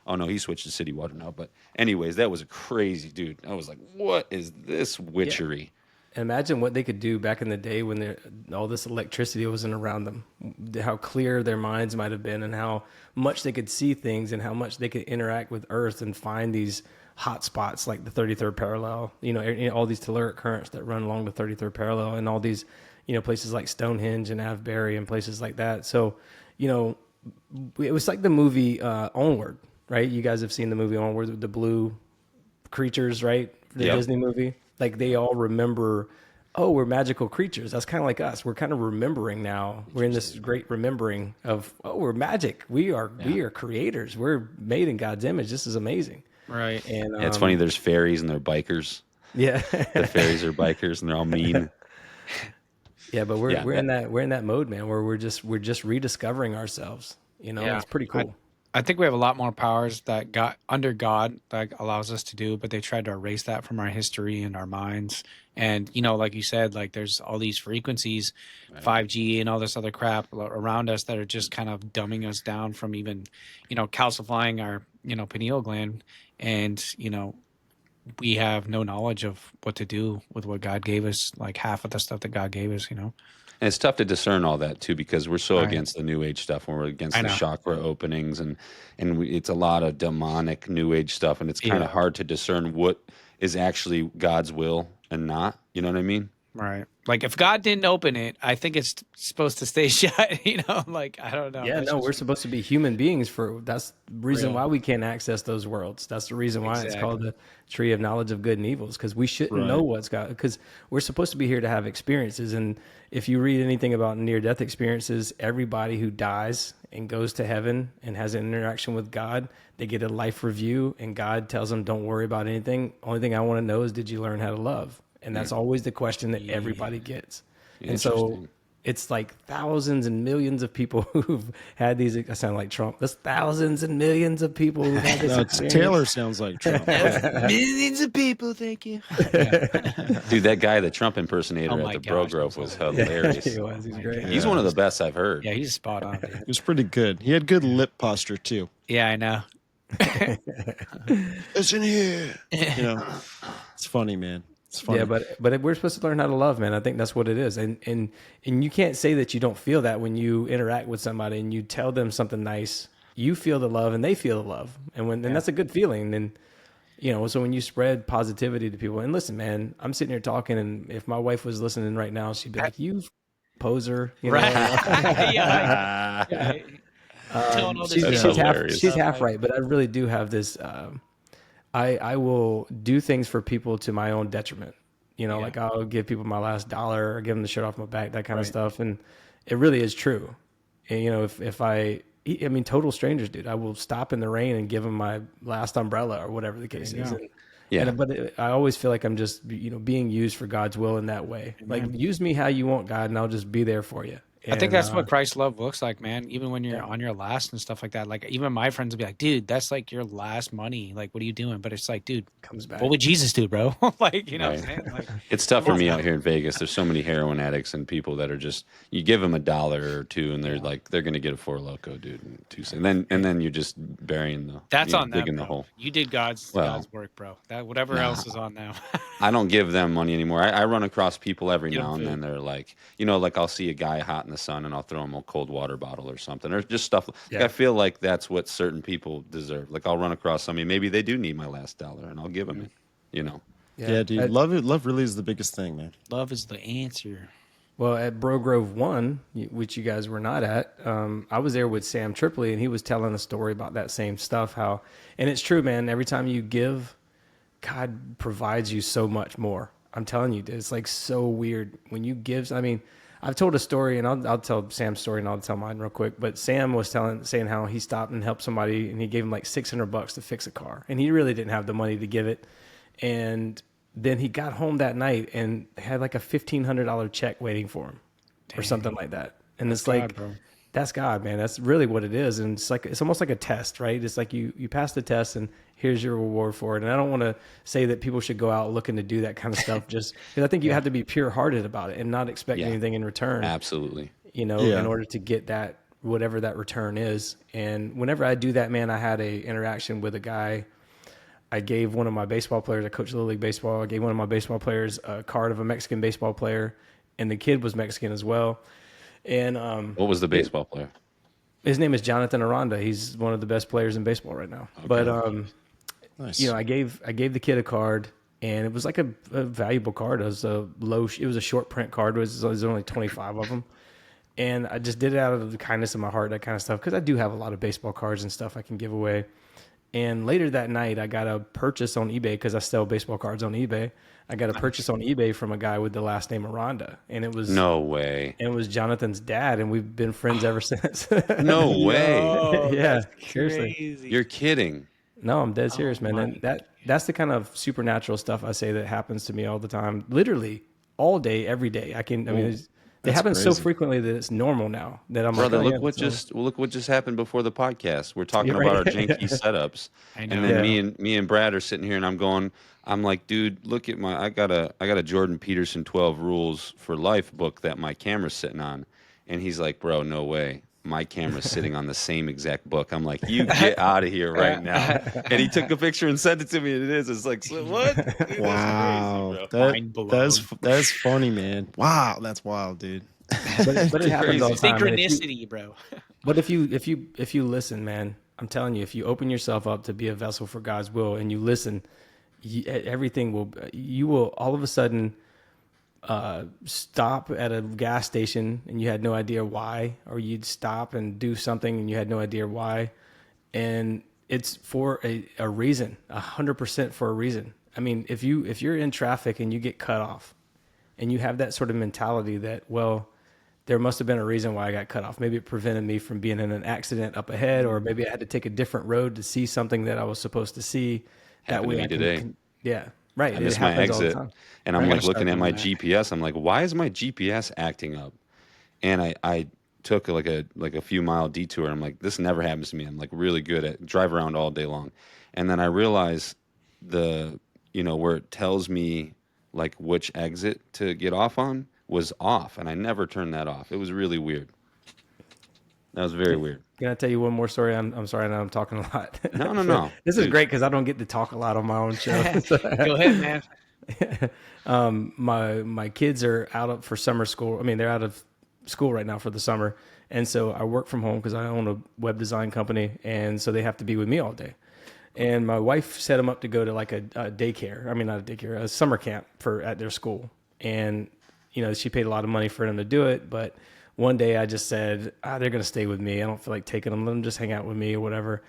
oh no, he switched to city water now. But anyways, that was a crazy dude. I was like, what is this witchery? Imagine what they could do back in the day when all this electricity wasn't around them, how clear their minds might have been, and how much they could see things, and how much they could interact with Earth and find these hot spots like the 33rd parallel, all these telluric currents that run along the 33rd parallel, and all these, places like Stonehenge and Avebury and places like that. So, it was like the movie Onward, right? You guys have seen the movie Onward, the blue creatures, right? The Disney movie. Like they all remember, oh, we're magical creatures. That's kind of like us. We're kind of remembering now. We're in this great remembering of, oh, we're magic. We are creators. We're made in God's image. This is amazing. Right. And It's funny. There's fairies and they're bikers. Yeah. The fairies are bikers and they're all mean. Yeah, but we're in that mode, man, where we're just rediscovering ourselves. It's pretty cool. I think we have a lot more powers that got under God that allows us to do, but they tried to erase that from our history and our minds. And, like you said, like there's all these frequencies, 5G and all this other crap around us that are just kind of dumbing us down from even, calcifying our, pineal gland and, we have no knowledge of what to do with what God gave us, like half of the stuff that God gave us, And it's tough to discern all that too, because we're so Right. against the New Age stuff, when we're against I the know. chakra openings, and it's a lot of demonic New Age stuff, and it's kind of Yeah. hard to discern what is actually God's will and not. You know what I mean? Right. Like if God didn't open it, I think it's supposed to stay shut, like I don't know. Yeah, That's no, just we're supposed to be human beings. That's the reason real. why we can't access those worlds. That's the reason why it's called Exactly. the tree of knowledge of good and evils, because we shouldn't Right. know what's got, because we're supposed to be here to have experiences. And if you read anything about near death experiences, everybody who dies and goes to heaven and has an interaction with God, they get a life review, and God tells them, don't worry about anything. Only thing I want to know is, did you learn how to love? And that's always the question that everybody gets. And so Interesting. it's like thousands and millions of people who've had these. I sound like Trump. There's thousands and millions of people who've had this No, experience. Taylor sounds like Trump. Millions of people, thank you. Dude, that guy, the Trump impersonator Oh at my the gosh, Bro that Grove, was was hilarious. hilarious. He was. He's great. He's one of the best I've heard. Yeah, he's spot on, dude. It was pretty good. He had good lip posture too. Yeah, I know. Listen here. It's funny, man. It's funny. Yeah, but we're supposed to learn how to love, man. I think that's what it is, and you can't say that you don't feel that when you interact with somebody and you tell them something nice. You feel the love, and they feel the love, and that's a good feeling. And so when you spread positivity to people, and listen, man, I'm sitting here talking, and if my wife was listening right now, she'd be like, "You poser," Right. Yeah. Telling all this She's stuff. hilarious. half right, but I really do have this. I will do things for people to my own detriment. Like I'll give people my last dollar, or give them the shirt off my back, that kind of stuff, and it really is true. And if I mean, total strangers, dude, I will stop in the rain and give them my last umbrella or whatever the case is. I always feel like I'm just being used for God's will in that way. Like, use me how you want, God, and I'll just be there for you. I think that's what Christ's love looks like, man. Even when you're on your last and stuff like that. Like even my friends will be like, dude, that's like your last money. Like, what are you doing? But it's like, dude, comes back. what would Jesus do, bro? Like, what I'm Right. saying? Like, It's tough for me out here in Vegas. There's so many heroin addicts and people that are just, you give them $1 or $2 and they're like, they're going to get a Four Loko, dude, in 2 cents. And then you're just burying the, that's on them, digging bro. the hole. You did God's work, bro. That whatever else is on them. I don't give them money anymore. I run across people every Give 'em now and then. They're like, like I'll see a guy hot in the sun and I'll throw him a cold water bottle or something, or just stuff. Yeah. I feel like that's what certain people deserve. Like I'll run across somebody, maybe they do need my last dollar, and I'll give them it. Yeah, dude. Love really is the biggest thing, man. Love is the answer. Well, at Bro Grove 1, which you guys were not at, I was there with Sam Tripoli, and he was telling a story about that same stuff. And it's true, man. Every time you give, God provides you so much more. I'm telling you, it's like so weird when you give. I mean, I've told a story, and I'll tell Sam's story, and I'll tell mine real quick. But Sam was saying how he stopped and helped somebody, and he gave him like $600 to fix a car, and he really didn't have the money to give it. And then he got home that night and had like a $1,500 check waiting for him, or something like that. And it's like, bro. that's God, man. That's really what it is. And it's almost like a test, right? It's like you pass the test and here's your reward for it. And I don't want to say that people should go out looking to do that kind of stuff, just because I think you have to be pure hearted about it and not expect anything in return. Absolutely. In order to get that, whatever that return is. And whenever I do that, man, I had a interaction with a guy. I gave one of my baseball players, I coach Little League Baseball. I gave one of my baseball players a card of a Mexican baseball player, and the kid was Mexican as well. And What was the baseball player? his name is Jonathan Aranda. He's one of the best players in baseball right now. Okay. But Nice. I gave the kid a card, and it was like a valuable card. It was a short print card. It was only 25 of them. And I just did it out of the kindness of my heart, that kind of stuff, because I do have a lot of baseball cards and stuff I can give away. And later that night, I got a purchase on eBay, because I sell baseball cards on eBay. I got a purchase on eBay from a guy with the last name Aranda, and it was No way. And it was Jonathan's dad, and we've been friends ever since. No way. Yeah, seriously. Crazy. You're kidding. No, I'm dead serious, man. And that's the kind of supernatural stuff I say that happens to me all the time, literally all day, every day. It happens so crazy. frequently that it's normal now. That I'm Brother, like, look what just happened before the podcast. We're talking You're about right. our janky setups, I know. and then Yeah. me and Brad are sitting here, and I'm like, dude, look at I got a Jordan Peterson 12 Rules for Life book that my camera's sitting on, and he's like, bro, no way. my camera's sitting on the same exact book. I'm like, you get out of here right now. And he took a picture and sent it to me, and it is. It's like, so what? Dude, Wow, that's crazy, bro. Mind blown. that's funny, man. Wow, that's wild, dude. But it happens all the time. man. Synchronicity, bro. But if you listen, man, I'm telling you, if you open yourself up to be a vessel for God's will and you listen, you will all of a sudden stop at a gas station and you had no idea why, or you'd stop and do something and you had no idea why, and it's for a reason, 100% for a reason. I mean, if you're in traffic and you get cut off, and you have that sort of mentality that, well, there must have been a reason why I got cut off. Maybe it prevented me from being in an accident up ahead, or maybe I had to take a different road to see something that I was supposed to see. Happened to me today. Yeah, right. I missed my exit, and I'm like looking at my GPS. I'm like, why is my GPS acting up? And I took like a few mile detour. I'm like, this never happens to me. I'm like really good at drive around all day long, and then I realize where it tells me like which exit to get off on was off, and I never turned that off. It was really weird. That was very weird. Can I tell you one more story? I'm sorry, now I'm talking a lot. No. This is great because I don't get to talk a lot on my own show. Go ahead, man. My kids are out for summer school. I mean, they're out of school right now for the summer, and so I work from home because I own a web design company, and so they have to be with me all day. And my wife set them up to go to like a daycare. I mean, not a daycare, a summer camp at their school, and she paid a lot of money for them to do it. But one day I just said, they're going to stay with me. I don't feel like taking them. Let them just hang out with me or whatever.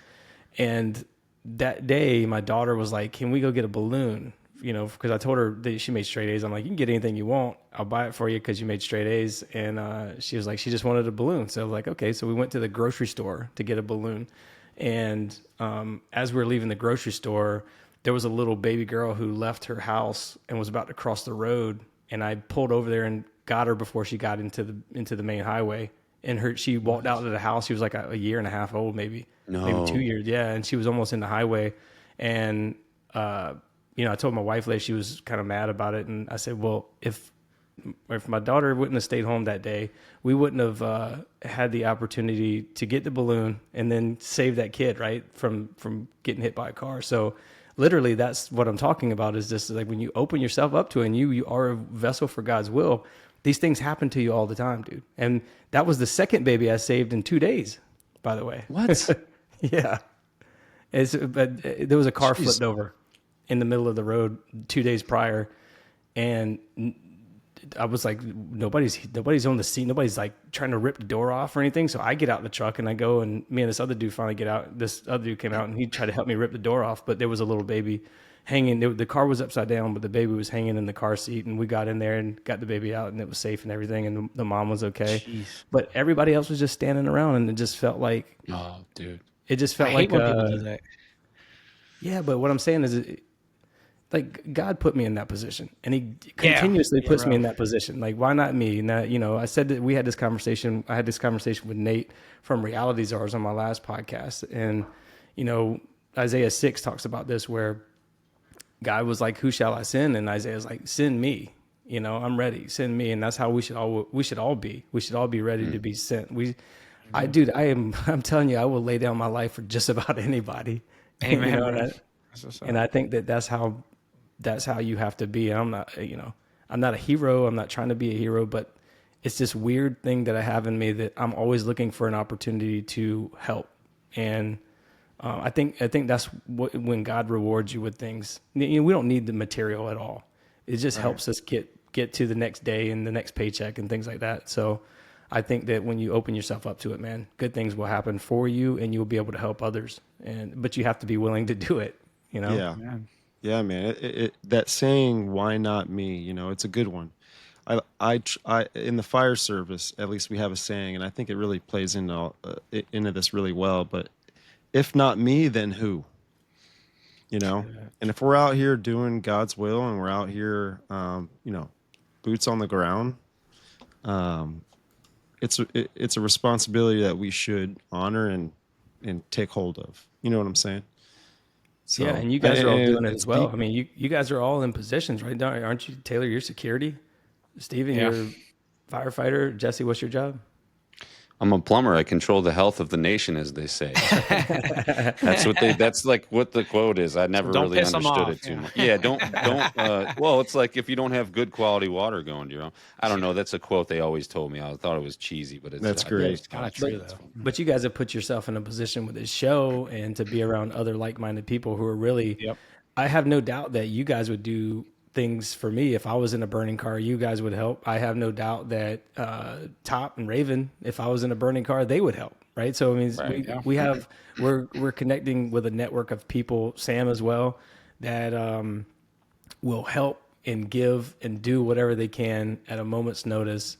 And that day my daughter was like, can we go get a balloon? Because I told her that she made straight A's. I'm like, you can get anything you want. I'll buy it for you because you made straight A's. And she was like, she just wanted a balloon. So I was like, okay. So we went to the grocery store to get a balloon. And as we were leaving the grocery store, there was a little baby girl who left her house and was about to cross the road. And I pulled over there and got her before she got into the main highway. And she walked out of the house. She was like a year and a half old, maybe 2 years. Yeah. And she was almost in the highway. And, I told my wife later, she was kind of mad about it. And I said, well, if my daughter wouldn't have stayed home that day, we wouldn't have had the opportunity to get the balloon and then save that kid, right, from getting hit by a car. So literally, that's what I'm talking about, is just like when you open yourself up to it and you are a vessel for God's will, these things happen to you all the time, dude. And that was the second baby I saved in 2 days, by the way. What? Yeah. But there was a car flipped over in the middle of the road 2 days prior, and I was like, nobody's on the scene. Nobody's like trying to rip the door off or anything. So I get out of the truck and I go, and me and this other dude finally get out. This other dude came out and he tried to help me rip the door off, but there was a little baby hanging. The car was upside down, but the baby was hanging in the car seat, and we got in there and got the baby out, and it was safe and everything. And the mom was okay. Jeez. But everybody else was just standing around, and it just felt like, oh, dude, it just felt I hate when people do that. Yeah. But what I'm saying is, like, God put me in that position, and he continuously puts me in that position. Like, why not me? And I said that we had this conversation. I had this conversation with Nate from Reality Czars on my last podcast. And, Isaiah 6 talks about this, where God was like, who shall I send? And Isaiah's like, send me, I'm ready. Send me. And that's how we should all be. We should all be ready to be sent. I'm telling you, I will lay down my life for just about anybody. Amen. And I think that's how you have to be. I'm not a hero. I'm not trying to be a hero, but it's this weird thing that I have in me that I'm always looking for an opportunity to help. And I think that's when God rewards you with things. We don't need the material at all. It just helps us get to the next day and the next paycheck and things like that. So I think that when you open yourself up to it, man, good things will happen for you, and you'll be able to help others. But you have to be willing to do it. Yeah. Yeah, man. That saying, "Why not me?" It's a good one. I in the fire service, at least we have a saying, and I think it really plays into this really well. But if not me, then who? And if we're out here doing God's will, and we're out here, boots on the ground, it's a responsibility that we should honor and take hold of. You know what I'm saying? So, yeah, and you guys are all doing it as well. I mean, you guys are all in positions, right? Aren't you, Taylor? You're security. Steven, you're firefighter. Jesse, what's your job? I'm a plumber. I control the health of the nation, as they say. That's like what the quote is. I never don't really piss 'em understood off, it too yeah. much. Yeah, don't. Well, it's like if you don't have good quality water going to your own. I don't know. That's a quote they always told me. I thought it was cheesy, but That's I think great. it's Kind of true. true though. But you guys have put yourself in a position with this show and to be around other like-minded people who are really, Yep. I have no doubt that you guys would do things for me. If I was in a burning car, you guys would help. I have no doubt that Top and Raven, if I was in a burning car, they would help. Right. So, I mean, Right. we're connecting with a network of people, Sam as well, that will help and give and do whatever they can at a moment's notice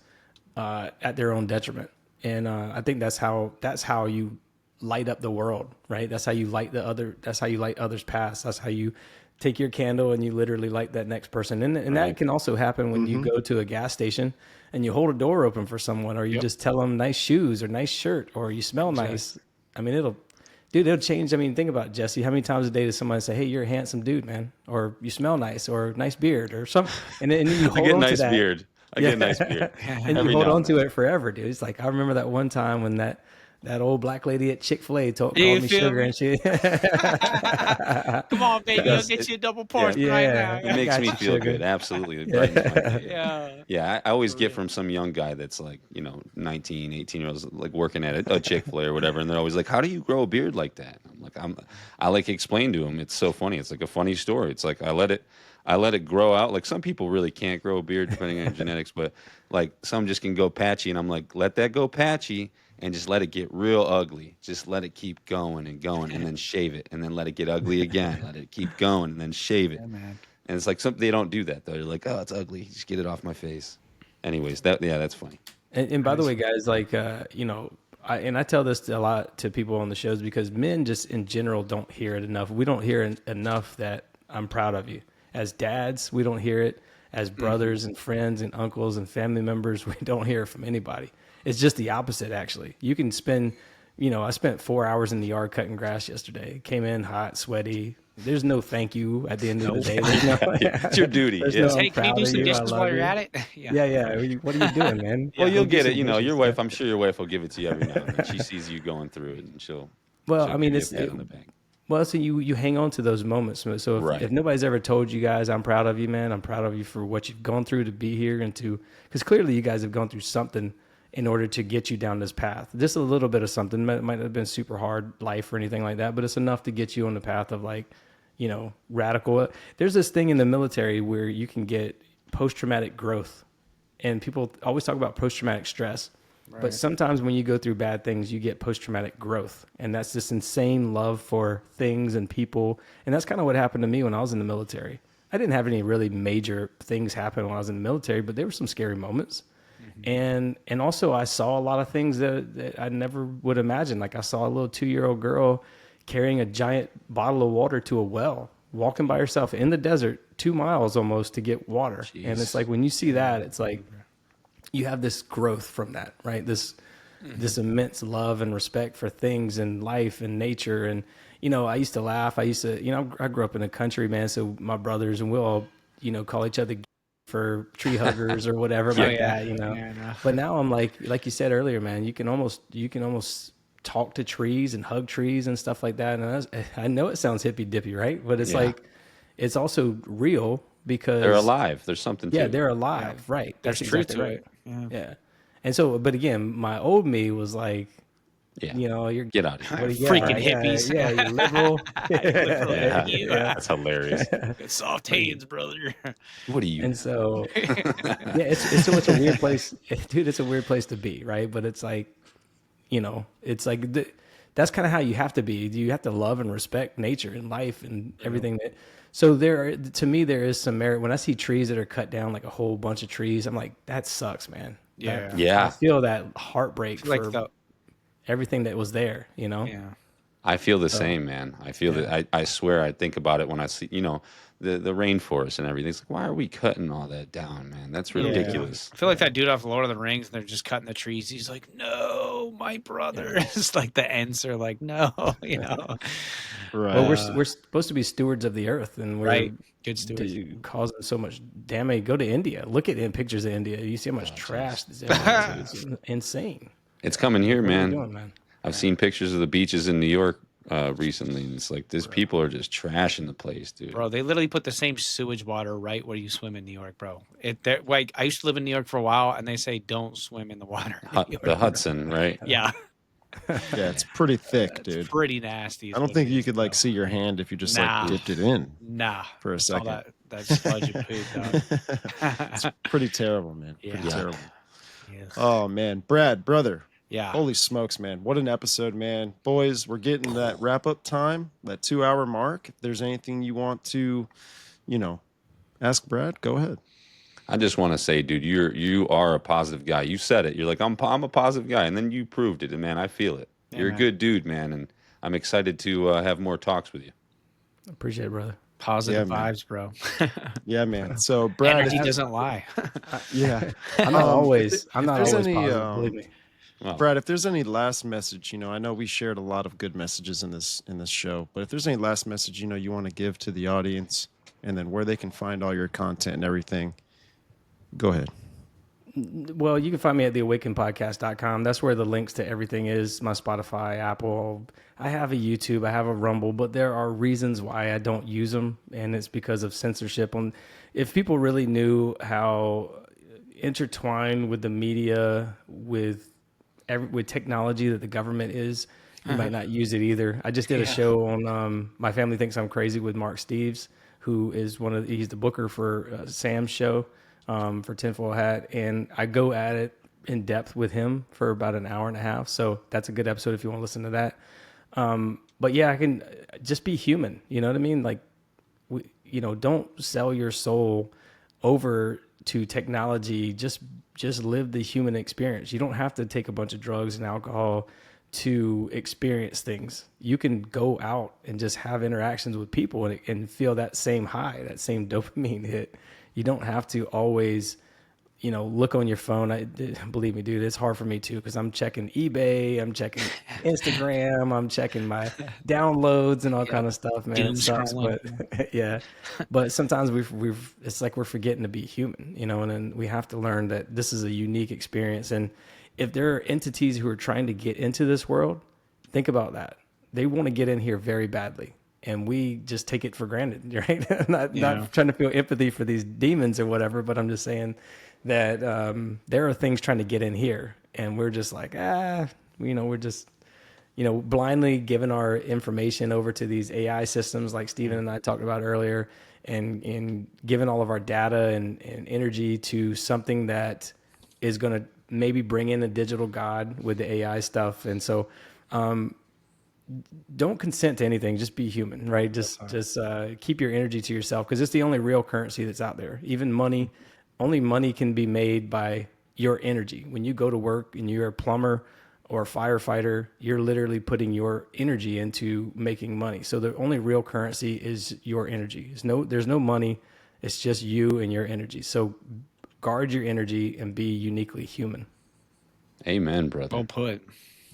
at their own detriment. And I think that's how you light up the world, right? That's how you light that's how you light others' paths. That's how you take your candle and you literally light that next person. And that can also happen when you go to a gas station and you hold a door open for someone, or you just tell them nice shoes or nice shirt, or you smell nice. I mean, it'll change. I mean, think about it, Jesse. How many times a day does somebody say, "Hey, you're a handsome dude, man," or "You smell nice," or "Nice beard," or something? And then you hold I get a on nice to that. beard. I get a nice beard. And you Every hold now on and to then. it forever, dude. It's like I remember that one time when that old black lady at Chick-fil-A called You me feel sugar me? and shit. Come on, baby, I'll get you a double portion right now. It makes got me you, feel sugar. good. Absolutely. It brightens my day. Yeah. Yeah, I always get from some young guy that's like, 19, 18-year-olds like working at a Chick-fil-A or whatever, and they're always like, "How do you grow a beard like that?" I'm like, I like explain to them. It's so funny. It's like a funny story. It's like I let it grow out. Like some people really can't grow a beard depending on genetics, but like some just can go patchy, and I'm like, let that go patchy and just let it get real ugly. Just let it keep going and going, and then shave it, and then let it get ugly again. Let it keep going, and then shave it. Yeah, man. And it's like they don't do that though. They're like, "Oh, it's ugly. Just get it off my face." Anyways, that's funny. And by the way, guys, like I tell this a lot to people on the shows because men just in general don't hear it enough. We don't hear enough that I'm proud of you. As dads, we don't hear it. As brothers and friends and uncles and family members, we don't hear it from anybody. It's just the opposite, actually. You can spend, I spent 4 hours in the yard cutting grass yesterday. Came in hot, sweaty. There's no thank you at the end of the day. There's no, It's your duty. there's Yeah. no, I'm Hey, can you proud do of some you. I dishes love while you're you. at it? Yeah. What are you doing, man? Well, Go you'll do get some it. Your dishes. wife. I'm sure your wife will give it to you every now and then. She sees you going through it, and she'll. Well, she'll I mean, give it's you a pat on the back. well, so you hang on to those moments. So Right. if nobody's ever told you guys, I'm proud of you, man. I'm proud of you for what you've gone through to be here and because clearly you guys have gone through something in order to get you down this path. Just a little bit of something. Might not have been super hard life or anything like that, but it's enough to get you on the path of like, radical. There's this thing in the military where you can get post-traumatic growth, and people always talk about post-traumatic stress. But sometimes when you go through bad things, you get post-traumatic growth. And that's this insane love for things and people. And that's kind of what happened to me when I was in the military. I didn't have any really major things happen when I was in the military, but there were some scary moments. And also I saw a lot of things that I never would imagine. Like I saw a little 2-year-old girl carrying a giant bottle of water to a well, walking by herself in the desert, 2 miles almost to get water. Jeez. And it's like, when you see that, it's like, you have this growth from that, right? This immense love and respect for things and life and nature. And, I used to laugh. I grew up in the country, man. So my brothers and we'll all, call each other for tree huggers or whatever like that, Yeah, I know. But now I'm like you said earlier, man, you can almost talk to trees and hug trees and stuff like that. And I know it sounds hippy dippy, right? But it's like, it's also real because They're alive. There's something to it. they're alive, right? There's That's truth exactly to right. it. Yeah. And so, but again, my old me was like, Yeah. you're Get out of here. what do you Freaking got? hippies. Yeah, you're liberal. Yeah. That's hilarious. Soft hands, brother. What are you? And so, it's a weird place, dude. It's a weird place to be, right? But it's like, it's like that's kind of how you have to be. You have to love and respect nature and life and everything that. So to me, there is some merit when I see trees that are cut down, like a whole bunch of trees. I'm like, that sucks, man. Yeah. Yeah. I feel that heartbreak Like for everything that was there, yeah. I feel the same, man. I feel that. I swear, I think about it when I see, the rainforest and everything. It's like, why are we cutting all that down, man? That's ridiculous. I feel like that dude off Lord of the Rings, and they're just cutting the trees. He's like, "No, my brother." It's like the Ents are like, "No," Right. Well, we're supposed to be stewards of the earth, and we're Right. Good stewards. causing so much damage. Go to India. Look at pictures of India. You see how much trash that's everywhere. It's insane. It's coming here, What are we man. doing, man? I've seen pictures of the beaches in New York recently, and it's like these people are just trashing the place, dude. Bro, they literally put the same sewage water right where you swim in New York, bro. Like I used to live in New York for a while, and they say don't swim in the water. In New The York. Hudson, right? Yeah, Yeah, it's pretty thick, it's dude. pretty nasty. is I don't what think it you is, could like bro. see your hand if you just Nah. like dipped it in Nah, for a it's all second. that sludge and poop, dog. It's pretty terrible, man. Pretty Yeah. terrible. Yes. Oh man, Brad, brother. Yeah. Holy smokes, man. What an episode, man. Boys, we're getting that wrap up time, that 2 hour mark. If there's anything you want to, ask Brad, go ahead. I just want to say, dude, you are a positive guy. You said it. You're like, I'm a positive guy, and then you proved it, and man, I feel it. Yeah, You're man. a good dude, man, and I'm excited to have more talks with you. Appreciate it, brother. Positive Yeah, man. vibes, bro. Yeah, man. So Brad, Energy doesn't lie. yeah. I'm not always. I'm if not there's always any, positive. Believe me. Well, Brad, if there's any last message, I know we shared a lot of good messages in this show, but if there's any last message, you want to give to the audience, and then where they can find all your content and everything, go ahead. Well, you can find me at theawakenedpodcast.com. That's where the links to everything is. My Spotify, Apple. I have a YouTube. I have a Rumble, but there are reasons why I don't use them, and it's because of censorship. If people really knew how intertwined with the media, with technology that the government is, you might not use it either. I just did a show on My Family Thinks I'm Crazy with Mark Steves, who is he's the booker for Sam's show. For Tinfoil Hat, and I go at it in depth with him for about an hour and a half. So that's a good episode if you want to listen to that. But yeah, I can just be human. You know what I mean? Like, don't sell your soul over to technology. Just live the human experience. You don't have to take a bunch of drugs and alcohol to experience things. You can go out and just have interactions with people and feel that same high, that same dopamine hit. You don't have to always, look on your phone. Believe me, dude, it's hard for me too, because I'm checking eBay, I'm checking Instagram, I'm checking my downloads and all kind of stuff, man. It sucks, but yeah. But sometimes it's like we're forgetting to be human, and then we have to learn that this is a unique experience. And if there are entities who are trying to get into this world, think about that. They want to get in here very badly. And we just take it for granted, right? not trying to feel empathy for these demons or whatever, but I'm just saying that there are things trying to get in here, and we're just like, we're just, blindly giving our information over to these AI systems like Stephen and I talked about earlier, and giving all of our data and energy to something that is going to maybe bring in a digital God with the AI stuff. And so, don't consent to anything. Just be human, right? Just keep your energy to yourself, because it's the only real currency that's out there. Even money, only money can be made by your energy. When you go to work and you're a plumber or a firefighter, you're literally putting your energy into making money. So the only real currency is your energy. There's no money. It's just you and your energy. So guard your energy and be uniquely human. amen, brother. Well put.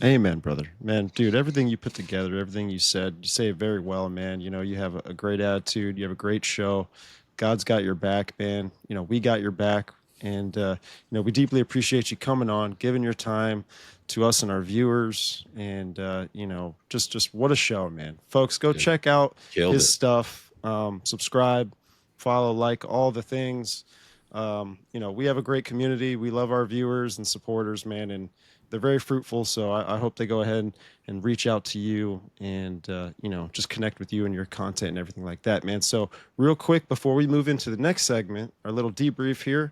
Amen, brother. Man, dude, everything you put together, everything you said, you say it very well, man. You have a great attitude. You have a great show. God's got your back, man. We got your back. And, we deeply appreciate you coming on, giving your time to us and our viewers. And, just what a show, man. Folks, go check out his stuff. Subscribe, follow, like, all the things. We have a great community. We love our viewers and supporters, man. And they're very fruitful. So I hope they go ahead and reach out to you and, just connect with you and your content and everything like that, man. So real quick, before we move into the next segment, our little debrief here,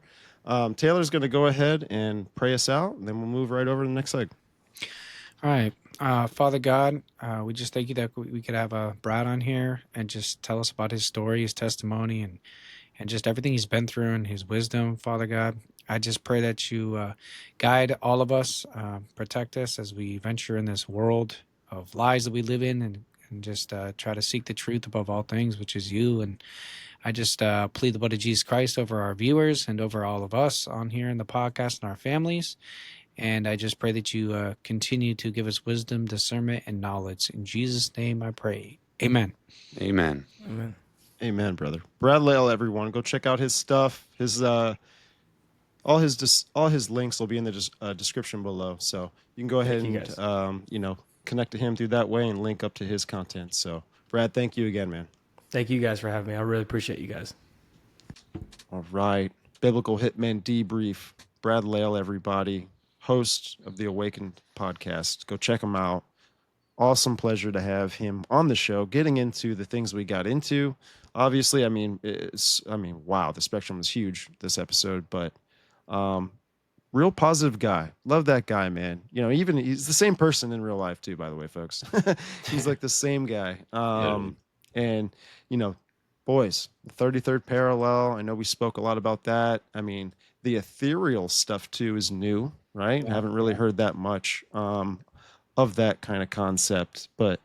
Taylor's going to go ahead and pray us out, and then we'll move right over to the next segment. All right. Father God, we just thank you that we could have Brad on here and just tell us about his story, his testimony, and just everything he's been through and his wisdom, Father God. I just pray that you guide all of us, protect us as we venture in this world of lies that we live in, and just try to seek the truth above all things, which is you. And I just plead the blood of Jesus Christ over our viewers and over all of us on here in the podcast and our families. And I just pray that you continue to give us wisdom, discernment, and knowledge. In Jesus' name I pray. Amen. Amen. Amen. Amen, brother. Brad Lail, everyone. Go check out his stuff. His all his links will be in the description below. So you can go ahead you and guys. connect to him through that way and link up to his content. So Brad, thank you again, man. Thank you guys for having me. I really appreciate you guys. All right, Biblical Hitman Debrief. Brad Lail, everybody, host of the Awakened podcast. Go check him out. Awesome pleasure to have him on the show, getting into the things we got into. Obviously, wow, the spectrum was huge this episode, but real positive guy. Love that guy, man. Even he's the same person in real life too, by the way, folks. He's like the same guy. And boys, the 33rd parallel. I know we spoke a lot about that. I mean, the ethereal stuff too is new, right? Yeah, Haven't really heard that much of that kind of concept, but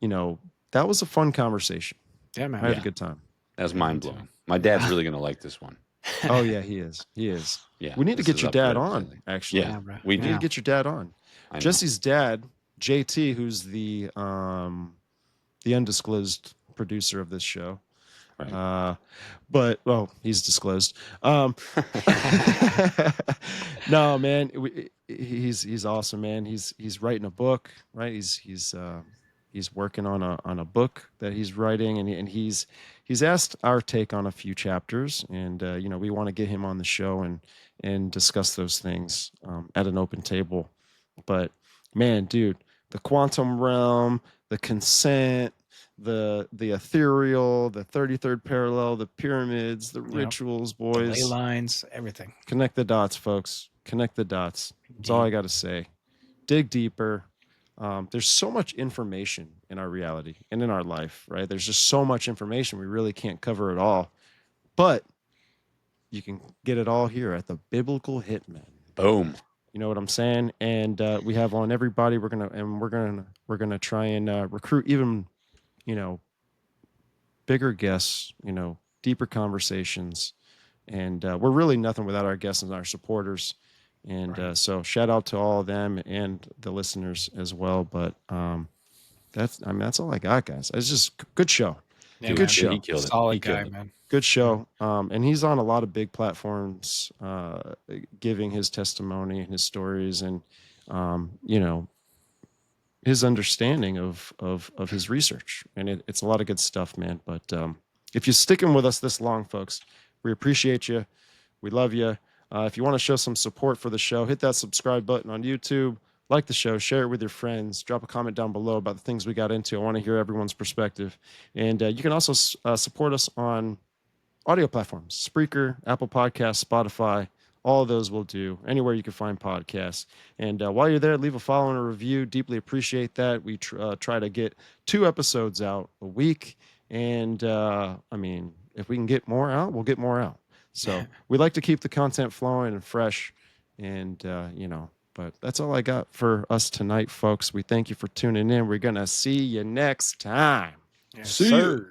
that was a fun conversation. Yeah, man. I had a good time. That was mind blowing. My dad's really gonna like this one. Oh yeah, he is. Yeah, We need to this get is your up there, dad on, absolutely. actually. Yeah, bro. we We need do. to get your dad on. I know. Jesse's dad, JT, who's the undisclosed producer of this show. Right. But he's disclosed. No, man, he's awesome, man. He's writing a book, right? He's working on a book that he's writing, and he's asked our take on a few chapters, and we want to get him on the show and discuss those things at an open table. But man, dude, the quantum realm, the consent, the ethereal, the 33rd parallel, the pyramids, the rituals, The ley boys. lines, everything. Connect the dots, folks. Connect the dots. That's all I got to say. Dig deeper. There's so much information in our reality and in our life, right? There's just so much information. We really can't cover it all. But you can get it all here at the Biblical Hitman. Boom. You know what I'm saying? And we have on everybody. We're gonna try and recruit even, bigger guests. Deeper conversations. And we're really nothing without our guests and our supporters. And so shout out to all of them and the listeners as well. But that's all I got, guys. It's just good show. Yeah, Good man. show. He killed it. Solid He killed guy, it. man. Good show. And he's on a lot of big platforms, giving his testimony and his stories and, his understanding of his research. And it's a lot of good stuff, man. But if you're sticking with us this long, folks, we appreciate you. We love you. If you want to show some support for the show, hit that subscribe button on YouTube. Like the show, share it with your friends. Drop a comment down below about the things we got into. I want to hear everyone's perspective. And you can also support us on audio platforms, Spreaker, Apple Podcasts, Spotify. All of those will do. Anywhere you can find podcasts. And while you're there, leave a follow and a review. Deeply appreciate that. We try to get 2 episodes out a week. And if we can get more out, we'll get more out. So we like to keep the content flowing and fresh. And, but that's all I got for us tonight, folks. We thank you for tuning in. We're going to see you next time. Yes, See ya. sir.